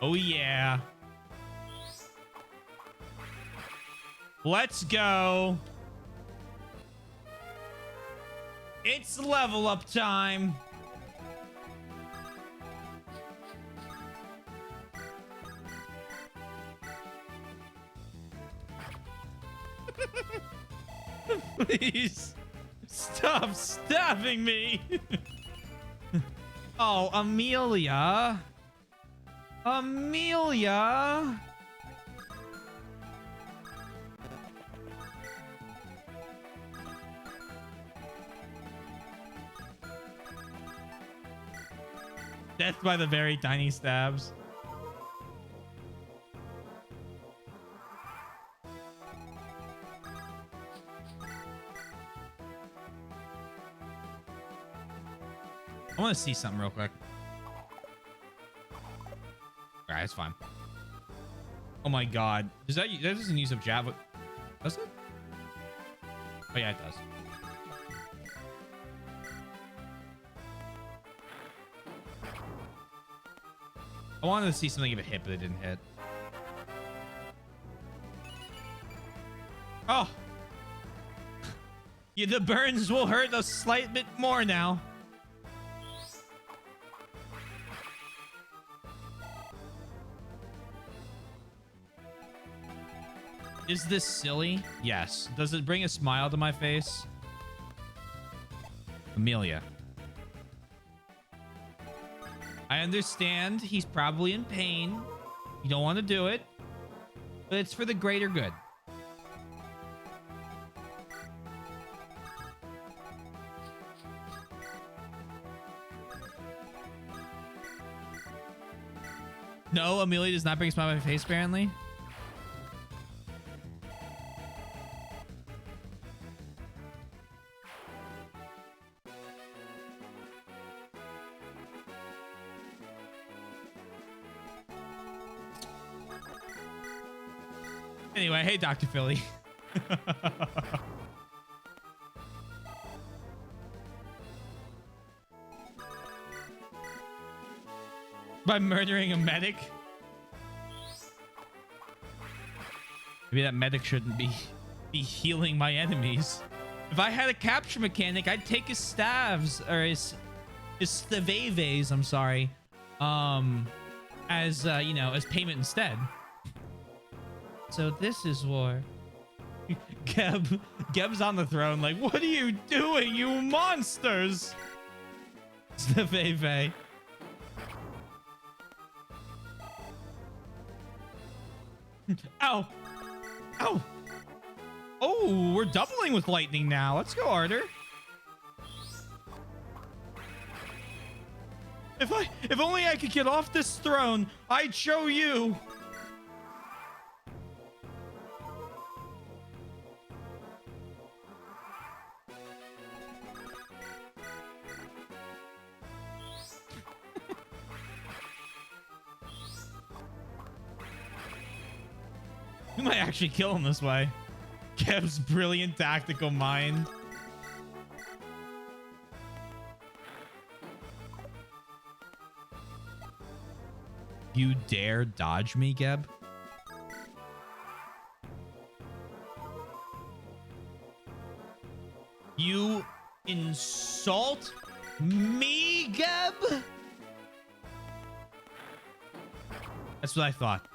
Oh yeah. Let's go. It's level up time. Please stop stabbing me. Oh, Amelia. Amelia. Death by the very tiny stabs. I want to see something real quick. All right, it's fine. Oh my god. That doesn't use up Java? Does it? Oh yeah, it does. I wanted to see something if it hit, but it didn't hit. Oh. Yeah, the burns will hurt a slight bit more now. Is this silly? Yes. Does it bring a smile to my face? Amelia. I understand he's probably in pain. You don't want to do it, but it's for the greater good. No, Amelia does not bring a smile to my face, apparently. Anyway, hey, Dr. Philly. By murdering a medic? Maybe that medic shouldn't be healing my enemies. If I had a capture mechanic, I'd take his staves or his staveves, I'm sorry, as you know, as payment instead. So this is war. Geb's on the throne like, what are you doing, you monsters? Staveve. Ow. Ow. Oh, we're doubling with lightning now. Let's go, Arter. If only I could get off this throne, I'd show you. We might actually kill him this way. Kev's brilliant tactical mind. You dare dodge me, Geb? You insult me, Geb? That's what I thought.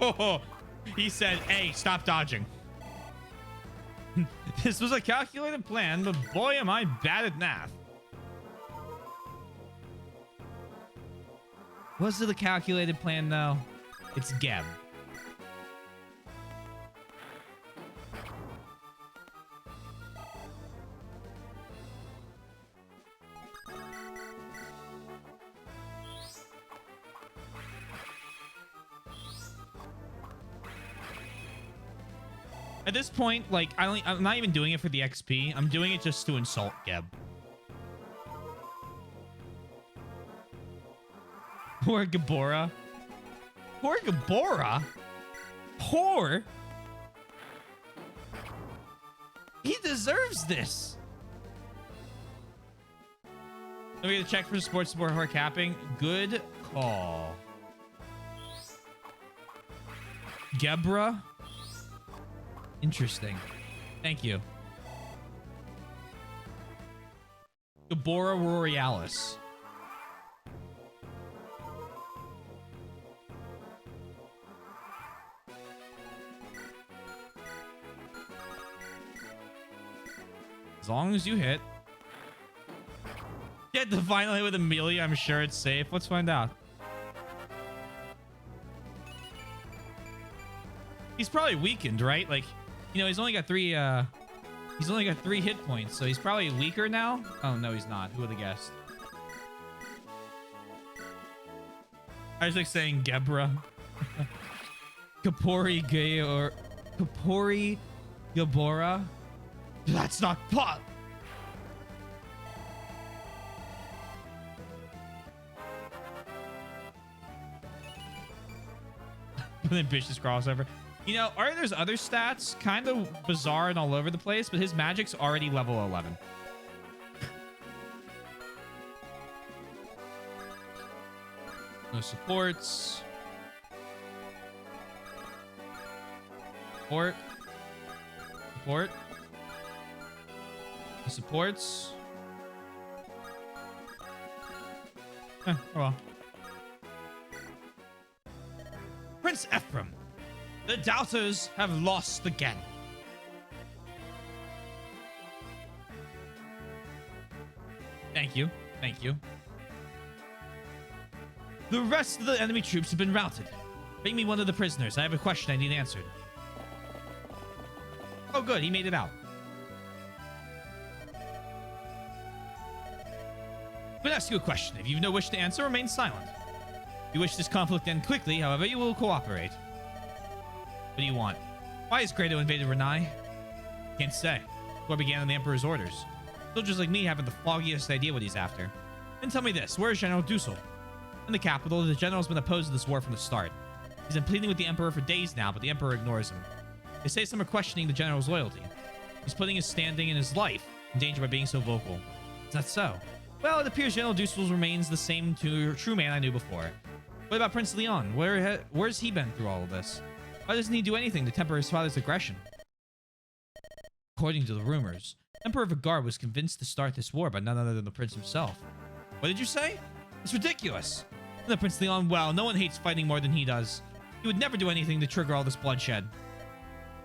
Oh. He said, hey, stop dodging. This was a calculated plan, but boy, am I bad at math. Was it a calculated plan, though? It's Geb. At this point, like, I'm not even doing it for the XP. I'm doing it just to insult Geb. Poor Gabora. Poor Gabora? Poor? He deserves this. Are we gonna check for sports support for capping? Good call. Gebra? Interesting. Thank you. Gabora Royalis. As long as you hit. Get the final hit with Amelia. I'm sure it's safe. Let's find out. He's probably weakened, right? Like, you know, he's only got three hit points, so he's probably weaker now. Oh no, he's not. Who would have guessed? I was like saying Gebra. Kapori Gay or Kapori Gabora? That's not pot. An ambitious crossover. You know, Arthur's other stats kind of bizarre and all over the place, but his magic's already level 11. No supports. Support. Support. No supports. Oh well. Prince Ephraim, the doubters have lost again. Thank you. Thank you. The rest of the enemy troops have been routed. Bring me one of the prisoners. I have a question I need answered. Oh, good. He made it out. I'm going to ask you a question. If you have no wish to answer, remain silent. If you wish this conflict to end quickly, however, you will cooperate. What do you want? Why has Grado invaded Renai? Can't say. War began on the Emperor's orders. Soldiers like me haven't the foggiest idea what he's after. And tell me this, where is General Dussel? In the capital, the general's been opposed to this war from the start. He's been pleading with the Emperor for days now, but the Emperor ignores him. They say some are questioning the general's loyalty. He's putting his standing and his life in danger by being so vocal. Is that so? Well, it appears General Dussel remains the same true man I knew before. What about Prince Leon? Where's he been through all of this? Why doesn't he do anything to temper his father's aggression? According to the rumors, Emperor Vigard was convinced to start this war by none other than the prince himself. What did you say? It's ridiculous. And the Prince Leon, well, no one hates fighting more than he does. He would never do anything to trigger all this bloodshed.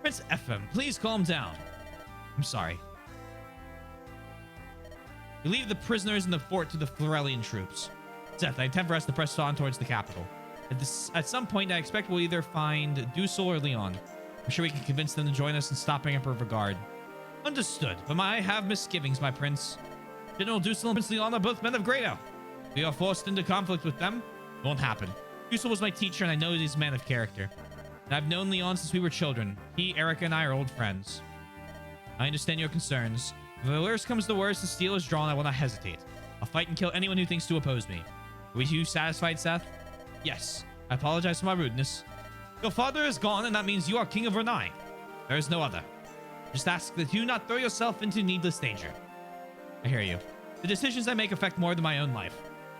Prince Ephraim, please calm down. I'm sorry. You leave the prisoners in the fort to the Florellian troops. Seth, I intend for us to press on towards the capital. At some point, I expect we'll either find Dussel or Leon. I'm sure we can convince them to join us in stopping Emperor Vigard. Understood, but I have misgivings, my prince. General Dussel and Prince Leon are both men of Grado. If we are forced into conflict with them, it won't happen. Dussel was my teacher, and I know he's a man of character. And I've known Leon since we were children. He, Erica, and I are old friends. I understand your concerns. If the worst comes to worst, the steel is drawn, I will not hesitate. I'll fight and kill anyone who thinks to oppose me. Are you satisfied, Seth? Yes. I apologize for my rudeness. Your father is gone, and that means you are king of Renai. There is no other. Just ask that you not throw yourself into needless danger. I hear you. The decisions I make affect more than my own life.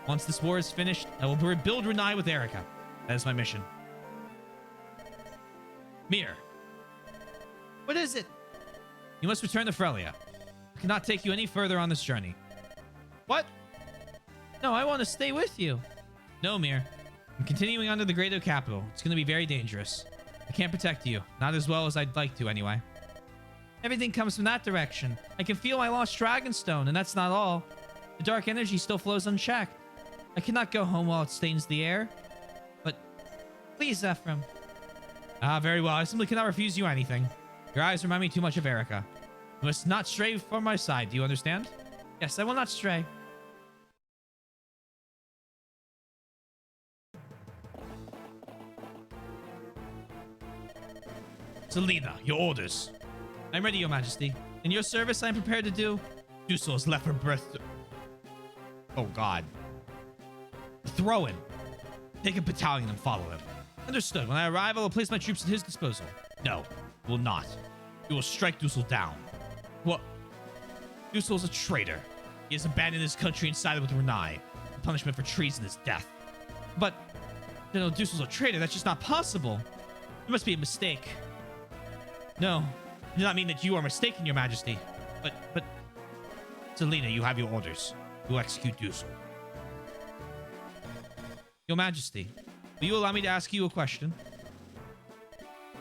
Once this war is finished, I will rebuild Renai with Erica. That is my mission. Mir. What is it? You must return to Frelia. I cannot take you any further on this journey. What? No, I want to stay with you. No, Mir. I'm continuing on to the Grado capital. It's going to be very dangerous. I can't protect you. Not as well as I'd like to, anyway. Everything comes from that direction. I can feel my lost Dragonstone, and that's not all. The dark energy still flows unchecked. I cannot go home while it stains the air. But please, Ephraim. Ah, very well. I simply cannot refuse you anything. Your eyes remind me too much of Erica. You must not stray from my side. Do you understand? Yes, I will not stray. Selena, your orders. I'm ready, Your Majesty. In your service, I am prepared to do. Dussel has left her breath. Oh, God. Throw him. Take a battalion and follow him. Understood. When I arrive, I will place my troops at his disposal. No, will not. You will strike Dussel down. What? Dussel is a traitor. He has abandoned his country and sided with Renai. The punishment for treason is death. But, General Dussel's a traitor. That's just not possible. There must be a mistake. No, I do not mean that you are mistaken, Your Majesty. But, Selena, you have your orders. You will execute Dussel. Your Majesty, will you allow me to ask you a question?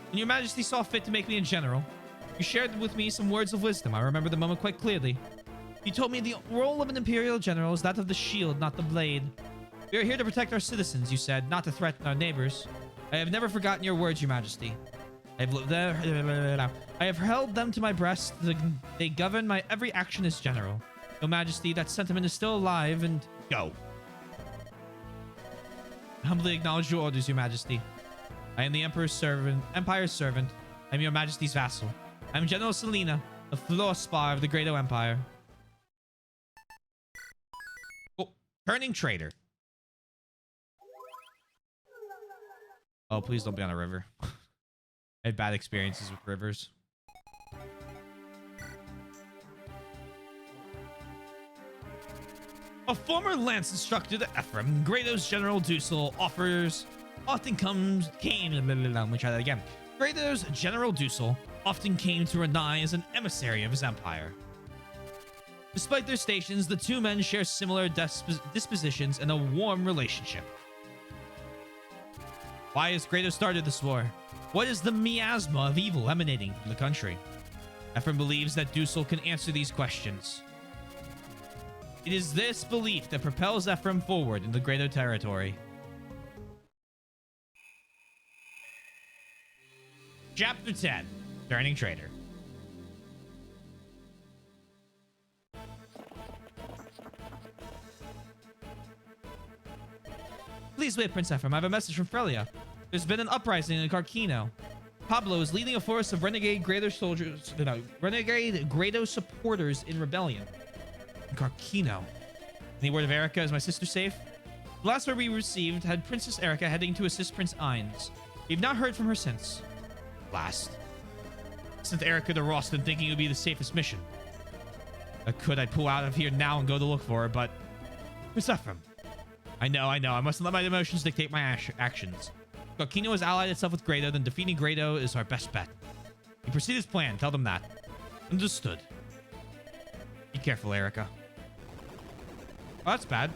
When Your Majesty saw fit to make me a general, you shared with me some words of wisdom. I remember the moment quite clearly. You told me the role of an imperial general is that of the shield, not the blade. We are here to protect our citizens, you said, not to threaten our neighbors. I have never forgotten your words, Your Majesty. I have held them to my breast. They govern my every action as general. Your Majesty, that sentiment is still alive and... Go. I humbly acknowledge your orders, Your Majesty. I am the Empire's servant. I am your majesty's vassal. I am General Selena, the Floorspar of the Grado Empire. Oh, turning traitor. Oh, please don't be on a river. I had bad experiences with rivers. A former lance instructor to Ephraim, Grado's General Dussel Grado's General Dussel often came to Renai as an emissary of his empire. Despite their stations, the two men share similar dispositions and a warm relationship. Why has Grado started this war? What is the miasma of evil emanating from the country? Ephraim believes that Dussel can answer these questions. It is this belief that propels Ephraim forward in the Grado territory. Chapter 10, Turning Traitor. Please wait, Prince Ephraim. I have a message from Frelia. There's been an uprising in Carquino. Pablo is leading a force of renegade Grado supporters in rebellion. Carquino. Any word of Erica? Is my sister safe? The last word we received had Princess Erica heading to assist Prince Ines. We've not heard from her since. Last. Sent Erica to Roston thinking it would be the safest mission. I'd pull out of here now and go to look for her, but... Prince Ephraim. I know. I mustn't let my emotions dictate my actions. Carquino has allied itself with Grado, then defeating Grado is our best bet. You proceed as planned. Tell them that. Understood. Be careful, Erica. Oh, that's bad.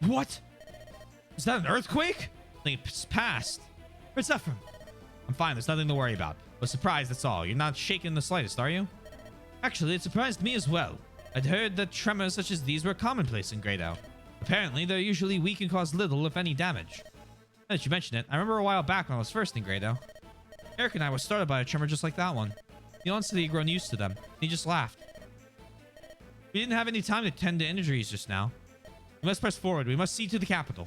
What? Is that an earthquake? It's past. Prince Ephraim. I'm fine. There's nothing to worry about. Was surprised, that's all. You're not shaken in the slightest, are you? Actually, it surprised me as well. I'd heard that tremors such as these were commonplace in Grado. Apparently, they're usually weak and cause little, if any, damage. Now that you mention it, I remember a while back when I was first in Grado. Eric and I were startled by a tremor just like that one. The honestly had grown used to them. He just laughed. We didn't have any time to tend to injuries just now. We must press forward. We must see to the capital.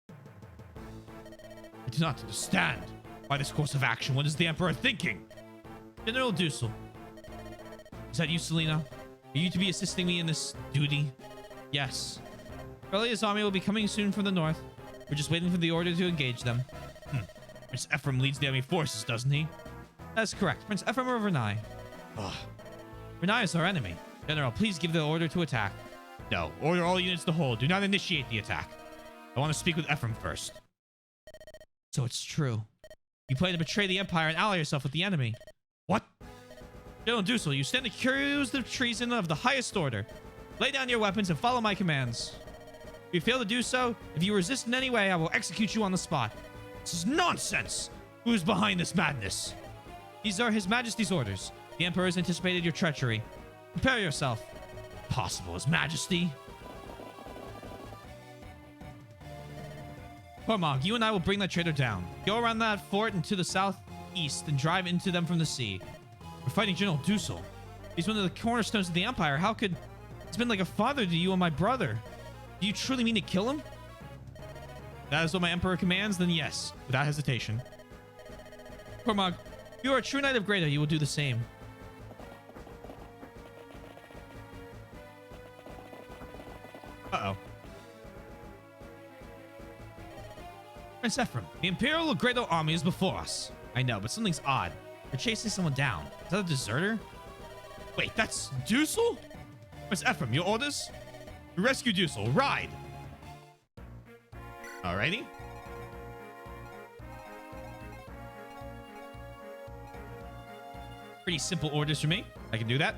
I do not understand. By this course of action, what is the Emperor thinking? General Dussel. Is that you, Selena? Are you to be assisting me in this duty? Yes. Frelia's army will be coming soon from the north. We're just waiting for the order to engage them. Prince Ephraim leads the enemy forces, doesn't he? That's correct. Prince Ephraim of Renai. Ugh. Renai is our enemy. General, please give the order to attack. No. Order all units to hold. Do not initiate the attack. I want to speak with Ephraim first. So it's true. You plan to betray the Empire and ally yourself with the enemy. What? General Dussel, you stand accused of treason of the highest order. Lay down your weapons and follow my commands. If you fail to do so, if you resist in any way, I will execute you on the spot. This is nonsense! Who's behind this madness? These are His Majesty's orders. The Emperor has anticipated your treachery. Prepare yourself. Possible, His Majesty. Cormog, you and I will bring that traitor down. Go around that fort and to the southeast and drive into them from the sea. We're fighting General Dussel. He's one of the cornerstones of the Empire. How could... He's been like a father to you and my brother. Do you truly mean to kill him? That is what my Emperor commands, then yes, without hesitation. Cormog, you are a true knight of Grado. You will do the same. Uh-oh. Prince Ephraim, the Imperial Grado army is before us. I know, but something's odd. They're chasing someone down. Is that a deserter? Wait, that's Dussel? Prince Ephraim, your orders? Rescue Dussel. Ride! Alrighty. Pretty simple orders for me. I can do that.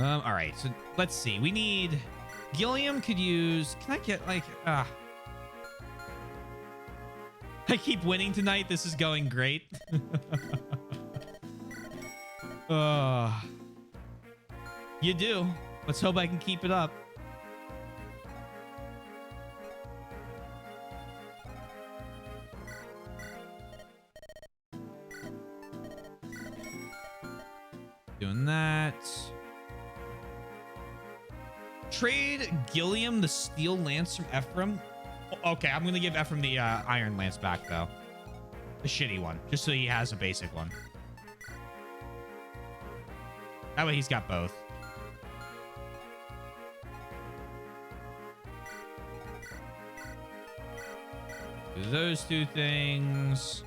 Alright, so let's see. We need... Gilliam could use... Can I get, like... I keep winning tonight. This is going great. You do. Let's hope I can keep it up. Doing that. Trade Gilliam the steel lance from Ephraim. Okay, I'm gonna give Ephraim the iron lance back though, the shitty one, just so he has a basic one. That way he's got both. Do those two things.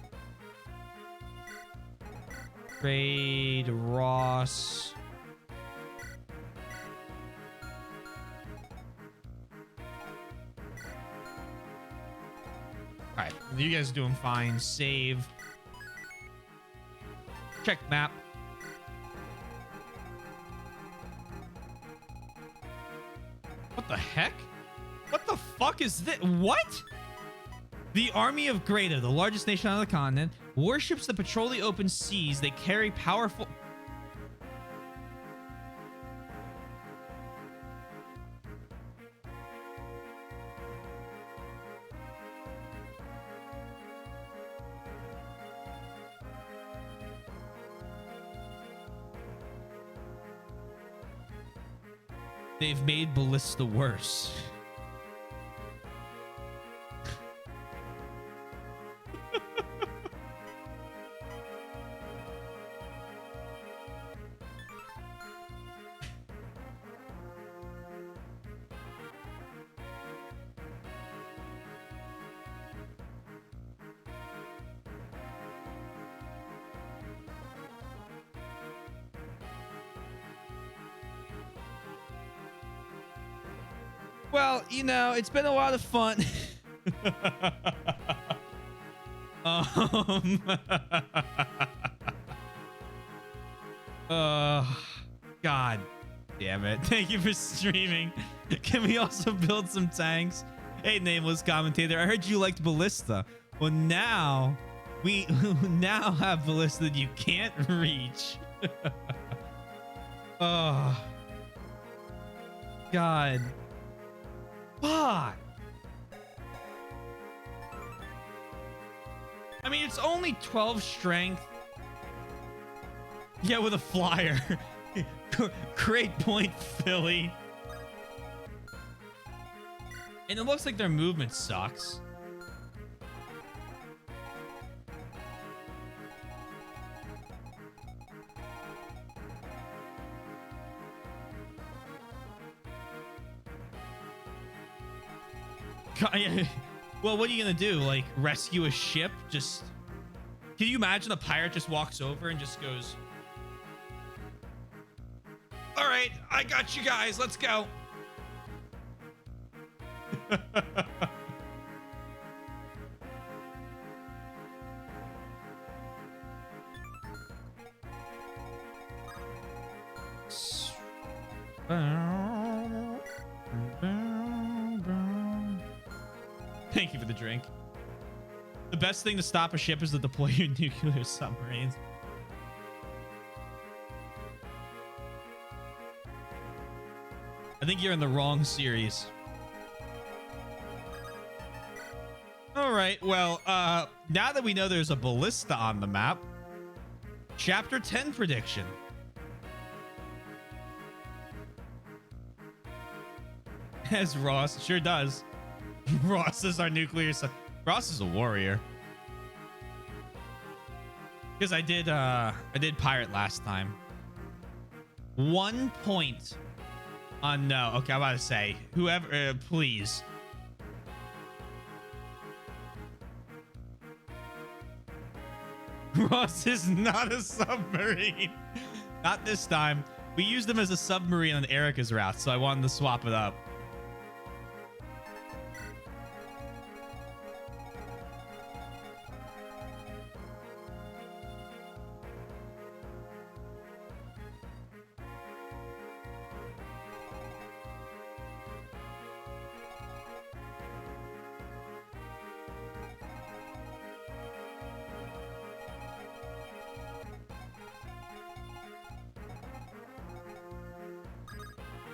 Trade Ross. All right, you guys are doing fine. Save. Check map. What the heck? What the fuck is this? What? The army of Greta, the largest nation on the continent, warships that patrol the open seas. They carry powerful... They've made Ballista worse. Well, you know, it's been a lot of fun. um, God damn it. Thank you for streaming. Can we also build some tanks? Hey, nameless commentator, I heard you liked Ballista. Well, now we now have Ballista that you can't reach. Oh, God. Fuck. I mean, it's only 12 strength. Yeah, with a flyer. Great point, Philly. And it looks like their movement sucks. Well, what are you gonna do? Like, rescue a ship? Just... Can you imagine a pirate just walks over and just goes... All right, I got you guys. Let's go. Thank you for the drink. The best thing to stop a ship is to deploy your nuclear submarines. I think you're in the wrong series. All right, well, now that we know there's a ballista on the map, Chapter 10 prediction. As Ross, sure does. Ross is our nuclear Ross is a warrior. Because I did pirate last time. 1 point on no. Okay, I'm about to say whoever, please. Ross is not a submarine. Not this time. We used him as a submarine on Erica's route, so I wanted to swap it up.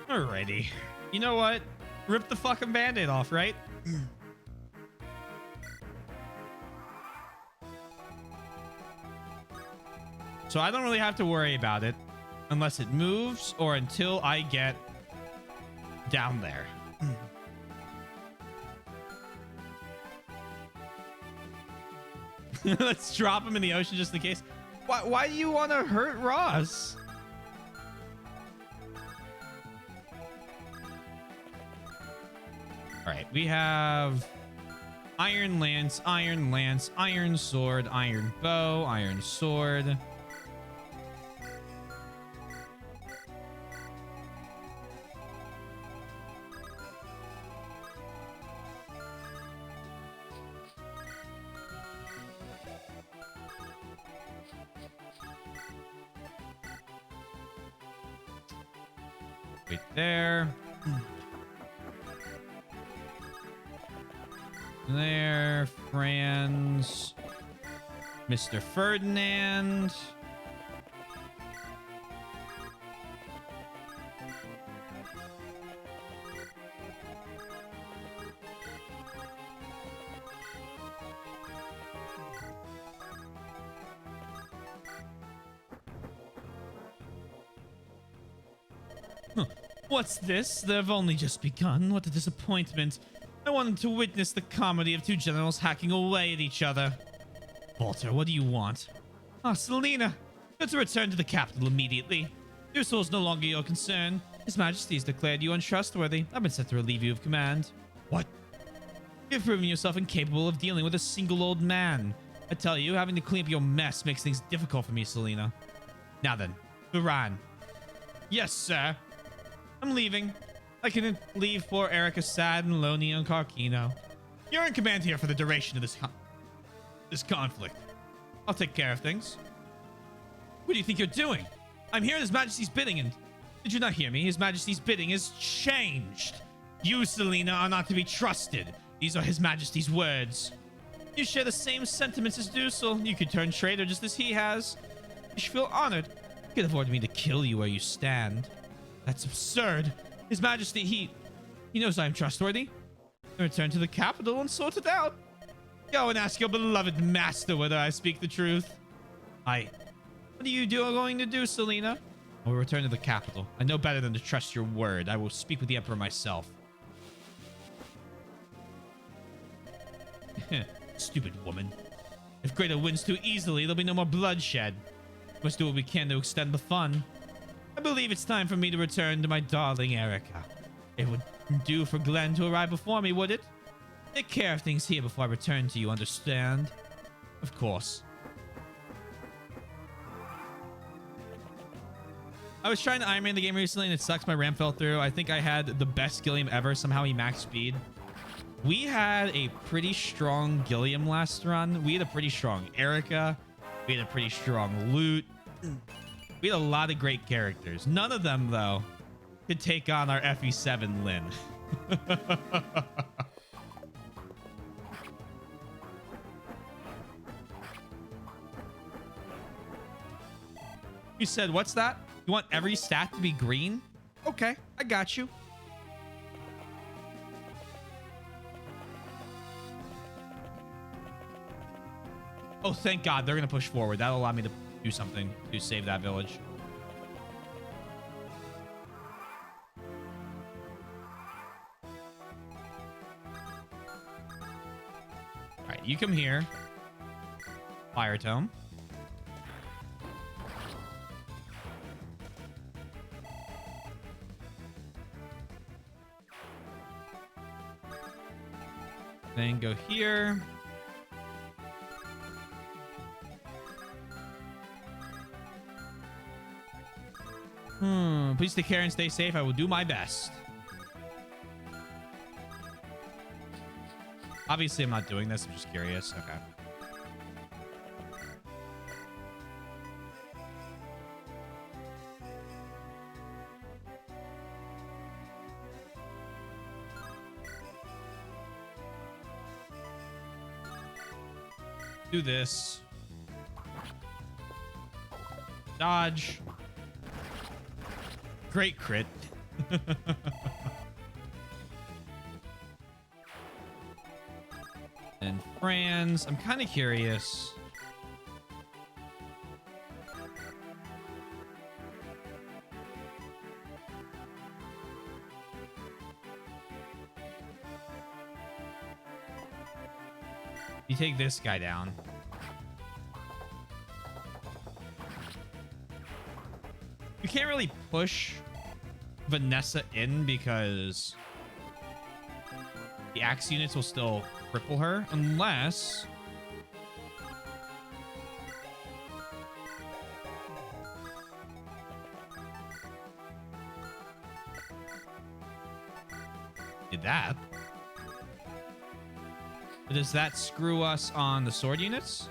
Alrighty. You know what? Rip the fucking band-aid off, right? So I don't really have to worry about it unless it moves or until I get down there. Let's drop him in the ocean just in case. Why do you want to hurt Ross? All right, we have iron lance, iron sword, iron bow, iron sword. Wait there. There, Franz. Mr. Ferdinand. What's this? They've only just begun. What a disappointment. I wanted to witness the comedy of two generals hacking away at each other. Walter, what do you want? Ah, Selena. You're to return to the capital immediately. Usul is no longer your concern. His Majesty has declared you untrustworthy. I've been sent to relieve you of command. What? You've proven yourself incapable of dealing with a single old man. I tell you, having to clean up your mess makes things difficult for me, Selena. Now then, Varan. Yes, sir. I'm leaving. I can leave poor Erica sad and lonely on Carquino. You're in command here for the duration of this conflict. I'll take care of things. What do you think you're doing? I'm here at His Majesty's bidding, and did you not hear me? His Majesty's bidding is changed. You, Selena, are not to be trusted. These are His Majesty's words. You share the same sentiments as Dusel. You could turn traitor just as he has. You should feel honored. You could have ordered me to kill you where you stand. That's absurd. His Majesty, he knows I'm trustworthy. Return to the capital and sort it out. Go and ask your beloved master whether I speak the truth. What are you going to do, Selena? I will return to the capital. I know better than to trust your word. I will speak with the Emperor myself. Stupid woman. If Greta wins too easily, there'll be no more bloodshed. We must do what we can to extend the fun. I believe it's time for me to return to my darling Erica. It would do for Glenn to arrive before me, would it? Take care of things here before I return to you, understand? Of course. I was trying to Iron Man the game recently and it sucks my ramp fell through. I think I had the best Gilliam ever. Somehow he maxed speed. We had a pretty strong Gilliam last run. We had a pretty strong Erica. We had a pretty strong Loot. We had a lot of great characters. None of them, though, could take on our FE7 Lyn. You said, what's that? You want every stat to be green? Okay, I got you. Oh, thank God. They're going to push forward. That'll allow me to do something to save that village. All right, you come here. Fire Tome. Then go here. Please take care and stay safe. I will do my best. Obviously, I'm not doing this. I'm just curious. Okay. Do this. Dodge. Great crit. And Franz. I'm kind of curious. You take this guy down. You can't really push Vanessa in because the axe units will still cripple her unless... Did that. But does that screw us on the sword units?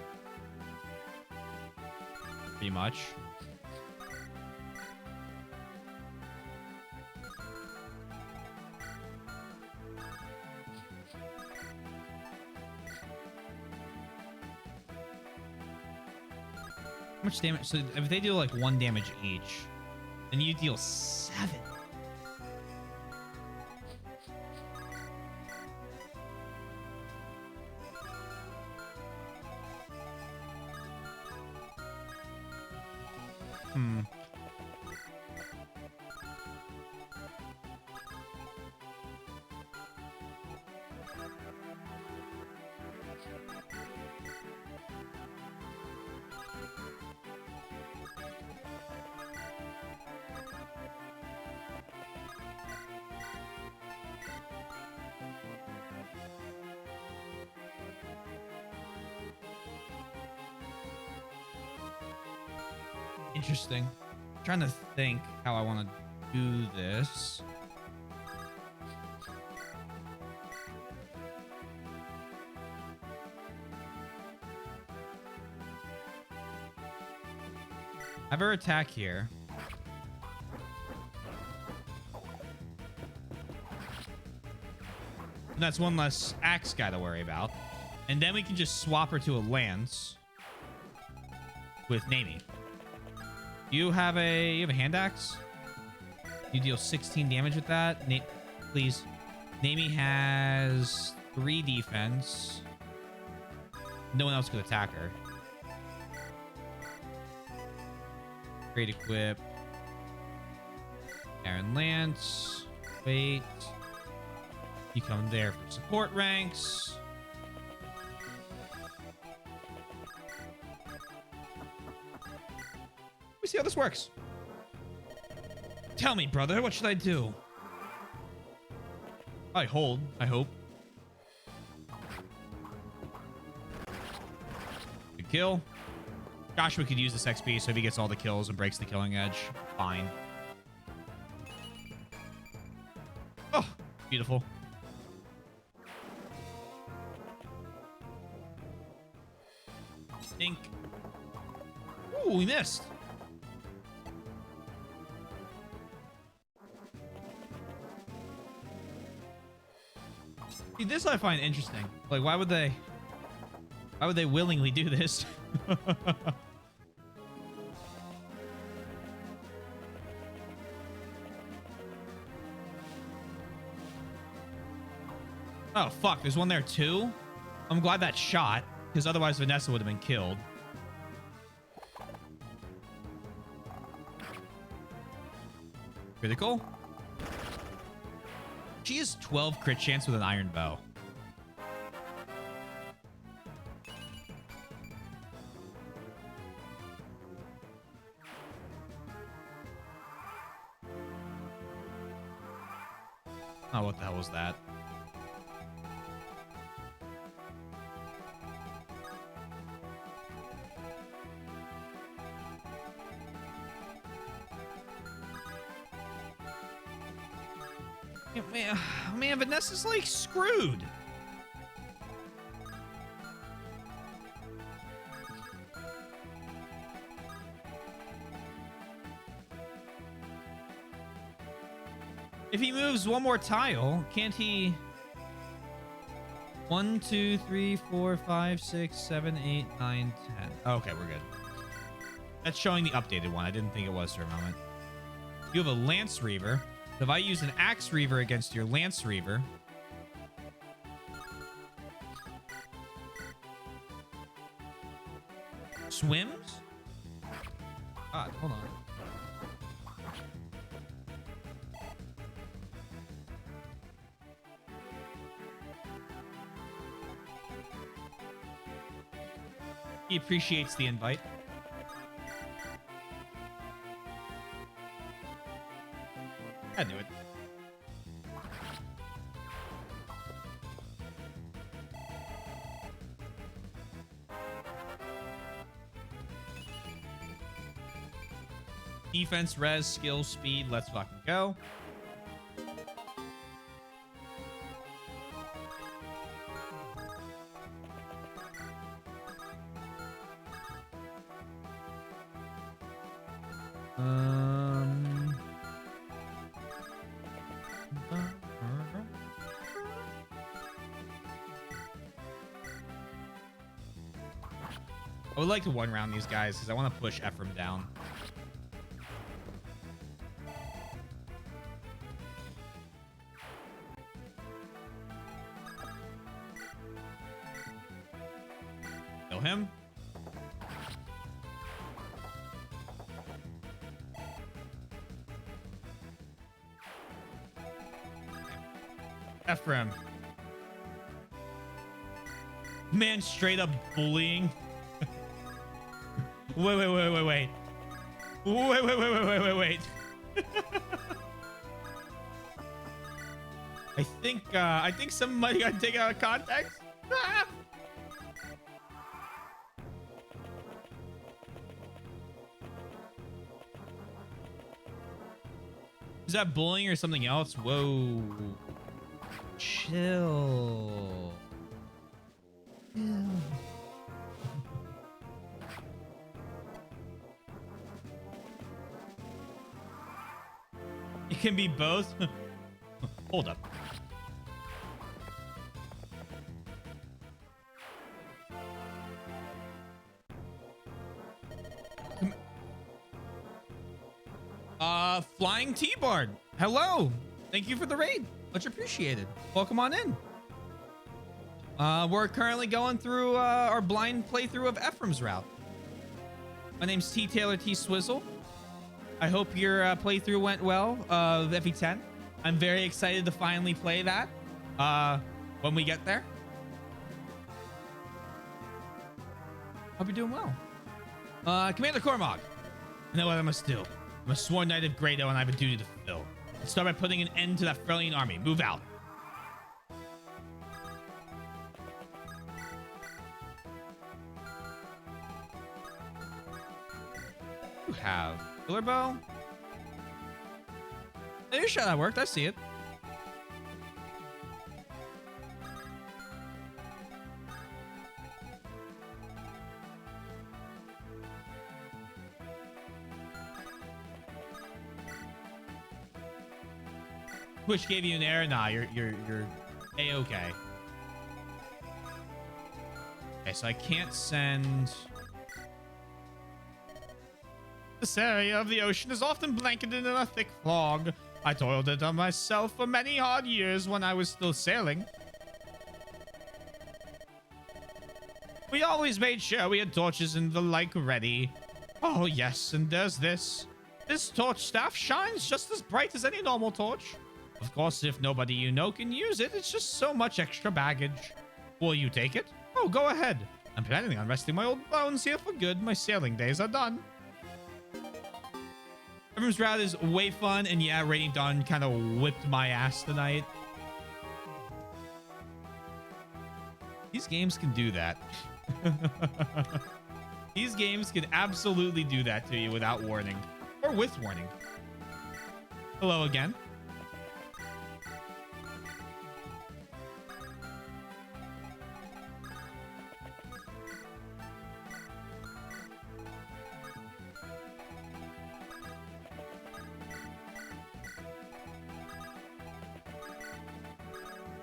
Pretty much. How much damage? So if they deal like 1 damage each, then you deal 7. Interesting. I'm trying to think how I want to do this. Have her attack here. And that's one less axe guy to worry about. And then we can just swap her to a lance with Nami. You have a hand axe? You deal 16 damage with that. Please. Nami has 3 defense. No one else could attack her. Great equip. Aaron Lance. Wait. You come there for support ranks. Let me see how this works. Tell me, brother, what should I do? I hold, I hope. Good kill. Joshua could use this XP, so if he gets all the kills and breaks the killing edge, fine. Oh, beautiful. Think. Ooh, we missed. See, this I find interesting. Like, why would they willingly do this? Oh, fuck. There's one there, too? I'm glad that shot, because otherwise Vanessa would have been killed. Critical. She has 12 crit chance with an iron bow. Oh, what the hell was that? Man, Vanessa's like screwed. If he moves one more tile, can't he? 1, 2, 3, 4, 5, 6, 7, 8, 9, 10. Okay, we're good. That's showing the updated one. I didn't think it was for a moment. You have a Lance Reaver. So if I use an Axe Reaver against your Lance Reaver, swims? God, hold on. He appreciates the invite. I knew it. Defense, res, skill, speed. Let's fucking go. I would like to one round these guys because I want to push Ephraim down. Kill him. Ephraim. Man, straight up bullying. Wait. Wait. I think somebody got taken out of context. Ah! Is that bullying or something else? Whoa. Chill. It can be both. Hold up. Flying T-Bard. Hello. Thank you for the raid. Much appreciated. Welcome on in. We're currently going through our blind playthrough of Ephraim's route. My name's T Taylor T Swizzle. I hope your playthrough went well of FE10. I'm very excited to finally play that when we get there. Hope you're doing well. Commander Cormog, I know what I must do. I'm a sworn knight of Grado and I have a duty to fulfill. Let's start by putting an end to that Freljin army. Move out. You have killer bow. Hey, you sure that worked? I see it. Which gave you an error? Nah, you're A-okay. Okay, so I can't send. This area of the ocean is often blanketed in a thick fog. I toiled it on myself for many hard years when I was still sailing. We always made sure we had torches and the like ready. Oh yes, and there's this. This torch staff shines just as bright as any normal torch. Of course, if nobody you know can use it, it's just so much extra baggage. Will you take it? Oh, go ahead. I'm planning on resting my old bones here for good. My sailing days are done. Ephraim's route is way fun, and yeah, Raining Dawn kind of whipped my ass tonight. These games can do that. These games can absolutely do that to you without warning. Or with warning. Hello again.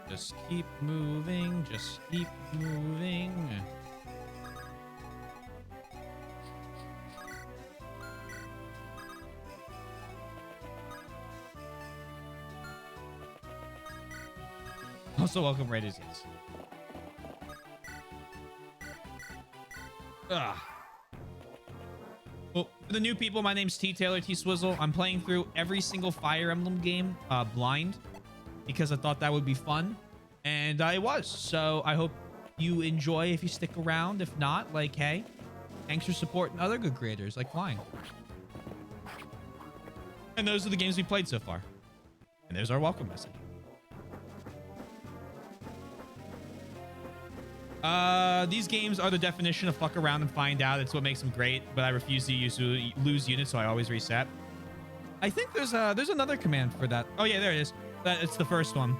Just keep moving. Just keep moving. Also, welcome, Raiders. Yes. Ugh. Well, for the new people, my name's T Taylor T Swizzle. I'm playing through every single Fire Emblem game blind because I thought that would be fun, and it was. So I hope you enjoy if you stick around. If not, like, hey, thanks for supporting other good creators like Flying. And those are the games we played so far. And there's our welcome message. These games are the definition of fuck around and find out. It's what makes them great, but I refuse to lose units, so I always reset. I think there's another command for that. Oh yeah, there it is. It's the first one.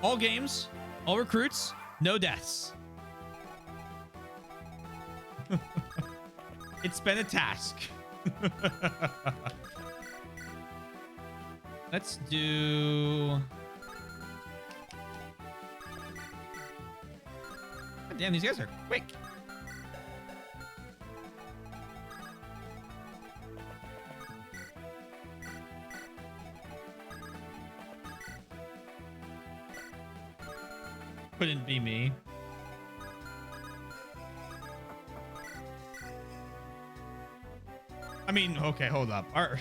All games, all recruits, no deaths. It's been a task. Let's do... God damn, these guys are quick. Couldn't be me. I mean, okay, hold up. Our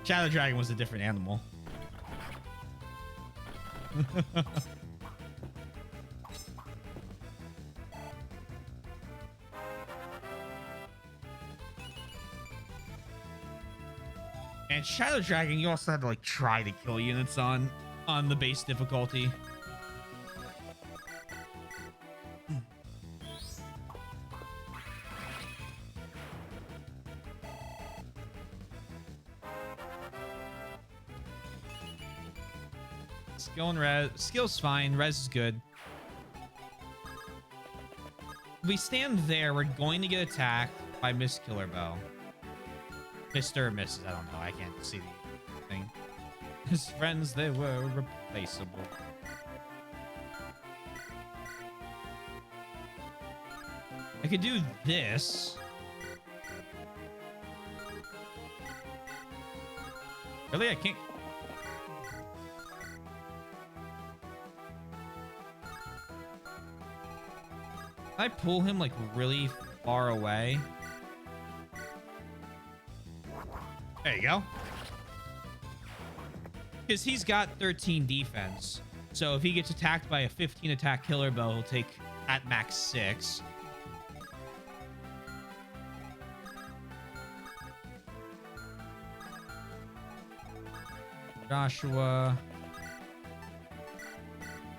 Shadow Dragon was a different animal. And Shadow Dragon, you also had to like try to kill units on the base difficulty. Skill and res. Skill's fine. Res is good. If we stand there, we're going to get attacked by Miss Killer Bow. Mr. or Mrs. I don't know. I can't see the thing. His friends, they were replaceable. I could do this. Really? I can't... I pull him like really far away. There you go. Because he's got 13 defense. So if he gets attacked by a 15 attack killer bow, he'll take at max 6. Joshua.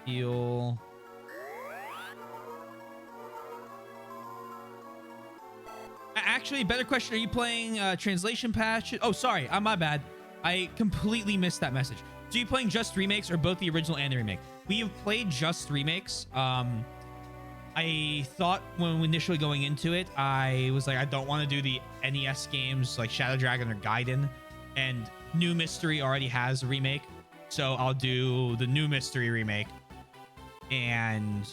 Heal. Actually, better question. Are you playing translation patch? Oh, sorry. My bad. I completely missed that message. So you playing just remakes or both the original and the remake? We have played just remakes. I thought when initially going into it, I was like, I don't want to do the NES games like Shadow Dragon or Gaiden. And New Mystery already has a remake. So I'll do the New Mystery remake. And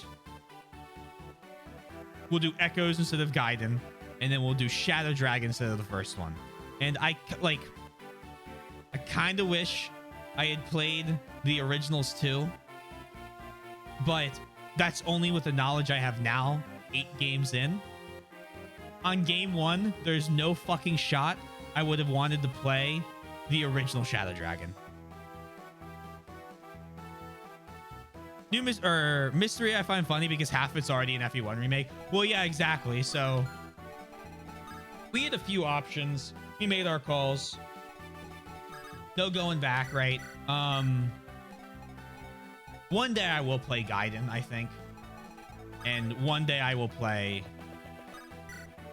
we'll do Echoes instead of Gaiden. And then we'll do Shadow Dragon instead of the first one. And I kind of wish I had played the originals too. But that's only with the knowledge I have now, 8 games in. On game 1, there's no fucking shot I would have wanted to play the original Shadow Dragon. New Mystery I find funny because half of it's already an FE1 remake. Well, yeah, exactly. So... we had a few options. We made our calls. No going back, right? One day I will play Gaiden, I think. And one day I will play,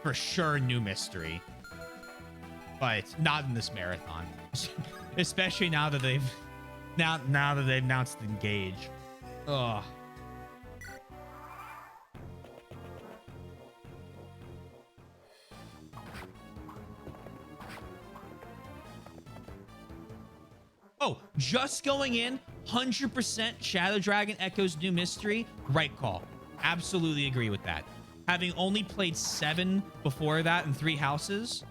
for sure, New Mystery. But not in this marathon. Especially now that they've now that they've announced Engage. Ugh. Oh, just going in, 100% Shadow Dragon Echoes New Mystery, right call. Absolutely agree with that. Having only played 7 before that in 3 houses,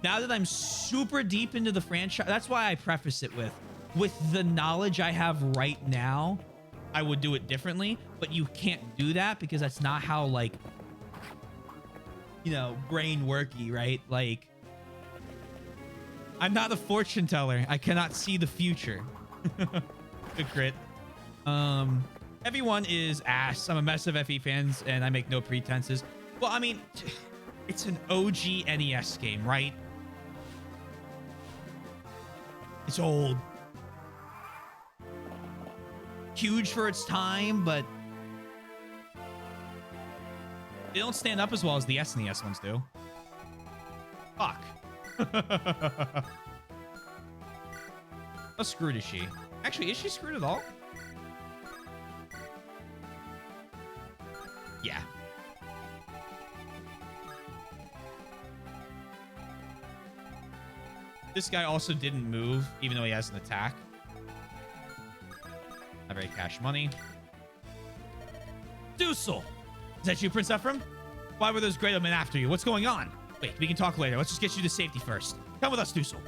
now that I'm super deep into the franchise, that's why I preface it with the knowledge I have right now, I would do it differently, but you can't do that because that's not how, like, you know, brain worky, right? Like, I'm not a fortune teller. I cannot see the future. Good crit. Everyone is ass. I'm a mess of FE fans, and I make no pretenses. Well, I mean, it's an OG NES game, right? It's old. Huge for its time, but they don't stand up as well as the SNES ones do. Fuck. How screwed is she? Actually, is she screwed at all? Yeah. This guy also didn't move, even though he has an attack. Not very cash money. Dusel! Is that you, Prince Ephraim? Why were those Great men after you? What's going on? Wait, we can talk later. Let's just get you to safety first. Come with us, Dusel.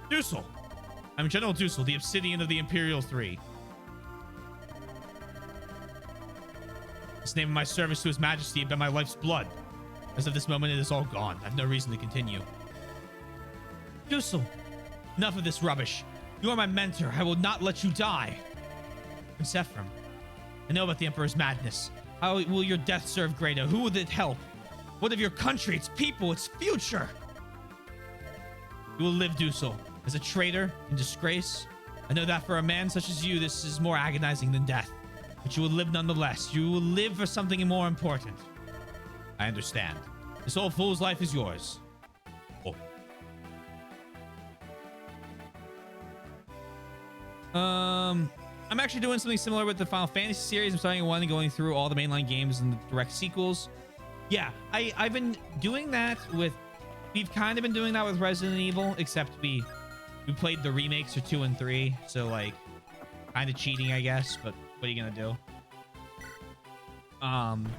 Dusel! I'm General Dusel, the Obsidian of the Imperial Three. This name of my service to His Majesty and by my life's blood. As of this moment, it is all gone. I have no reason to continue. Dusel, enough of this rubbish. You are my mentor. I will not let you die. Prince Ephraim, I know about the Emperor's madness. How will your death serve Grado? Who will it help? What of your country, its people, its future? You will live, Dusel, as a traitor in disgrace. I know that for a man such as you, this is more agonizing than death. But you will live nonetheless. You will live for something more important. I understand. This old fool's life is yours. Oh. I'm actually doing something similar with the Final Fantasy series. I'm starting one and going through all the mainline games and the direct sequels. Yeah, I've been doing that with... We've kind of been doing that with Resident Evil, except we played the remakes for 2 and 3. So, like, kind of cheating, I guess. But what are you going to do? And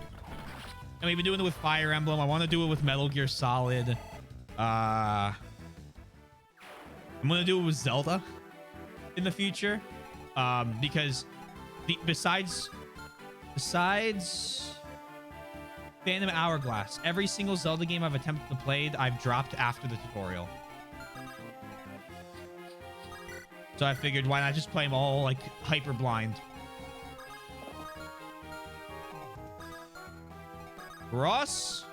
we've been doing it with Fire Emblem. I want to do it with Metal Gear Solid. I'm going to do it with Zelda in the future. Because besides Phantom Hourglass, every single Zelda game I've attempted to play, I've dropped after the tutorial. So I figured, why not just play them all like hyper blind? Ross,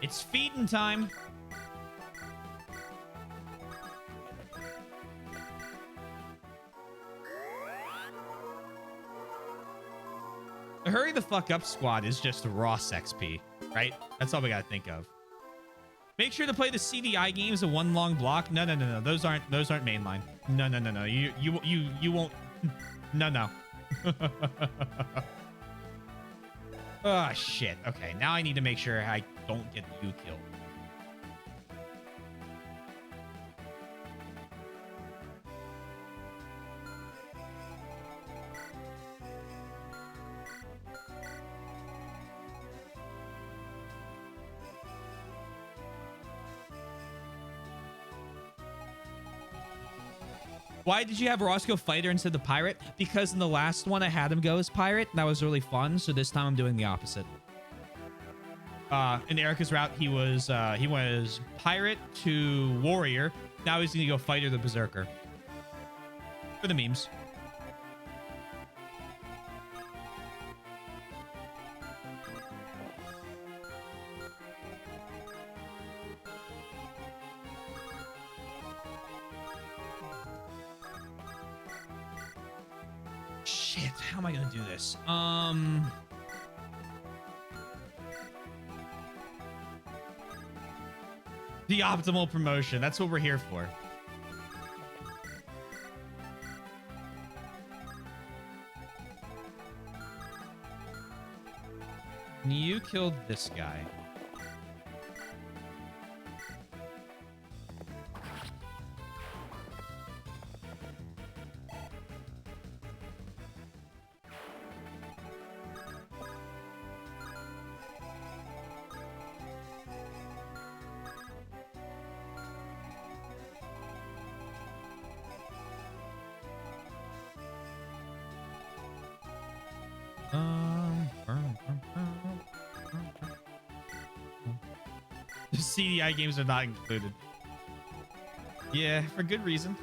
it's feeding time. The Hurry the Fuck Up squad is just Ross XP, right? That's all we gotta think of. Make sure to play the CDI games in one long block. No. Those aren't mainline. No. You won't. No. Oh shit. Okay, now I need to make sure I don't get you killed. Why did you have Ross go fighter instead of pirate? Because in the last one I had him go as pirate, and that was really fun. So this time I'm doing the opposite. In Erica's route, he was pirate to warrior. Now he's gonna go fighter to berserker. For the memes. Shit, how am I gonna do this? The optimal promotion. That's what we're here for. You killed this guy. The CDI games are not included. Yeah, for good reason.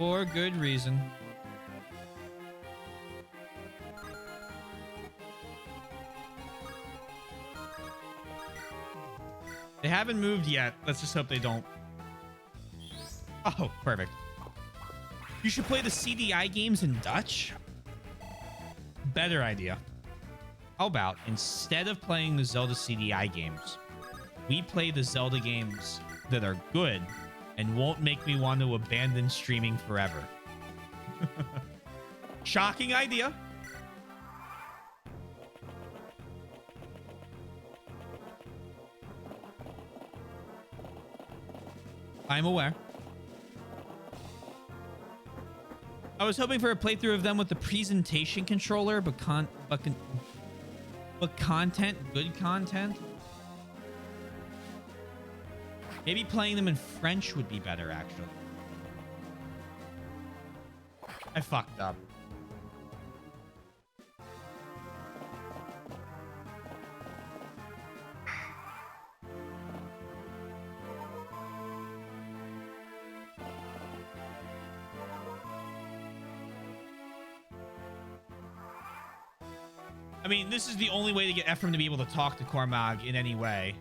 For good reason. They haven't moved yet. Let's just hope they don't. Oh, perfect. You should play the CDI games in Dutch. Better idea. How about instead of playing the Zelda CDI games, we play the Zelda games that are good and won't make me want to abandon streaming forever. Shocking idea. I'm aware. I was hoping for a playthrough of them with the presentation controller, but content, good content. Maybe playing them in French would be better, actually. I fucked up. I mean, this is the only way to get Ephraim to be able to talk to Cormag in any way.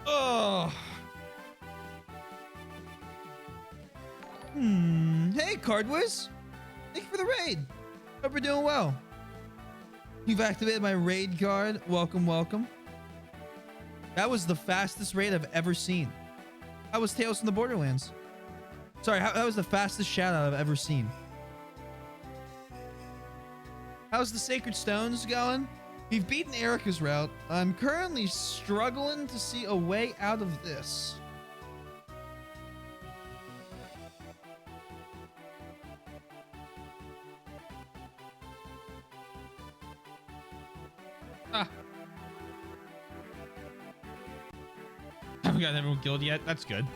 Oh. Hey, Cardwiz. Thank you for the raid. Hope you're doing well. You've activated my raid card. Welcome, welcome. That was the fastest raid I've ever seen. That was Tales from the Borderlands. Sorry, that was the fastest shout out I've ever seen. How's the Sacred Stones going? We've beaten Erica's route. I'm currently struggling to see a way out of this. Ah. Haven't got everyone killed yet. That's good.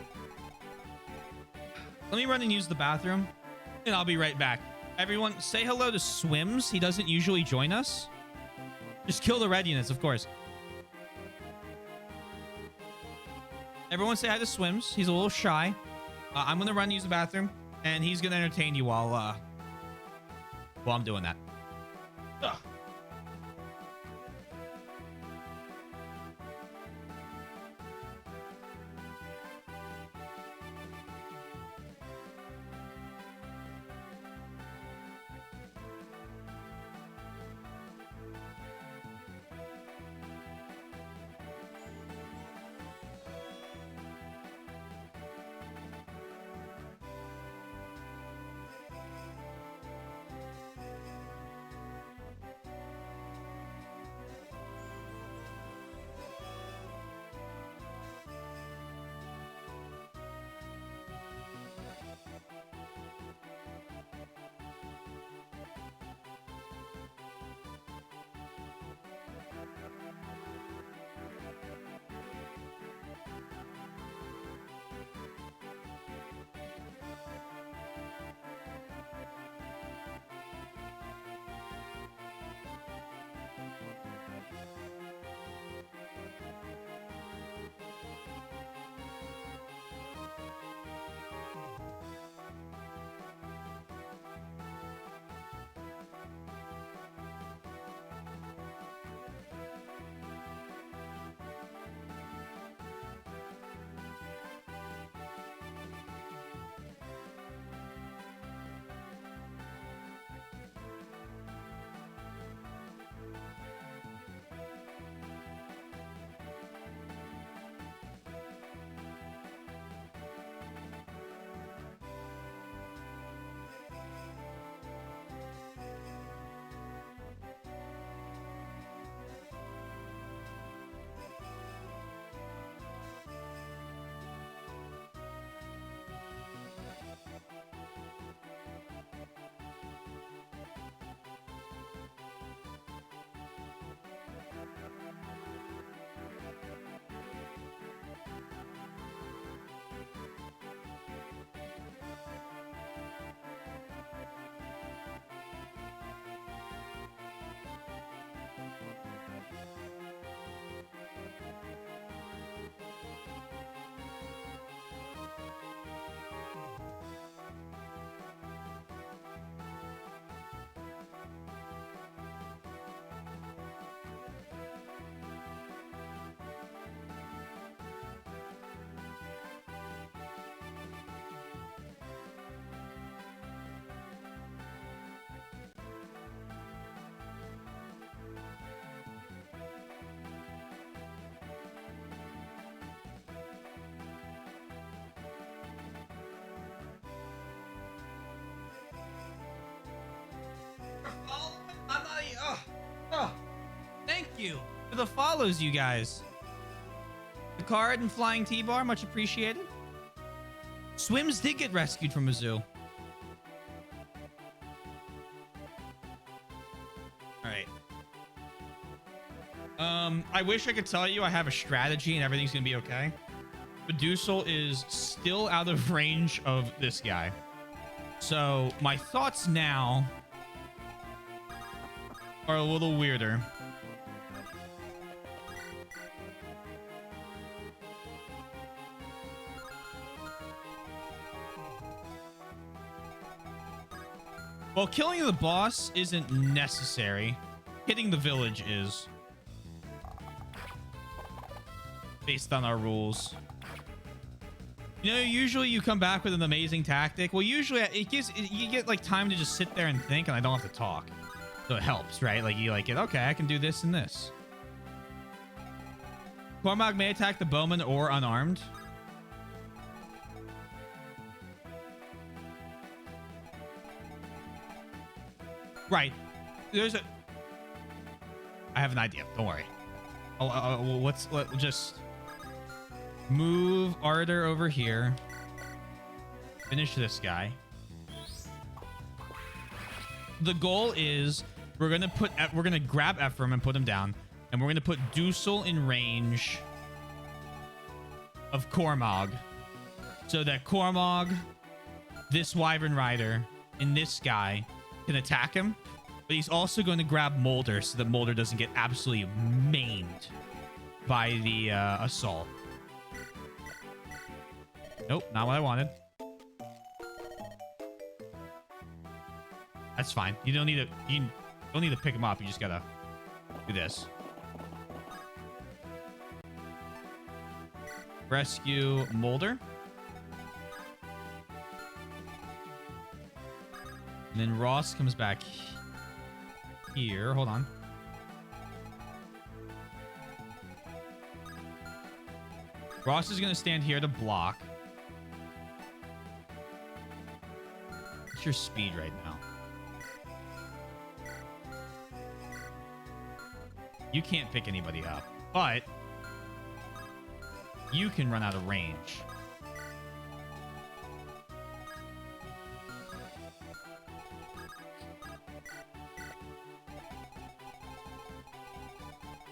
Let me run and use the bathroom, and I'll be right back. Everyone, say hello to Swims. He doesn't usually join us. Just kill the red units, of course. Everyone say hi to Swims. He's a little shy. I'm going to run and use the bathroom, and he's going to entertain you while I'm doing that. Ugh. you for the follows, you guys. The card and flying T-bar, much appreciated. Swims did get rescued from a zoo. All right. I wish I could tell you I have a strategy and everything's gonna be okay. Medusa is still out of range of this guy. So my thoughts now are a little weirder. Well, killing the boss isn't necessary. Hitting the village is. Based on our rules. You know, usually you come back with an amazing tactic. Well, usually you get like time to just sit there and think, and I don't have to talk. So it helps, right? Like you like it. Okay, I can do this and this. Cormog may attack the bowman or unarmed. Right. There's a... I have an idea. Don't worry. Let's just move Ardor over here. Finish this guy. The goal is we're gonna grab Ephraim and put him down, and we're gonna put Dusel in range of Cormog, so that Cormog, this Wyvern Rider, and this guy can attack him. But he's also going to grab Molder so that Molder doesn't get absolutely maimed by the assault. Nope, not what I wanted. That's fine. You don't need to pick him up. You just gotta do this. Rescue Molder. And then Ross comes back here. Hold on. Ross is going to stand here to block. What's your speed right now? You can't pick anybody up, but you can run out of range.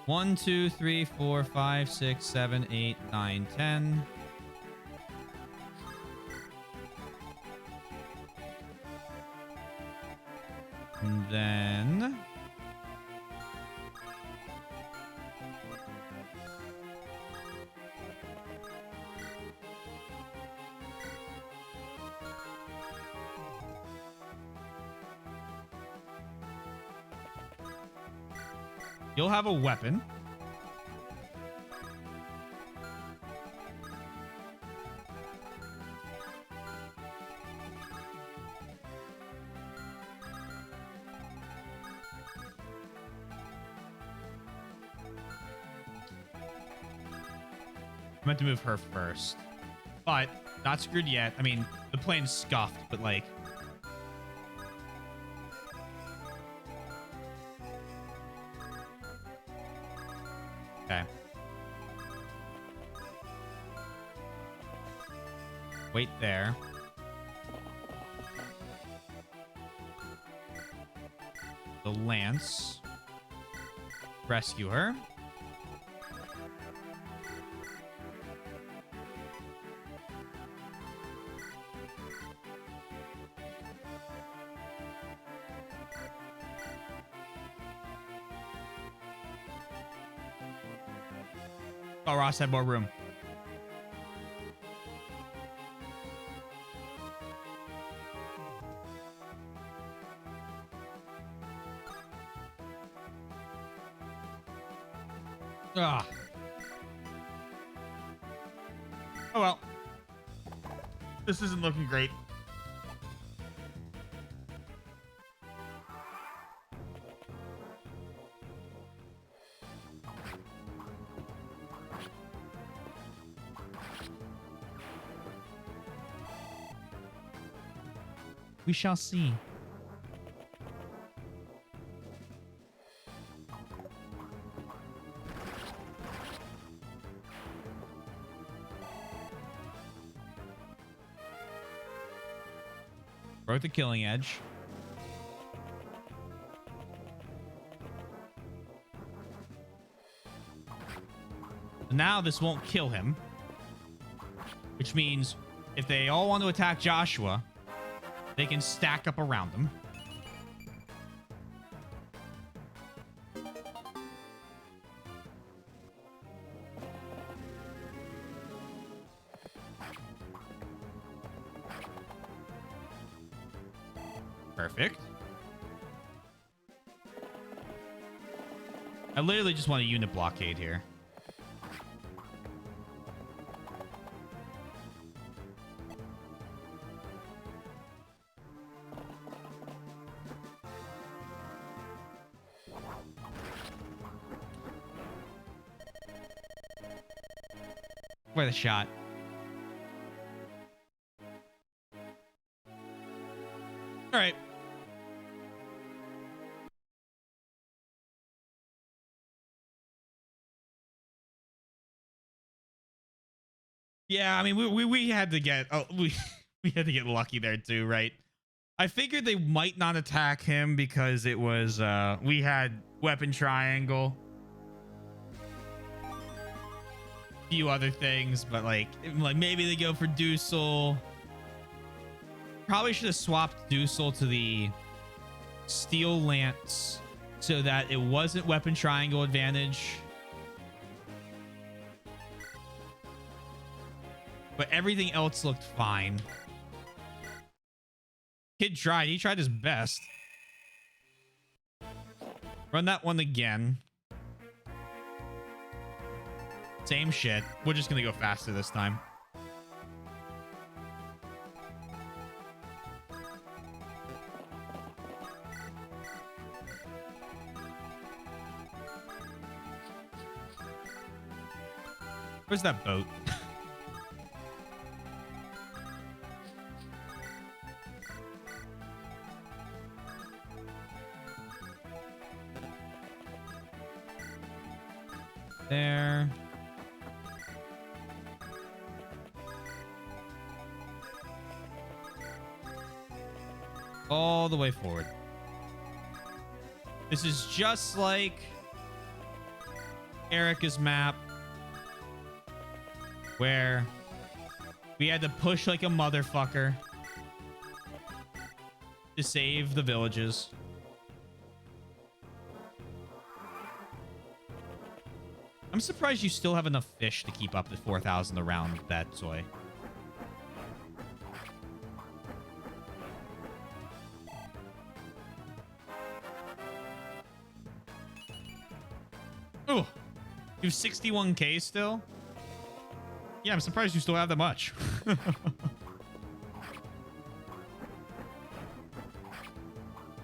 One, two, three, 4, 5, 6, 7, 8, 9, 10. And then you'll have a weapon. I meant to move her first, but not screwed yet. I mean, the plane's scuffed, but like... Okay. Wait there. The lance. Rescue her. Oh, Ross had more room. Ah. Oh well. This isn't looking great. We shall see. North of Killing Edge. Now this won't kill him, which means if they all want to attack Joshua, they can stack up around him. Perfect. I literally just want a unit blockade here. Worth a shot. All right. Yeah, I mean, we had to get we had to get lucky there too, right? I figured they might not attack him because it was we had weapon triangle, few other things, but like maybe they go for Dusel. Probably should have swapped Dusel to the steel lance so that it wasn't weapon triangle advantage. But everything else looked fine. Kid tried. He tried his best. Run that one again. Same shit. We're just going to go faster this time. Where's that boat? There. All the way forward. This is just like Erica's map, where we had to push like a motherfucker to save the villages. I'm surprised you still have enough fish to keep up to 4,000 around that soy. Oh, you have 61k still? Yeah, I'm surprised you still have that much.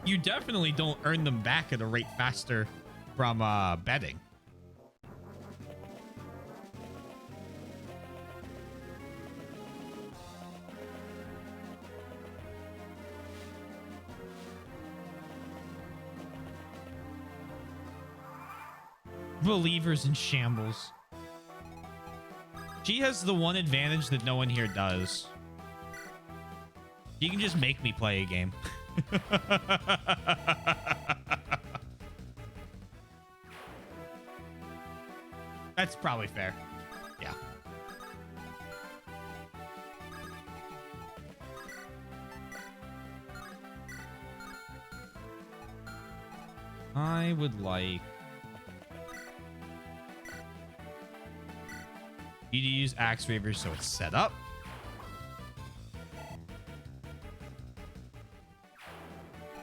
You definitely don't earn them back at a rate faster from betting. Believers in shambles. She has the one advantage that no one here does. You can just make me play a game. That's probably fair. Yeah. I would like you to use Axe Ravers so it's set up.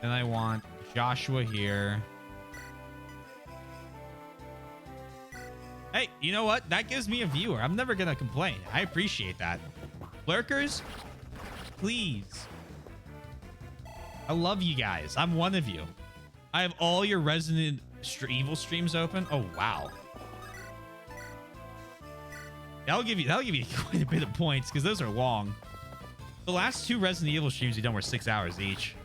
Then I want Joshua here. Hey, you know what? That gives me a viewer. I'm never gonna complain. I appreciate that. Lurkers, please. I love you guys. I'm one of you. I have all your Resident Evil streams open. Oh wow. That'll give you quite a bit of points because those are long. The last two Resident Evil streams we done were 6 hours each.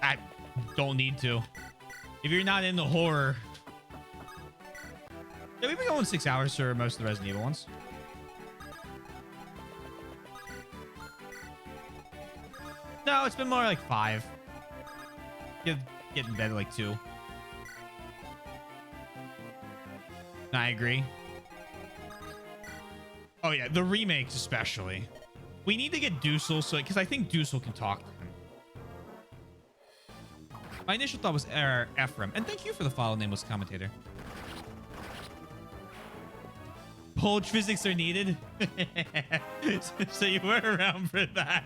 I don't need to. If you're not into horror, Yeah, we've been going 6 hours for most of the Resident Evil ones. No, it's been more like 5. Get in bed at like 2. I agree. Oh yeah, the remakes especially. We need to get Dusel, so because I think Dusel can talk to him. My initial thought was Ephraim, and thank you for the follow, nameless commentator. Bulge physics are needed. So you were around for that.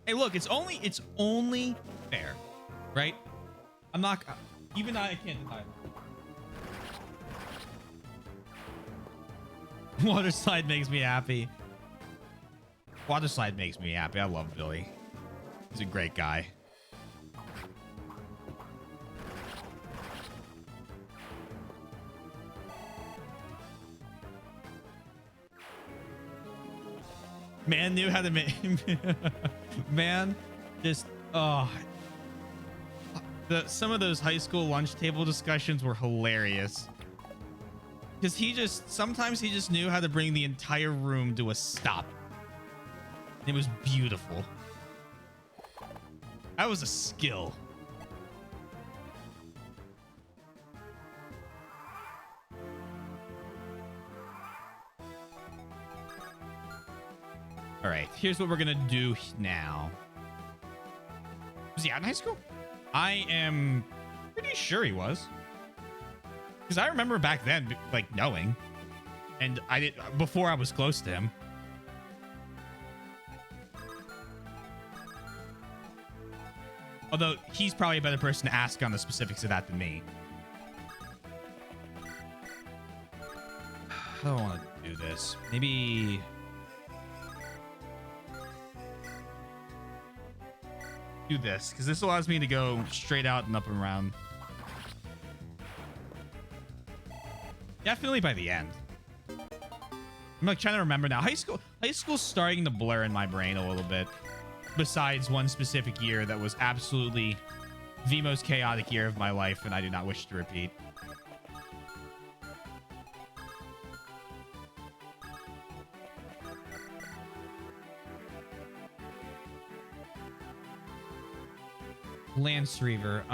Hey, look, it's only fair, right? I'm not, even I can't deny it. Water slide makes me happy. Water slide makes me happy. I love Billy. He's a great guy. Man knew how to make. Man, just some of those high school lunch table discussions were hilarious. Because sometimes he just knew how to bring the entire room to a stop. It was beautiful. That was a skill. All right, here's what we're gonna do now. Was he out in high school? I am pretty sure he was. Because I remember back then, like, knowing. And I did before I was close to him. Although he's probably a better person to ask on the specifics of that than me. I don't want to do this. Maybe... do this, because this allows me to go straight out and up and around. Definitely by the end. I'm like trying to remember now. High school's starting to blur in my brain a little bit. Besides one specific year that was absolutely the most chaotic year of my life, and I do not wish to repeat. Lance Reaver.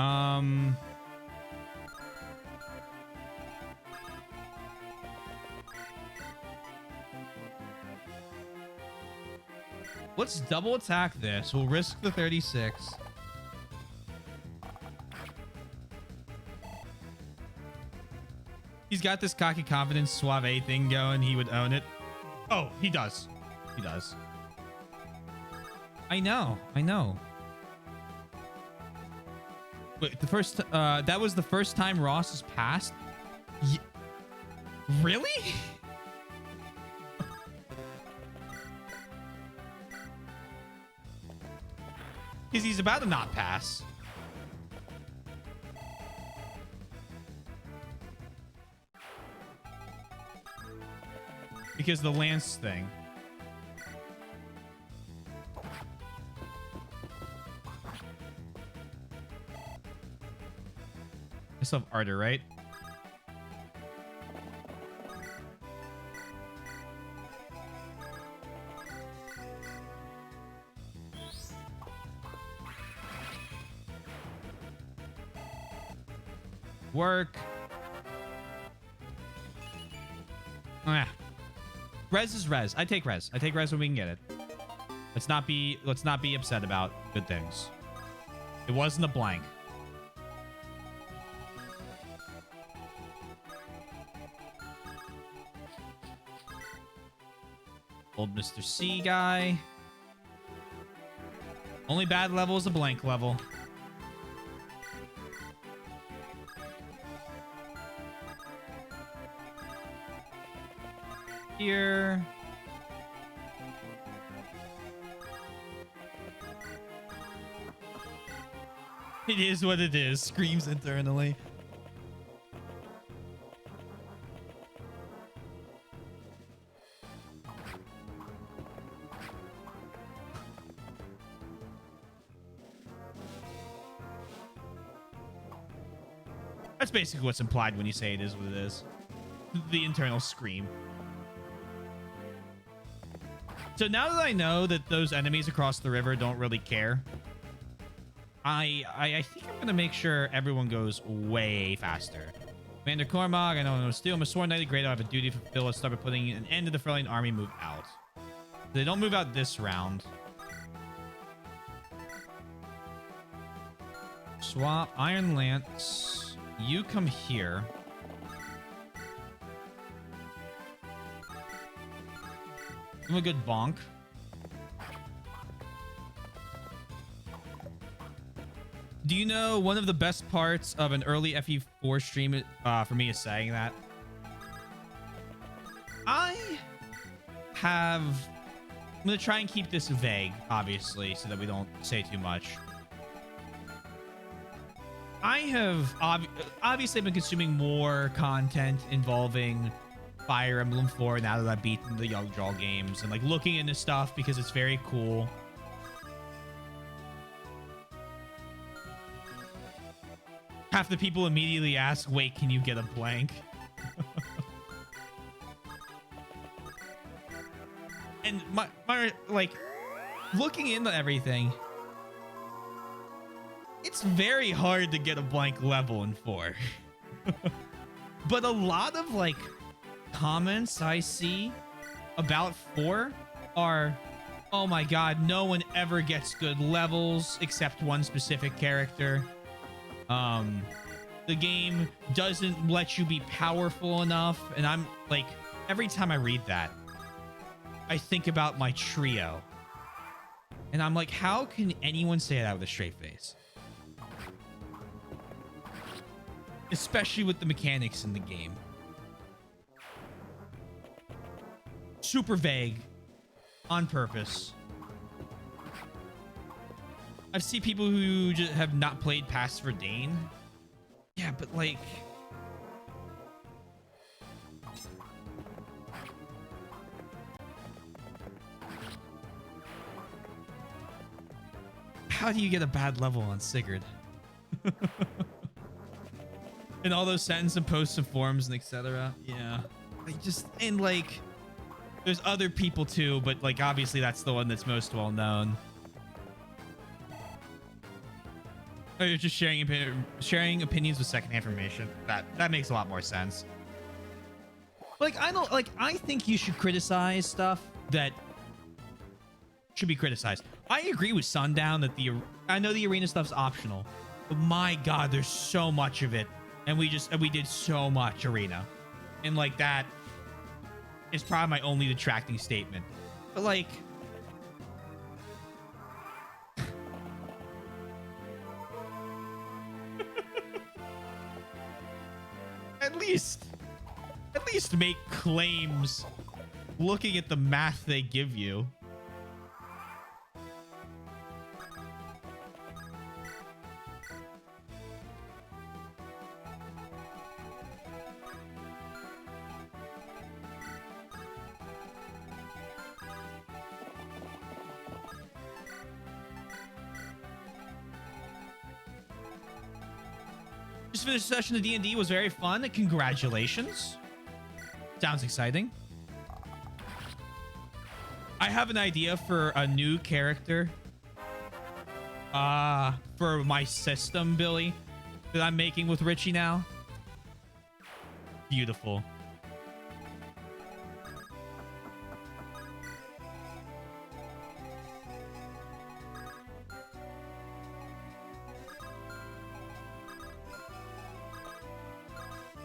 Let's double attack this. We'll risk the 36. He's got this cocky confidence suave thing going. He would own it. Oh, he does. He does. I know. I know. Wait, that was the first time Ross has passed? Really? Because he's about to not pass. Because the Lance thing. I still have Ardor, right? Work. Ah. Res is res. I take res. I take res when we can get it. Let's not be upset about good things. It wasn't a blank. Old Mr. C guy. Only bad level is a blank level. Here. It is what it is. Screams internally. That's basically what's implied when you say it is what it is. The internal scream. So now that I know that those enemies across the river don't really care, I think I'm gonna make sure everyone goes way faster. Commander Cormog, I know Steel, I'm a Sworn Knight of Great. I have a duty to fulfill. Let's start by putting an end to the Freljord army. Move out. They don't move out this round. Swap Iron Lance. You come here. Give him a good bonk. Do you know one of the best parts of an early FE4 stream for me is saying that? I'm going to try and keep this vague, obviously, so that we don't say too much. I have obviously been consuming more content involving Fire Emblem 4 now that I've beaten the Young Draw games and like looking into stuff because it's very cool. Half the people immediately ask, wait, can you get a blank? And my like looking into everything, it's very hard to get a blank level in 4. But a lot of like comments I see about 4 are, oh my god, no one ever gets good levels except one specific character. The game doesn't let you be powerful enough. And I'm like, every time I read that, I think about my trio. And I'm like, how can anyone say that with a straight face? Especially with the mechanics in the game. Super vague. On purpose. I've seen people who just have not played past Verdane. Yeah, but like... how do you get a bad level on Sigurd? And all those sentences and posts and forums and etc. Yeah. I just... and like... there's other people too, but like obviously that's the one that's most well known. Oh, you're just sharing opinions with secondhand information. That makes a lot more sense. Like I think you should criticize stuff that should be criticized. I agree with Sundown that I know the arena stuff's optional, but my god, there's so much of it, and we did so much arena, and like that is probably my only detracting statement. But like, at least make claims looking at the math they give you. Just finished a session of D&D, was very fun. Congratulations. Sounds exciting. I have an idea for a new character for my system, Billy, that I'm making with Richie now. Beautiful.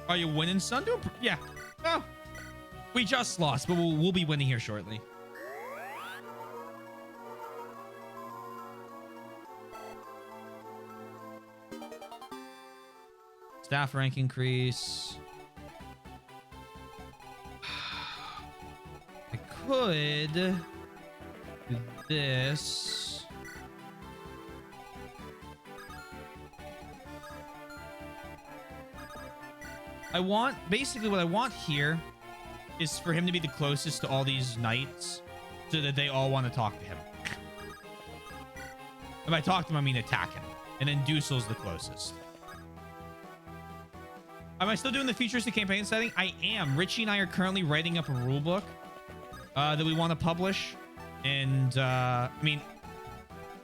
Are you winning, son? Yeah. Oh, we just lost, but we'll be winning here shortly. Staff rank increase. I could do this. Basically what I want here is for him to be the closest to all these knights so that they all want to talk to him. If I talk to him, I mean attack him. And then Dussel's the closest. Am I still doing the futuristic campaign setting? I am. Richie and I are currently writing up a rule book that we want to publish. And I mean,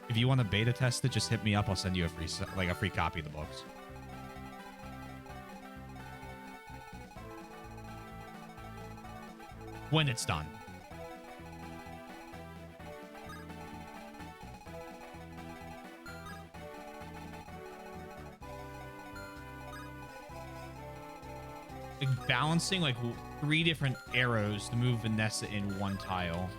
if you want to beta test it, just hit me up. I'll send you a free copy of the books. When it's done. Like balancing like 3 different arrows to move Vanessa in one tile.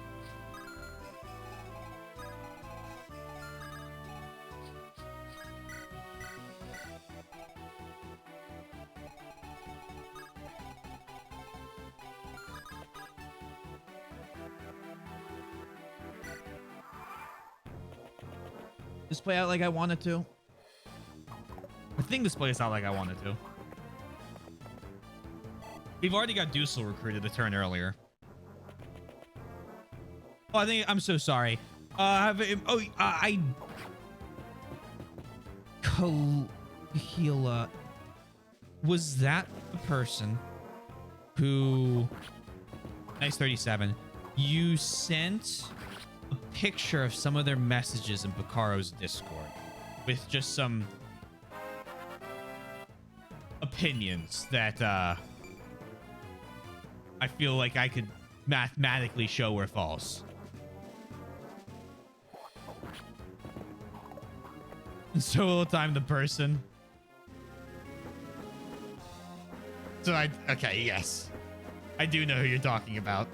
This play out like I wanted to. I think this plays out like I wanted to. We've already got Dusel recruited the turn earlier. Oh, I'm so sorry. Kahila. Was that the person who... Nice 37. You sent a picture of some of their messages in Picaro's Discord with just some opinions that, I feel like I could mathematically show were false. So will time the person. So okay, yes. I do know who you're talking about.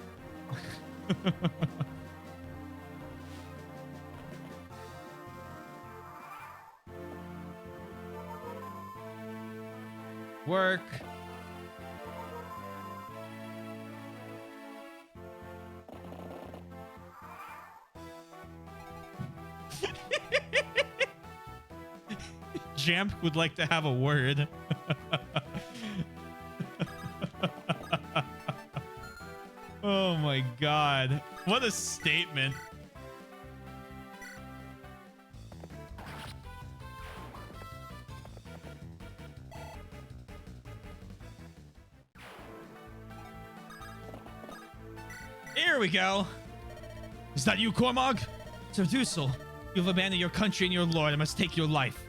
Work. Jamp would like to have a word. Oh my god. What a statement. Here we go. Is that you, Cormog? Sir Dusel, you have abandoned your country and your lord. I must take your life.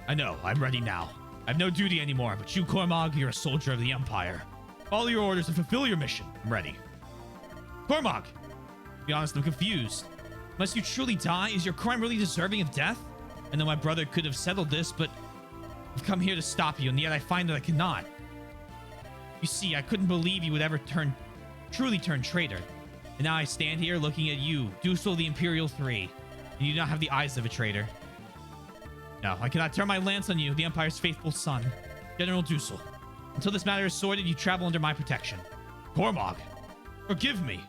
I know, I'm ready now. I have no duty anymore, but you, Cormog, you're a soldier of the Empire. Follow your orders and fulfill your mission. I'm ready. Cormog! To be honest, I'm confused. Must you truly die? Is your crime really deserving of death? I know my brother could have settled this, but I've come here to stop you, and yet I find that I cannot. You see, I couldn't believe you would ever truly turn traitor. And now I stand here looking at you, Dusel the Imperial 3, and you do not have the eyes of a traitor. No, I cannot turn my lance on you, the Empire's faithful son, General Dusel. Until this matter is sorted, you travel under my protection. Cormog, forgive me.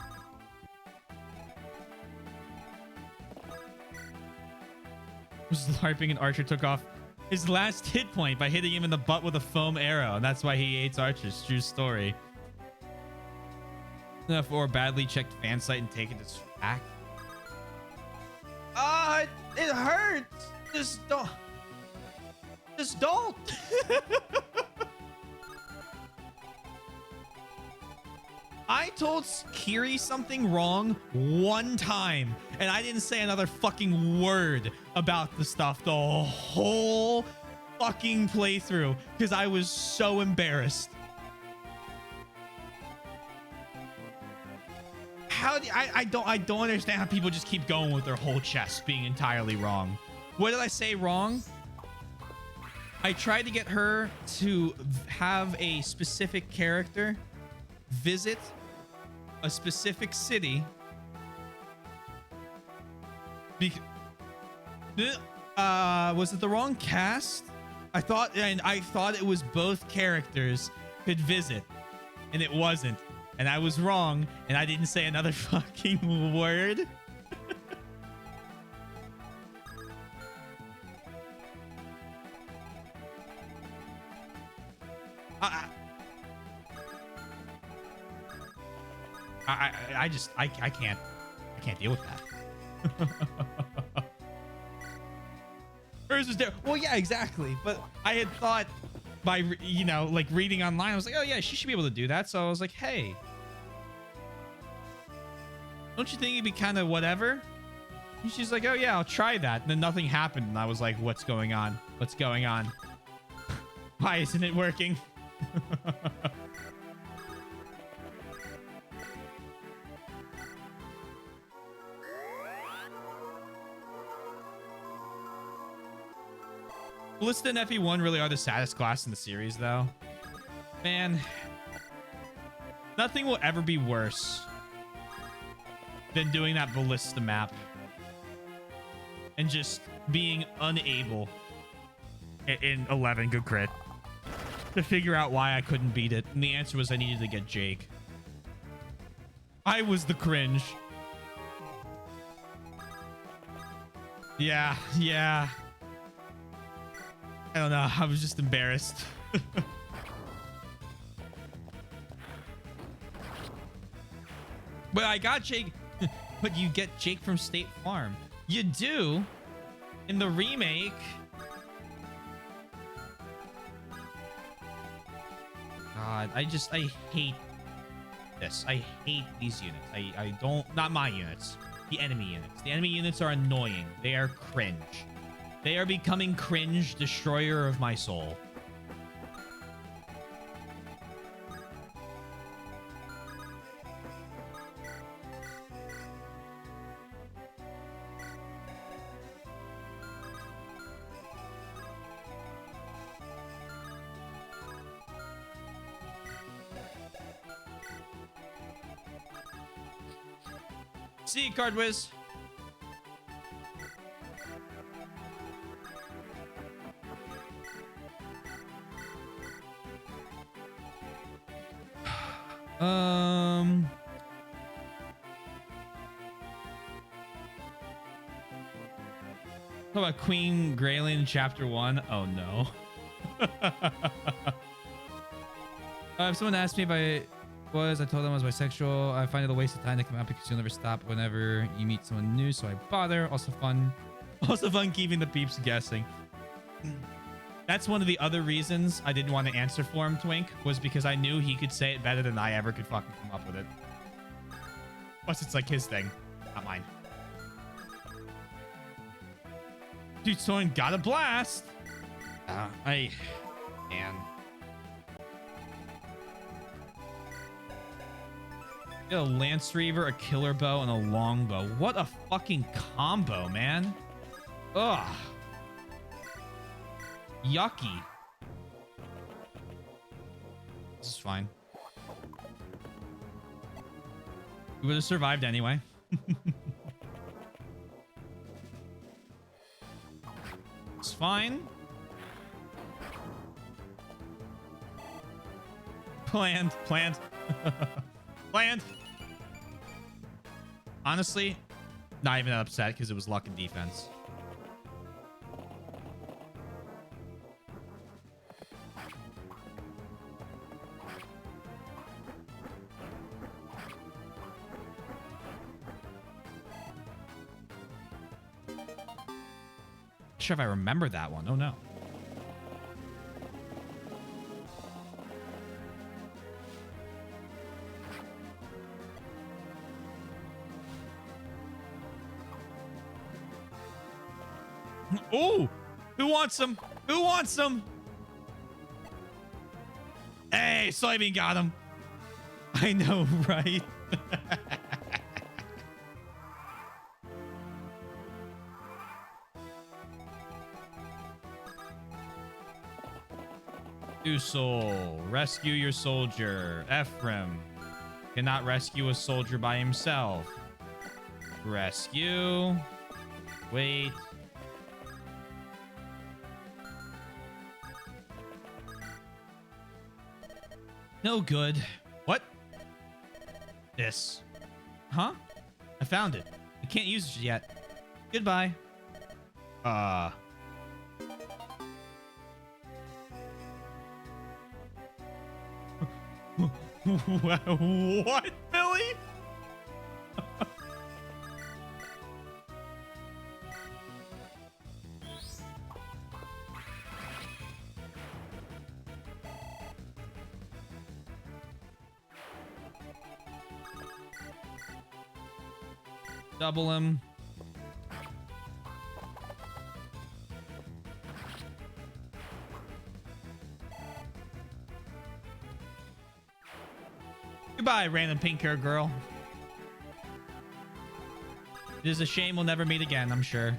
Was LARPing and Archer took off his last hit point by hitting him in the butt with a foam arrow, and that's why he hates archers. True story. Or badly checked fan site and taken as fact. It hurts. Just don't. Just don't. I told Kiri something wrong one time, and I didn't say another fucking word about the stuff the whole fucking playthrough because I was so embarrassed. I don't understand how people just keep going with their whole chest being entirely wrong. What did I say wrong? I tried to get her to have a specific character visit a specific city. Was it the wrong cast? I thought it was both characters could visit, and it wasn't. And I was wrong, and I didn't say another fucking word. I can't deal with that. Hers was there. Well, yeah, exactly. But I had thought by, you know, like reading online. I was like, oh yeah, she should be able to do that. So I was like, hey, don't you think it'd be kind of whatever? And she's like, oh yeah, I'll try that. And then nothing happened. And I was like, what's going on? What's going on? Why isn't it working? Ballista and FE1 really are the saddest class in the series, though. Man, nothing will ever be worse than doing that Ballista map and just being unable in 11, good crit, to figure out why I couldn't beat it. And the answer was I needed to get Jake. I was the cringe. Yeah. I don't know. I was just embarrassed. But I got Jake. But you get Jake from State Farm. You do in the remake. God, I hate this. I hate these units. I don't, not my units, the enemy units. The enemy units are annoying. They are cringe. They are becoming cringe, destroyer of my soul. See you, Card Wiz. How about Queen Graylin Chapter 1? Oh no. If someone asked me if I told them I was bisexual. I find it a waste of time to come out because you'll never stop whenever you meet someone new, so I bother. Also fun keeping the peeps guessing. That's one of the other reasons I didn't want to answer for him, Twink, was because I knew he could say it better than I ever could fucking come up with it. Plus, it's like his thing, not mine. Dude, someone got a blast. Man. A Lance Reaver, a Killer Bow, and a Longbow. What a fucking combo, man. Ugh. Yucky. This is fine. We would have survived anyway. It's fine. Planned. Planned. Honestly, not even that upset because it was luck and defense. Not sure if I remember that one. Oh no. Oh, who wants them? Who wants them? Hey, soybean got him. I know, right? Usul, rescue your soldier. Ephraim cannot rescue a soldier by himself. Rescue. Wait. No good. What? This. Huh? I found it. I can't use it yet. Goodbye. What, Billy? Double him. Goodbye, random pink hair girl. It is a shame we'll never meet again, I'm sure.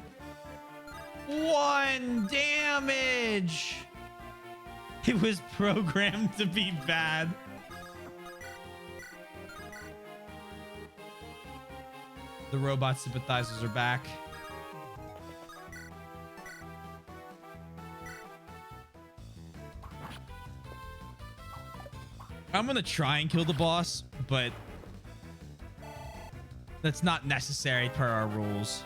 1 damage. It was programmed to be bad. The robot sympathizers are back. I'm gonna try and kill the boss, but that's not necessary per our rules.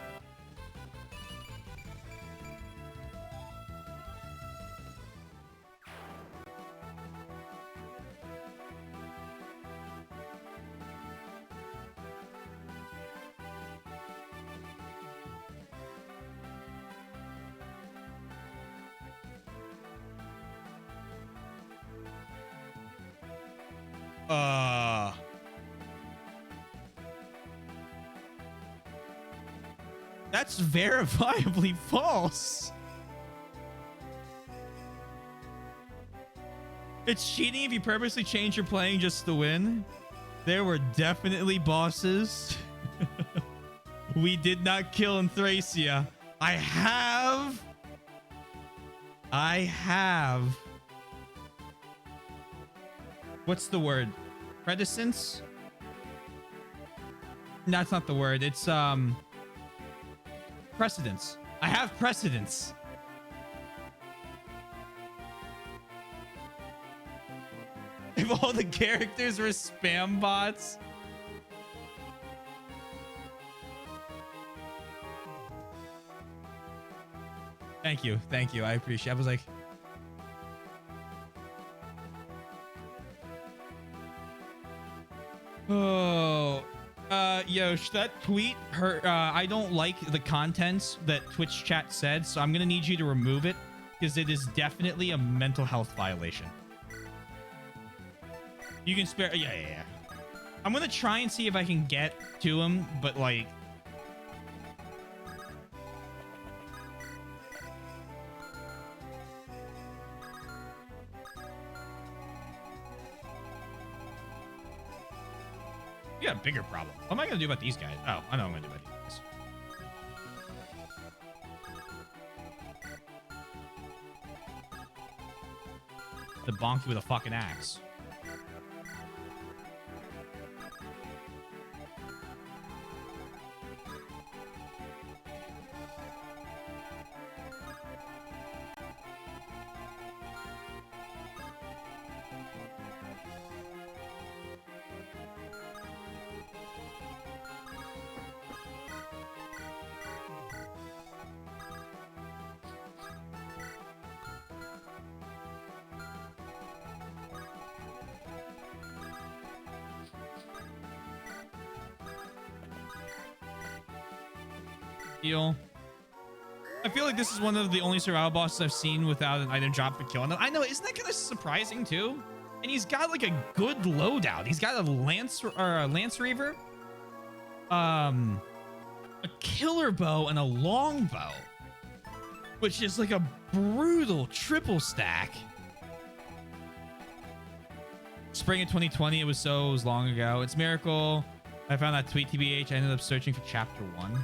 That's verifiably false. It's cheating if you purposely change your playing just to win. There were definitely bosses. We did not kill in Thracia. I have. What's the word? Predecessence? No, that's not the word. It's precedence. I have precedence. If all the characters were spam bots. Thank you. Thank you. I appreciate it. I was like, oh, Yosh, that tweet hurt. I don't like the contents that Twitch chat said, so I'm gonna need you to remove it because it is definitely a mental health violation. You can spare. Yeah. I'm gonna try and see if I can get to him, but like, we got a bigger problem. What am I gonna do about these guys? Oh, I know what I'm gonna do about these guys. The bonk you with a fucking axe. I feel like this is one of the only survival bosses I've seen without an item drop for killing them. I know, isn't that kind of surprising too? And he's got like a good loadout. He's got a lance or a lance reaver, a killer bow, and a long bow, which is like a brutal triple stack. Spring of 2020. It was long ago. It's miracle. I found that tweet, TBH. I ended up searching for chapter 1.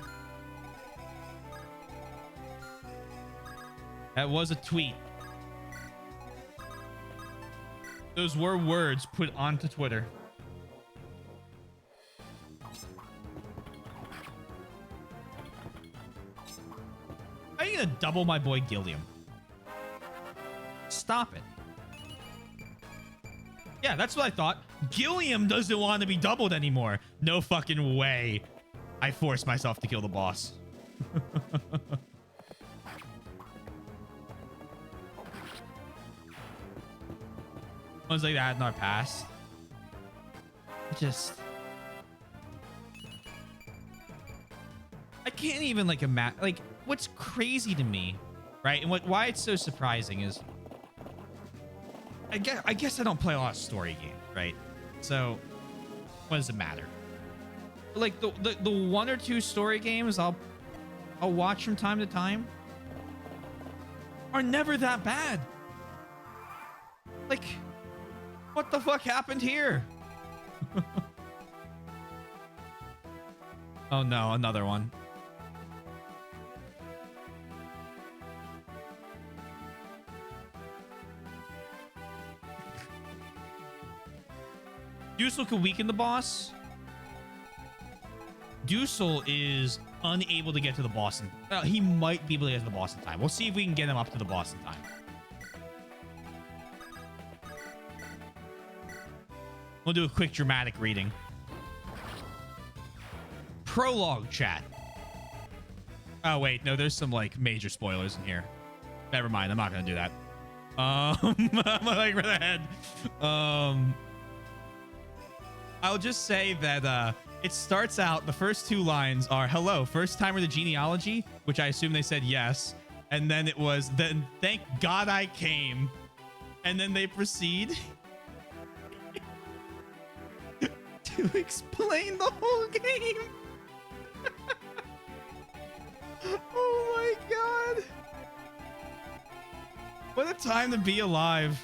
That was a tweet. Those were words put onto Twitter. How are you gonna double my boy Gilliam? Stop it. Yeah, that's what I thought. Gilliam doesn't want to be doubled anymore. No fucking way. I forced myself to kill the boss. Ones like that in our past. Just, I can't even like imagine. Like, what's crazy to me, right? And why it's so surprising is, I guess I don't play a lot of story games, right? So, what does it matter? like the one or two story games I'll watch from time to time are never that bad. Like, what the fuck happened here? Oh no, another one. Dusel could weaken the boss. Dusel is unable to get to the boss. He might be able to get to the boss in time. We'll see if we can get him up to the boss in time. We'll do a quick dramatic reading. Prologue chat. Oh wait, no, there's some like major spoilers in here. Never mind, I'm not gonna do that. I'm like for the head. I'll just say that it starts out, the first two lines are, hello, first timer to genealogy, which I assume they said yes. And then it was, then thank God I came. And then they proceed to explain the whole game. Oh my God. What a time to be alive.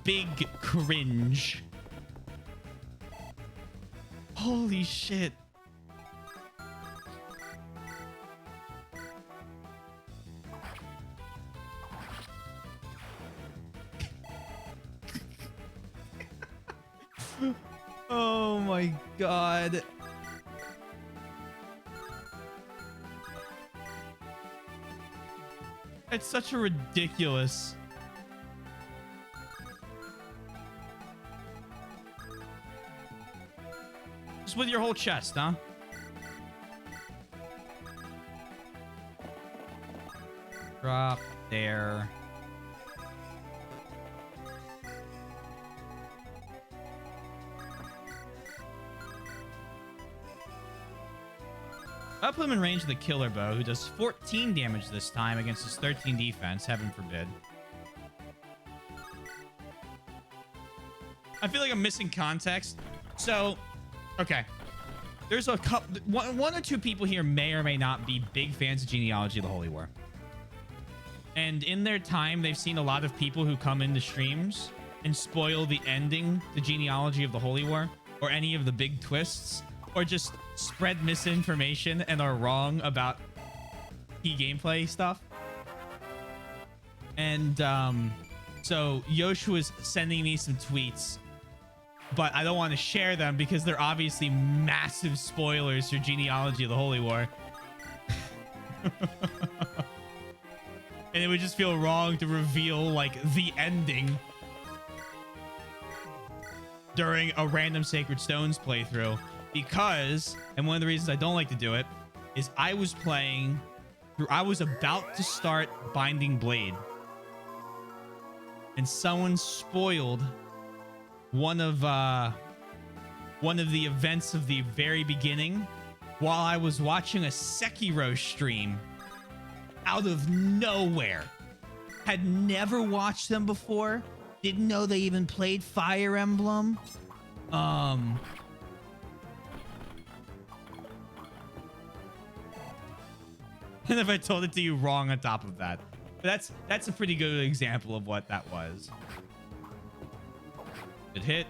Big cringe. Holy shit. Oh my God. It's such a ridiculous. Just with your whole chest, huh? Drop there. I'll put him in range of the killer bow, who does 14 damage this time against his 13 defense. Heaven forbid. I feel like I'm missing context. So, okay. There's a couple, one or two people here may or may not be big fans of Genealogy of the Holy War. And in their time, they've seen a lot of people who come into streams and spoil the ending to Genealogy of the Holy War, or any of the big twists, or just spread misinformation and are wrong about key gameplay stuff. And so Yoshua's sending me some tweets, but I don't want to share them because they're obviously massive spoilers for Genealogy of the Holy War. And it would just feel wrong to reveal like the ending during a random Sacred Stones playthrough. Because, and one of the reasons I don't like to do it, is I was about to start Binding Blade. And someone spoiled one of the events of the very beginning while I was watching a Sekiro stream out of nowhere. Had never watched them before. Didn't know they even played Fire Emblem. And if I told it to you wrong on top of that. But that's a pretty good example of what that was. Good hit.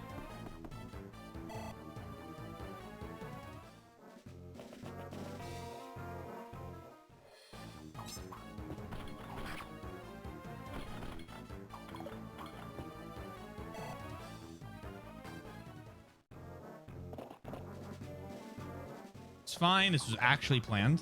It's fine. This was actually planned.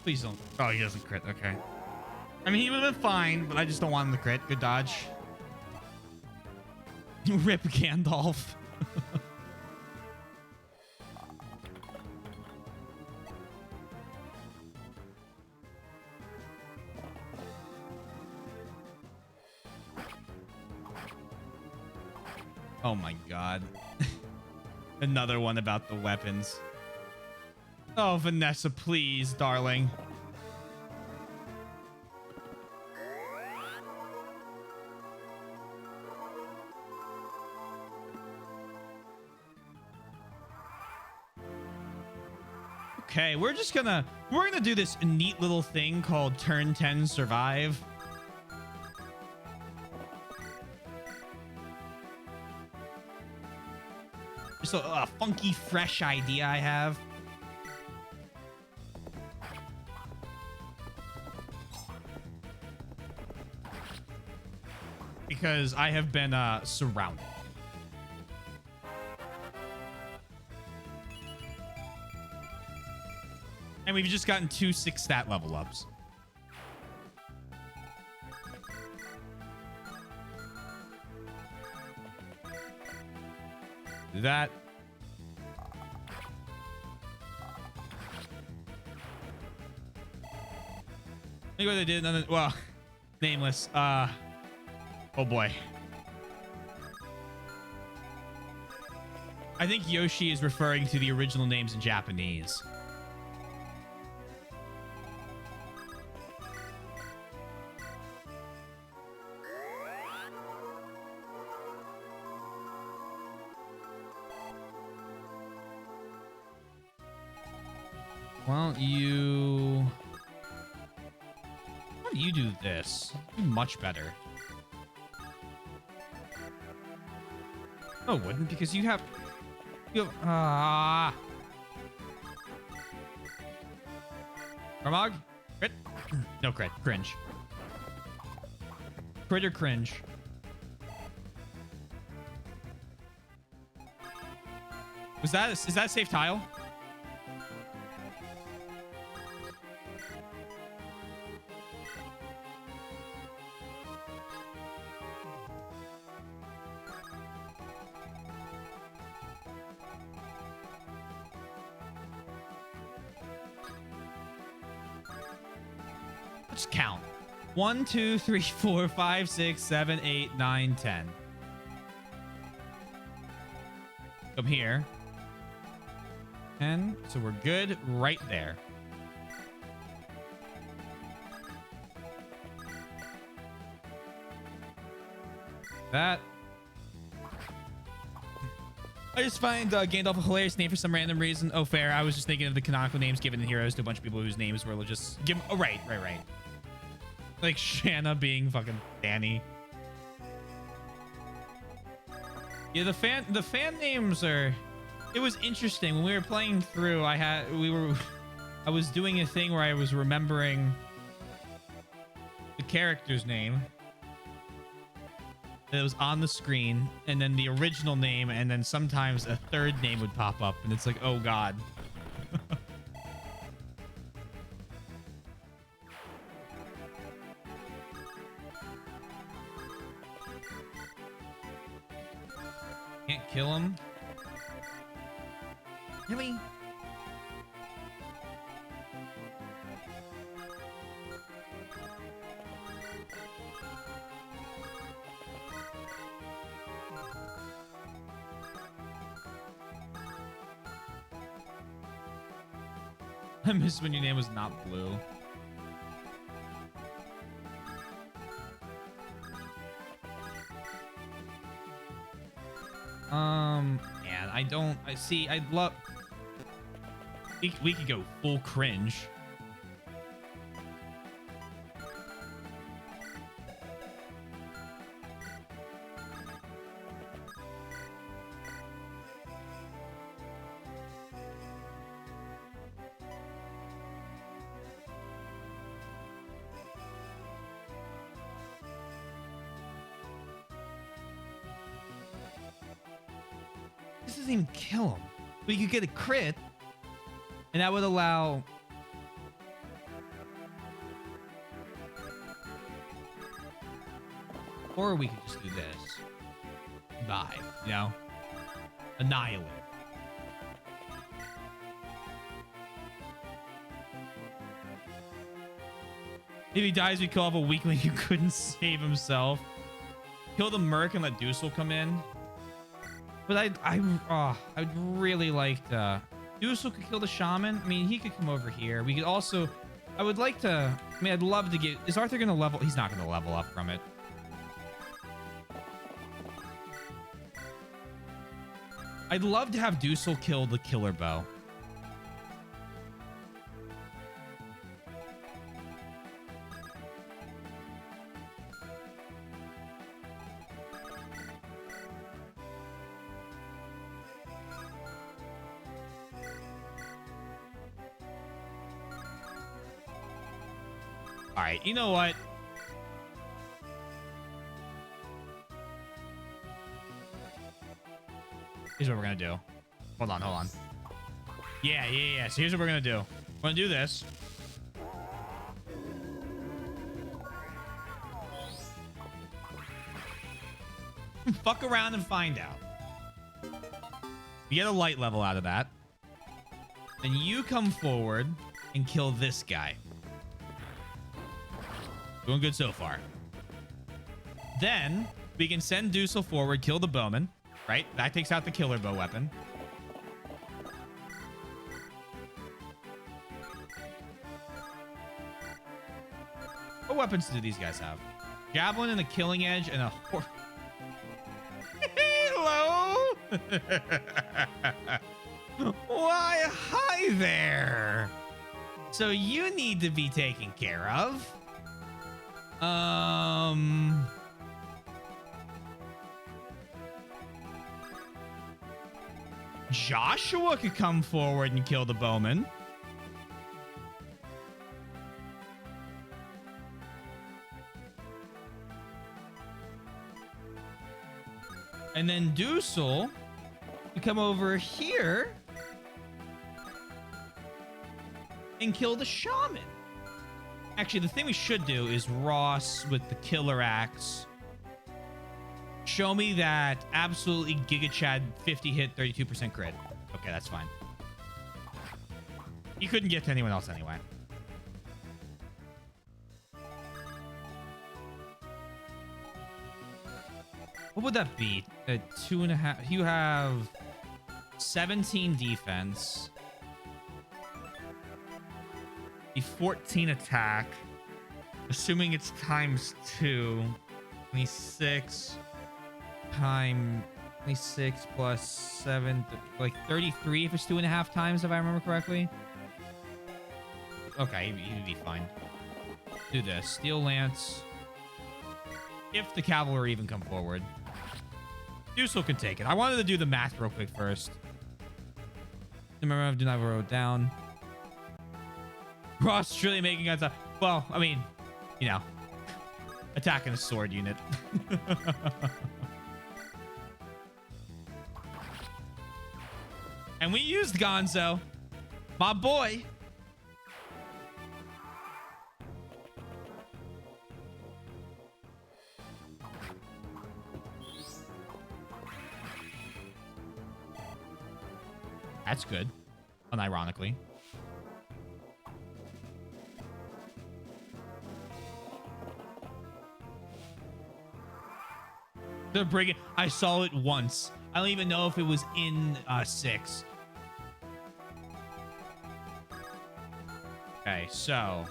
Please don't. Oh, he doesn't crit. Okay. I mean, he would have been fine, but I just don't want him to crit. Good dodge. Rip Gandalf. Oh my god. Another one about the weapons. Oh, Vanessa, please, darling. Okay, we're gonna do this neat little thing called turn 10 survive. Just a funky, fresh idea I have. Because I have been surrounded. And we've just gotten 2 6 stat level ups. Do that. Think what they did. Well, nameless. Oh boy. I think Yoshi is referring to the original names in Japanese. Well, how do you do this? Do much better. No, it wouldn't, because you have Karmog? Crit? No crit. Cringe. Crit or cringe? Is that a safe tile? Let's count. 1, 2, 3, 4, 5, 6, 7, 8, 9, 10. Come here. 10. So we're good right there. That. I just find Gandalf a hilarious name for some random reason. Oh, fair. I was just thinking of the canonical names given to heroes to a bunch of people whose names were just give. Oh, right. Like Shanna being fucking Danny. Yeah, the fan names are. It was interesting when we were playing through. I was doing a thing where I was remembering the character's name that was on the screen, and then the original name, and then sometimes a third name would pop up, and it's like, oh god. Can't kill him. Really? I miss when your name was not blue. Man, I'd love. We could go full cringe. This doesn't even kill him. But you could get a crit, and that would allow. Or we could just do this. Die, you know? Annihilate. If he dies, we kill off a weakling who couldn't save himself. Kill the Merc and let Deucel come in. But I'd really like to... Deucel could kill the Shaman. I mean, he could come over here. We could also... I would like to... I mean, I'd love to get... Is Arthur going to level... He's not going to level up from it. I'd love to have Deucel kill the Killer Bow. All right, you know what? Here's what we're gonna do. Hold on. Yeah. So here's what we're gonna do. We're gonna do this. Fuck around and find out. We get a light level out of that. Then you come forward and kill this guy. Doing good so far. Then we can send Deucel forward, kill the Bowman. Right? That takes out the Killer Bow weapon. What weapons do these guys have? Javelin and a Killing Edge and a horse. Hello? Why, hi there. So you need to be taken care of. Joshua could come forward and kill the Bowman. And then Deucel could come over here and kill the Shaman. Actually, the thing we should do is Ross with the Killer Axe. Show me that absolutely Giga Chad 50 hit, 32% crit. Okay, that's fine. You couldn't get to anyone else anyway. What would that be? 2.5. You have 17 defense. The 14 attack. Assuming it's times 2. 26 times 26 plus 7, like 33 if it's 2.5 times, if I remember correctly. Okay, he'd be fine. Do this. Steel Lance. If the cavalry even come forward. Deucel can take it. I wanted to do the math real quick first. Remember, do not wrote down. Ross is really making us. Well, I mean, you know, attacking a sword unit. And we used Gonzo, my boy. That's good, unironically. The brigand. I saw it once. I don't even know if it was in 6. Okay, so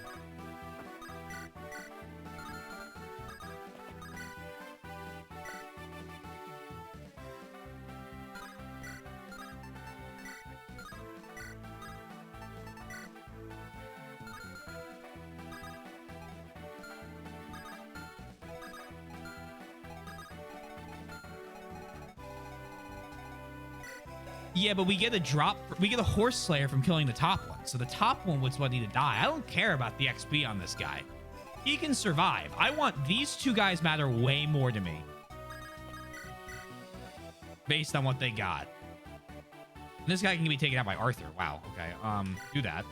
yeah, but we get a drop. We get a Horse Slayer from killing the top one. So the top one was what needed to die. I don't care about the XP on this guy. He can survive. I want these two guys matter way more to me. Based on what they got. And this guy can be taken out by Arthur. Wow. Okay. Do that.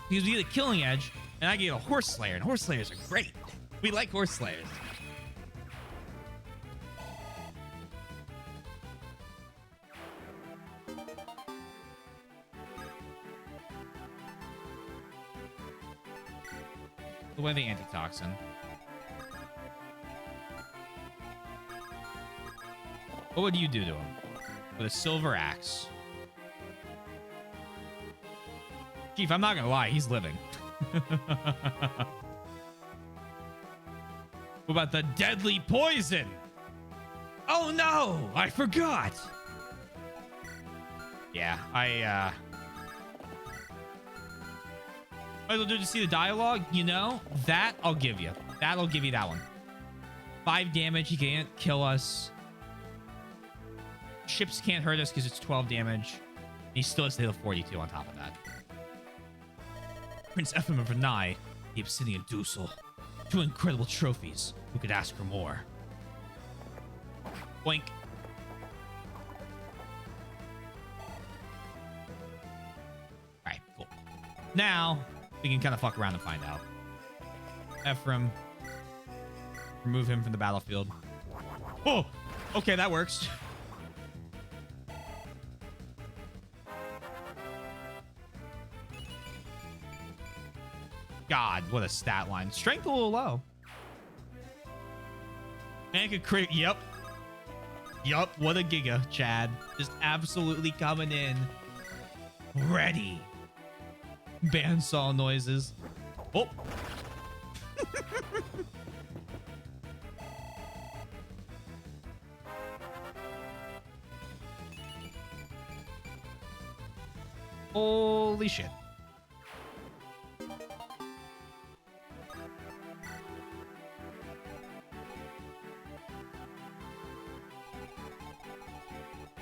Because we get a Killing Edge, and I get a Horse Slayer, and Horse Slayers are great. We like horse slayers. The way the antitoxin. What would you do to him? With a silver axe. Chief, I'm not gonna lie, he's living. What about the deadly poison? Oh no, I forgot. Yeah, I might as well do to see the dialogue, you know? That I'll give you. That'll give you that one. 5 damage, he can't kill us. Ships can't hurt us because it's 12 damage. He still has to hit a 42 on top of that. Prince Ephraim of Renai, the Obsidian Dusel. 2 incredible trophies. Who could ask for more? Boink. Alright, cool. Now, we can kind of fuck around and find out. Ephraim. Remove him from the battlefield. Oh! Okay, that works. God, what a stat line. Strength a little low. Man could crit. Yep. Yup. What a giga, Chad. Just absolutely coming in. Ready. Bandsaw noises. Oh. Holy shit.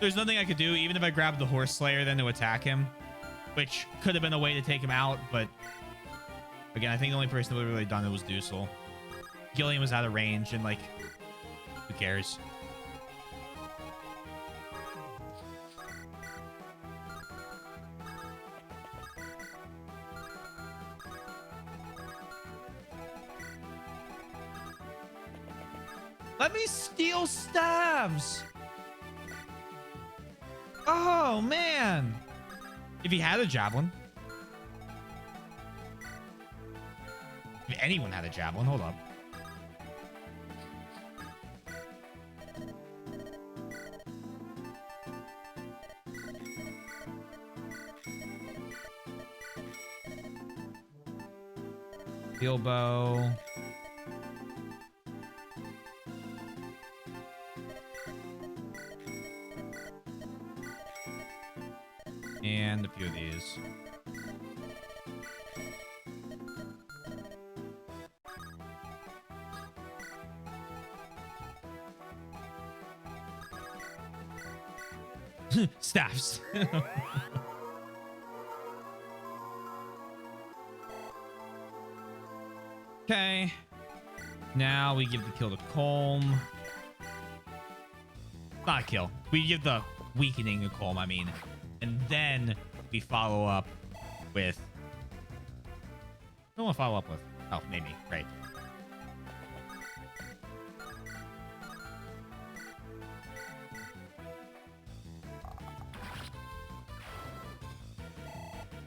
There's nothing I could do, even if I grabbed the Horse Slayer then to attack him, which could have been a way to take him out, but again, I think the only person that would have really done it was Dusel. Gillian was out of range, and like, who cares? Let me steal staves! Oh, man. If he had a javelin. If anyone had a javelin, hold up. Bilbo. And a few of these. Staffs. Okay. Now we give the kill to Colm. Not a kill. We give the weakening to Colm, I mean. And then we follow up with... I don't want to follow up with... Oh, maybe. Right.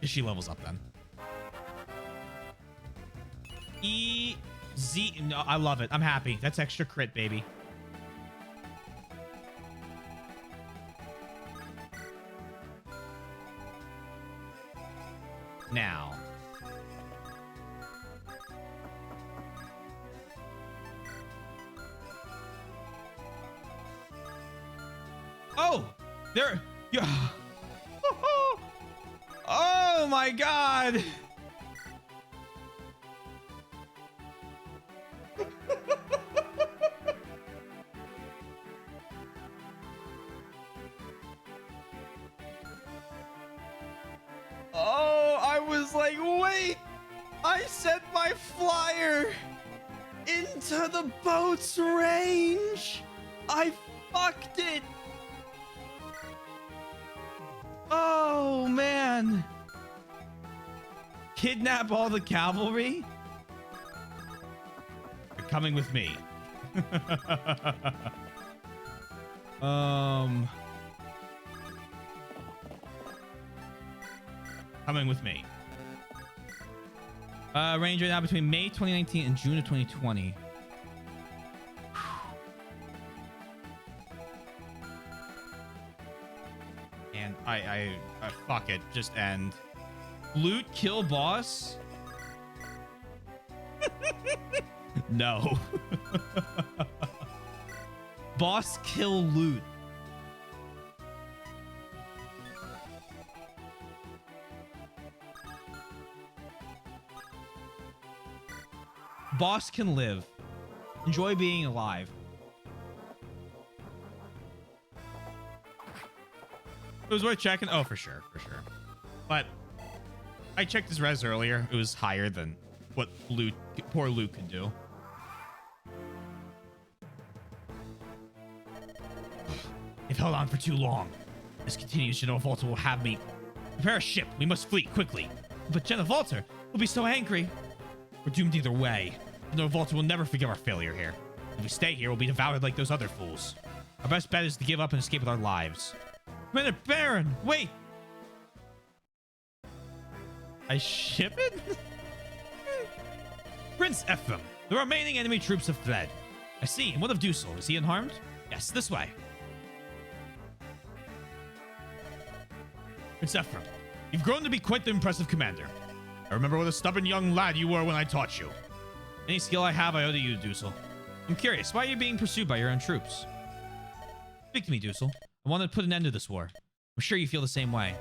She levels up then. Z. No, I love it. I'm happy. That's extra crit, baby. Now. Oh! There. Yeah. Oh my god. Oh, I was like, wait. I sent my flyer into the boat's range. I fucked it. Oh, man. Kidnap all the cavalry? coming with me. Coming with me. Range right now between May 2019 and June of 2020. And I fuck it, just end. Loot, kill boss. No. Boss, kill, loot. Boss can live. Enjoy being alive. It was worth checking. Oh, for sure, for sure. But I checked his res earlier. It was higher than what poor Luke could do. They've held on for too long. This continues, General Volta will have me prepare a ship. We must flee quickly. But General Volta will be so angry. We're doomed either way. General Volta will never forgive our failure here. If we stay here, we'll be devoured like those other fools. Our best bet is to give up and escape with our lives. Commander Baron, wait! I ship it? Prince Ephraim, the remaining enemy troops have fled. I see. And what of Dusel? Is he unharmed? Yes, this way. Prince Ephraim, you've grown to be quite the impressive commander. I remember what a stubborn young lad you were when I taught you. Any skill I have, I owe to you, Dusel. I'm curious, why are you being pursued by your own troops? Speak to me, Dusel. I want to put an end to this war. I'm sure you feel the same way.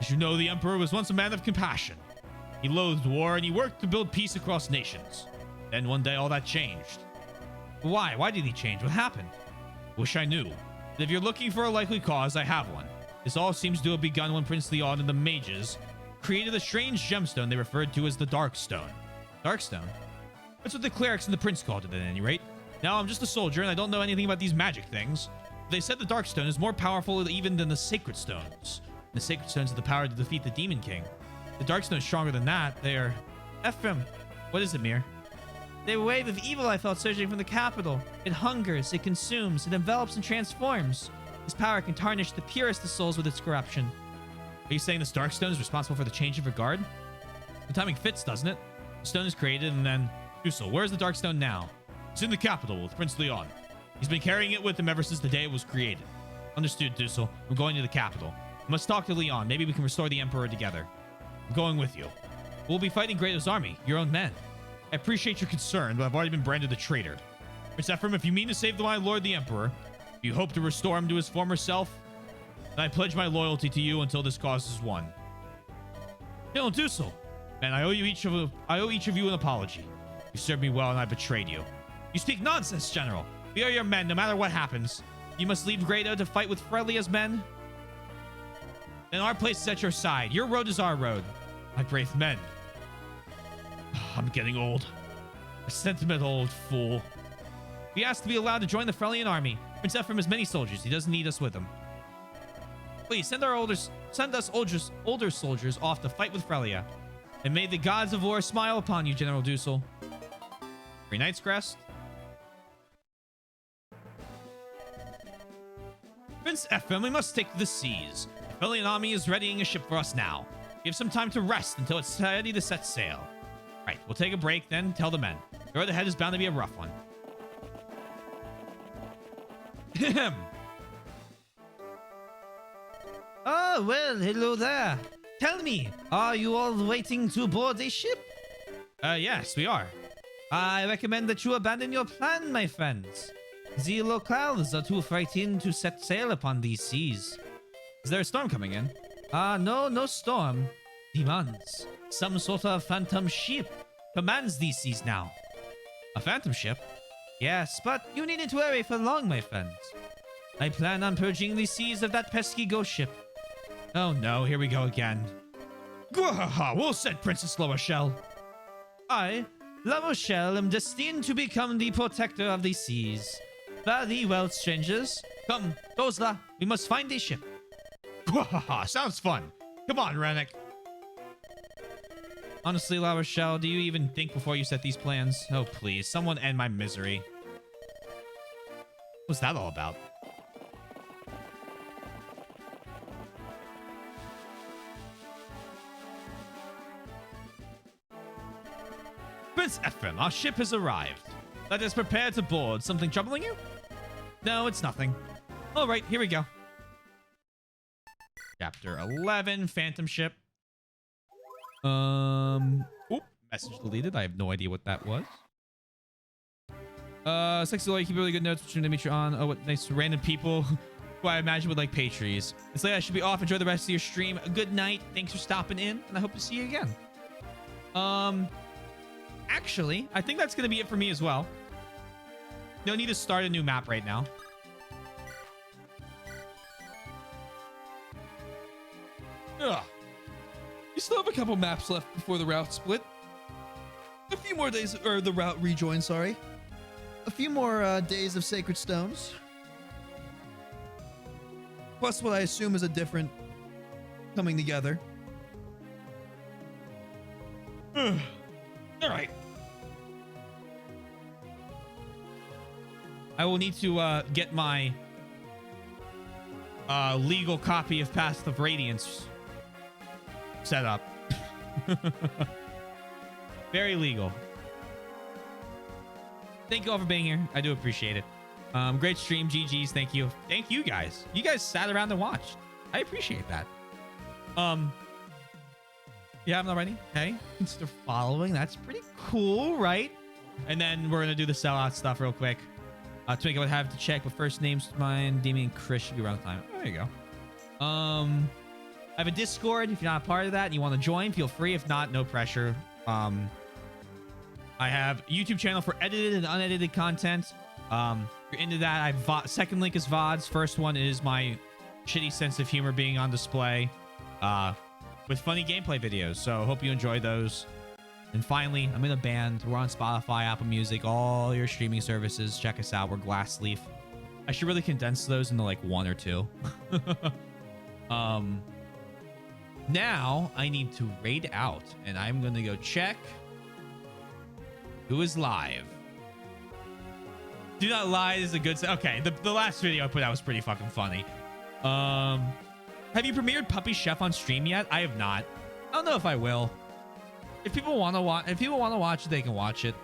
As you know, the Emperor was once a man of compassion. He loathed war and he worked to build peace across nations. Then one day all that changed. Why? Why did he change? What happened? Wish I knew. But if you're looking for a likely cause, I have one. This all seems to have begun when Prince Leon and the mages created a strange gemstone they referred to as the Darkstone. Darkstone? That's what the clerics and the prince called it at any rate. Now I'm just a soldier and I don't know anything about these magic things. They said the Darkstone is more powerful even than the Sacred Stones. The Sacred Stones have the power to defeat the Demon King. The Darkstone is stronger than that. They are... Ephraim, what is it, Mir? The wave of evil I felt surging from the capital. It hungers, it consumes, it envelops and transforms. This power can tarnish the purest of souls with its corruption. Are you saying this Darkstone is responsible for the change of regard? The timing fits, doesn't it? The stone is created and then... Dusel, where's the Darkstone now? It's in the capital with Prince Leon. He's been carrying it with him ever since the day it was created. Understood, Dusel. I'm going to the capital. I must talk to Leon. Maybe we can restore the Emperor together. I'm going with you. We'll be fighting Grato's army, your own men. I appreciate your concern, but I've already been branded a traitor. Prince Ephraim, if you mean to save my lord the Emperor, if you hope to restore him to his former self, then I pledge my loyalty to you until this cause is won. General Dusel, man, I owe each of you an apology. You served me well and I betrayed you. You speak nonsense, General. We are your men, no matter what happens. You must leave Grado to fight with Frelia's men. Then our place is at your side. Your road is our road. My brave men. I'm getting old. A sentimental old fool. We asked to be allowed to join the Frelian army. Prince Ephraim has many soldiers. He doesn't need us with him. Please send us older soldiers off to fight with Frelia. And may the gods of war smile upon you, General Dusel. Free Knight's Crest. Prince Ephraim, we must take to the seas. The Frelian army is readying a ship for us now. We have some time to rest until it's ready to set sail. Right, we'll take a break then. Tell the men. The road ahead is bound to be a rough one. Oh, well, hello there. Tell me, are you all waiting to board a ship? Yes, we are. I recommend that you abandon your plan, my friends. The locals are too frightened to set sail upon these seas. Is there a storm coming in? No storm. Demons. Some sort of phantom ship commands these seas now. A phantom ship? Yes, but you needn't worry for long, my friends. I plan on purging the seas of that pesky ghost ship. Oh no, here we go again. Gwahaha, well said, Princess La Rochelle. I, La Rochelle, am destined to become the protector of the seas. Very well, strangers. Come, Dozla, we must find a ship. Gwahaha, sounds fun. Come on, Rennick. Honestly, La Rochelle, do you even think before you set these plans? Oh, please. Someone end my misery. What's that all about? Prince Ephraim, our ship has arrived. Let us prepare to board. Something troubling you? No, it's nothing. All right, here we go. Chapter 11, Phantom Ship. Oop, message deleted. I have no idea what that was. Sexy lawyer, keep really good notes. Between Dimitri on. Oh, what nice random people who I imagine would like Patries. It's late. I should be off. Enjoy the rest of your stream. Good night. Thanks for stopping in, and I hope to see you again. Actually, I think that's gonna be it for me as well. No need to start a new map right now. Ugh. You still have a couple maps left before the route split. A few more days, or the route rejoin, sorry. A few more days of Sacred Stones. Plus what I assume is a different coming together. All right. I will need to get my legal copy of Path of Radiance set up. Very legal. Thank you all for being here. I do appreciate it. Great stream. GG's. Thank you. Thank you guys. You guys sat around and watched. I appreciate that. You haven't already? Hey, consider following. That's pretty cool, right? And then we're gonna do the sellout stuff real quick. To make it, I would have to check, but first names mine, Damien and Chris should be around the time. Oh, there you go. I have a Discord. If you're not a part of that and you want to join, feel free. If not, no pressure. I have a YouTube channel for edited and unedited content. If you're into that, second link is VODs. First one is my shitty sense of humor being on display with funny gameplay videos. So hope you enjoy those. And finally, I'm in a band. We're on Spotify, Apple Music, all your streaming services. Check us out. We're Glassleaf. I should really condense those into like one or two. Now I need to raid out, and I'm gonna go check who is live. Do not lie is a good. Okay, the last video I put out was pretty fucking funny. Have you premiered Puppy Chef on stream yet? I have not. I don't know if I will. If people want to watch, it, they can watch it.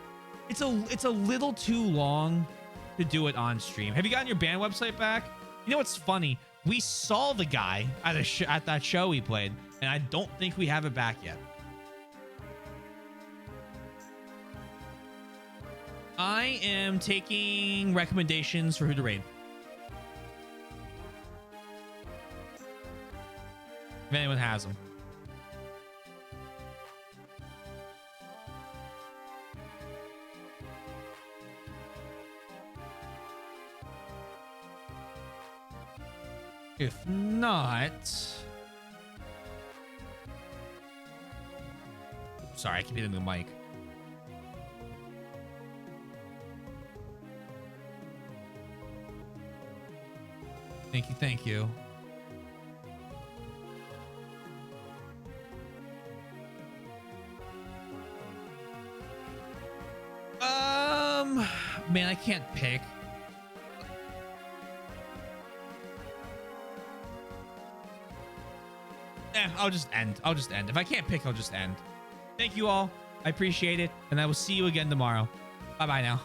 It's a little too long to do it on stream. Have you gotten your band website back? You know what's funny? We saw the guy at that show we played, and I don't think we have it back yet. I am taking recommendations for who to raid. If anyone has them. If not... Sorry, I keep hitting the mic. Thank you, thank you. Man, I can't pick. I'll just end. If I can't pick, I'll just end. Thank you all. I appreciate it. And I will see you again tomorrow. Bye-bye now.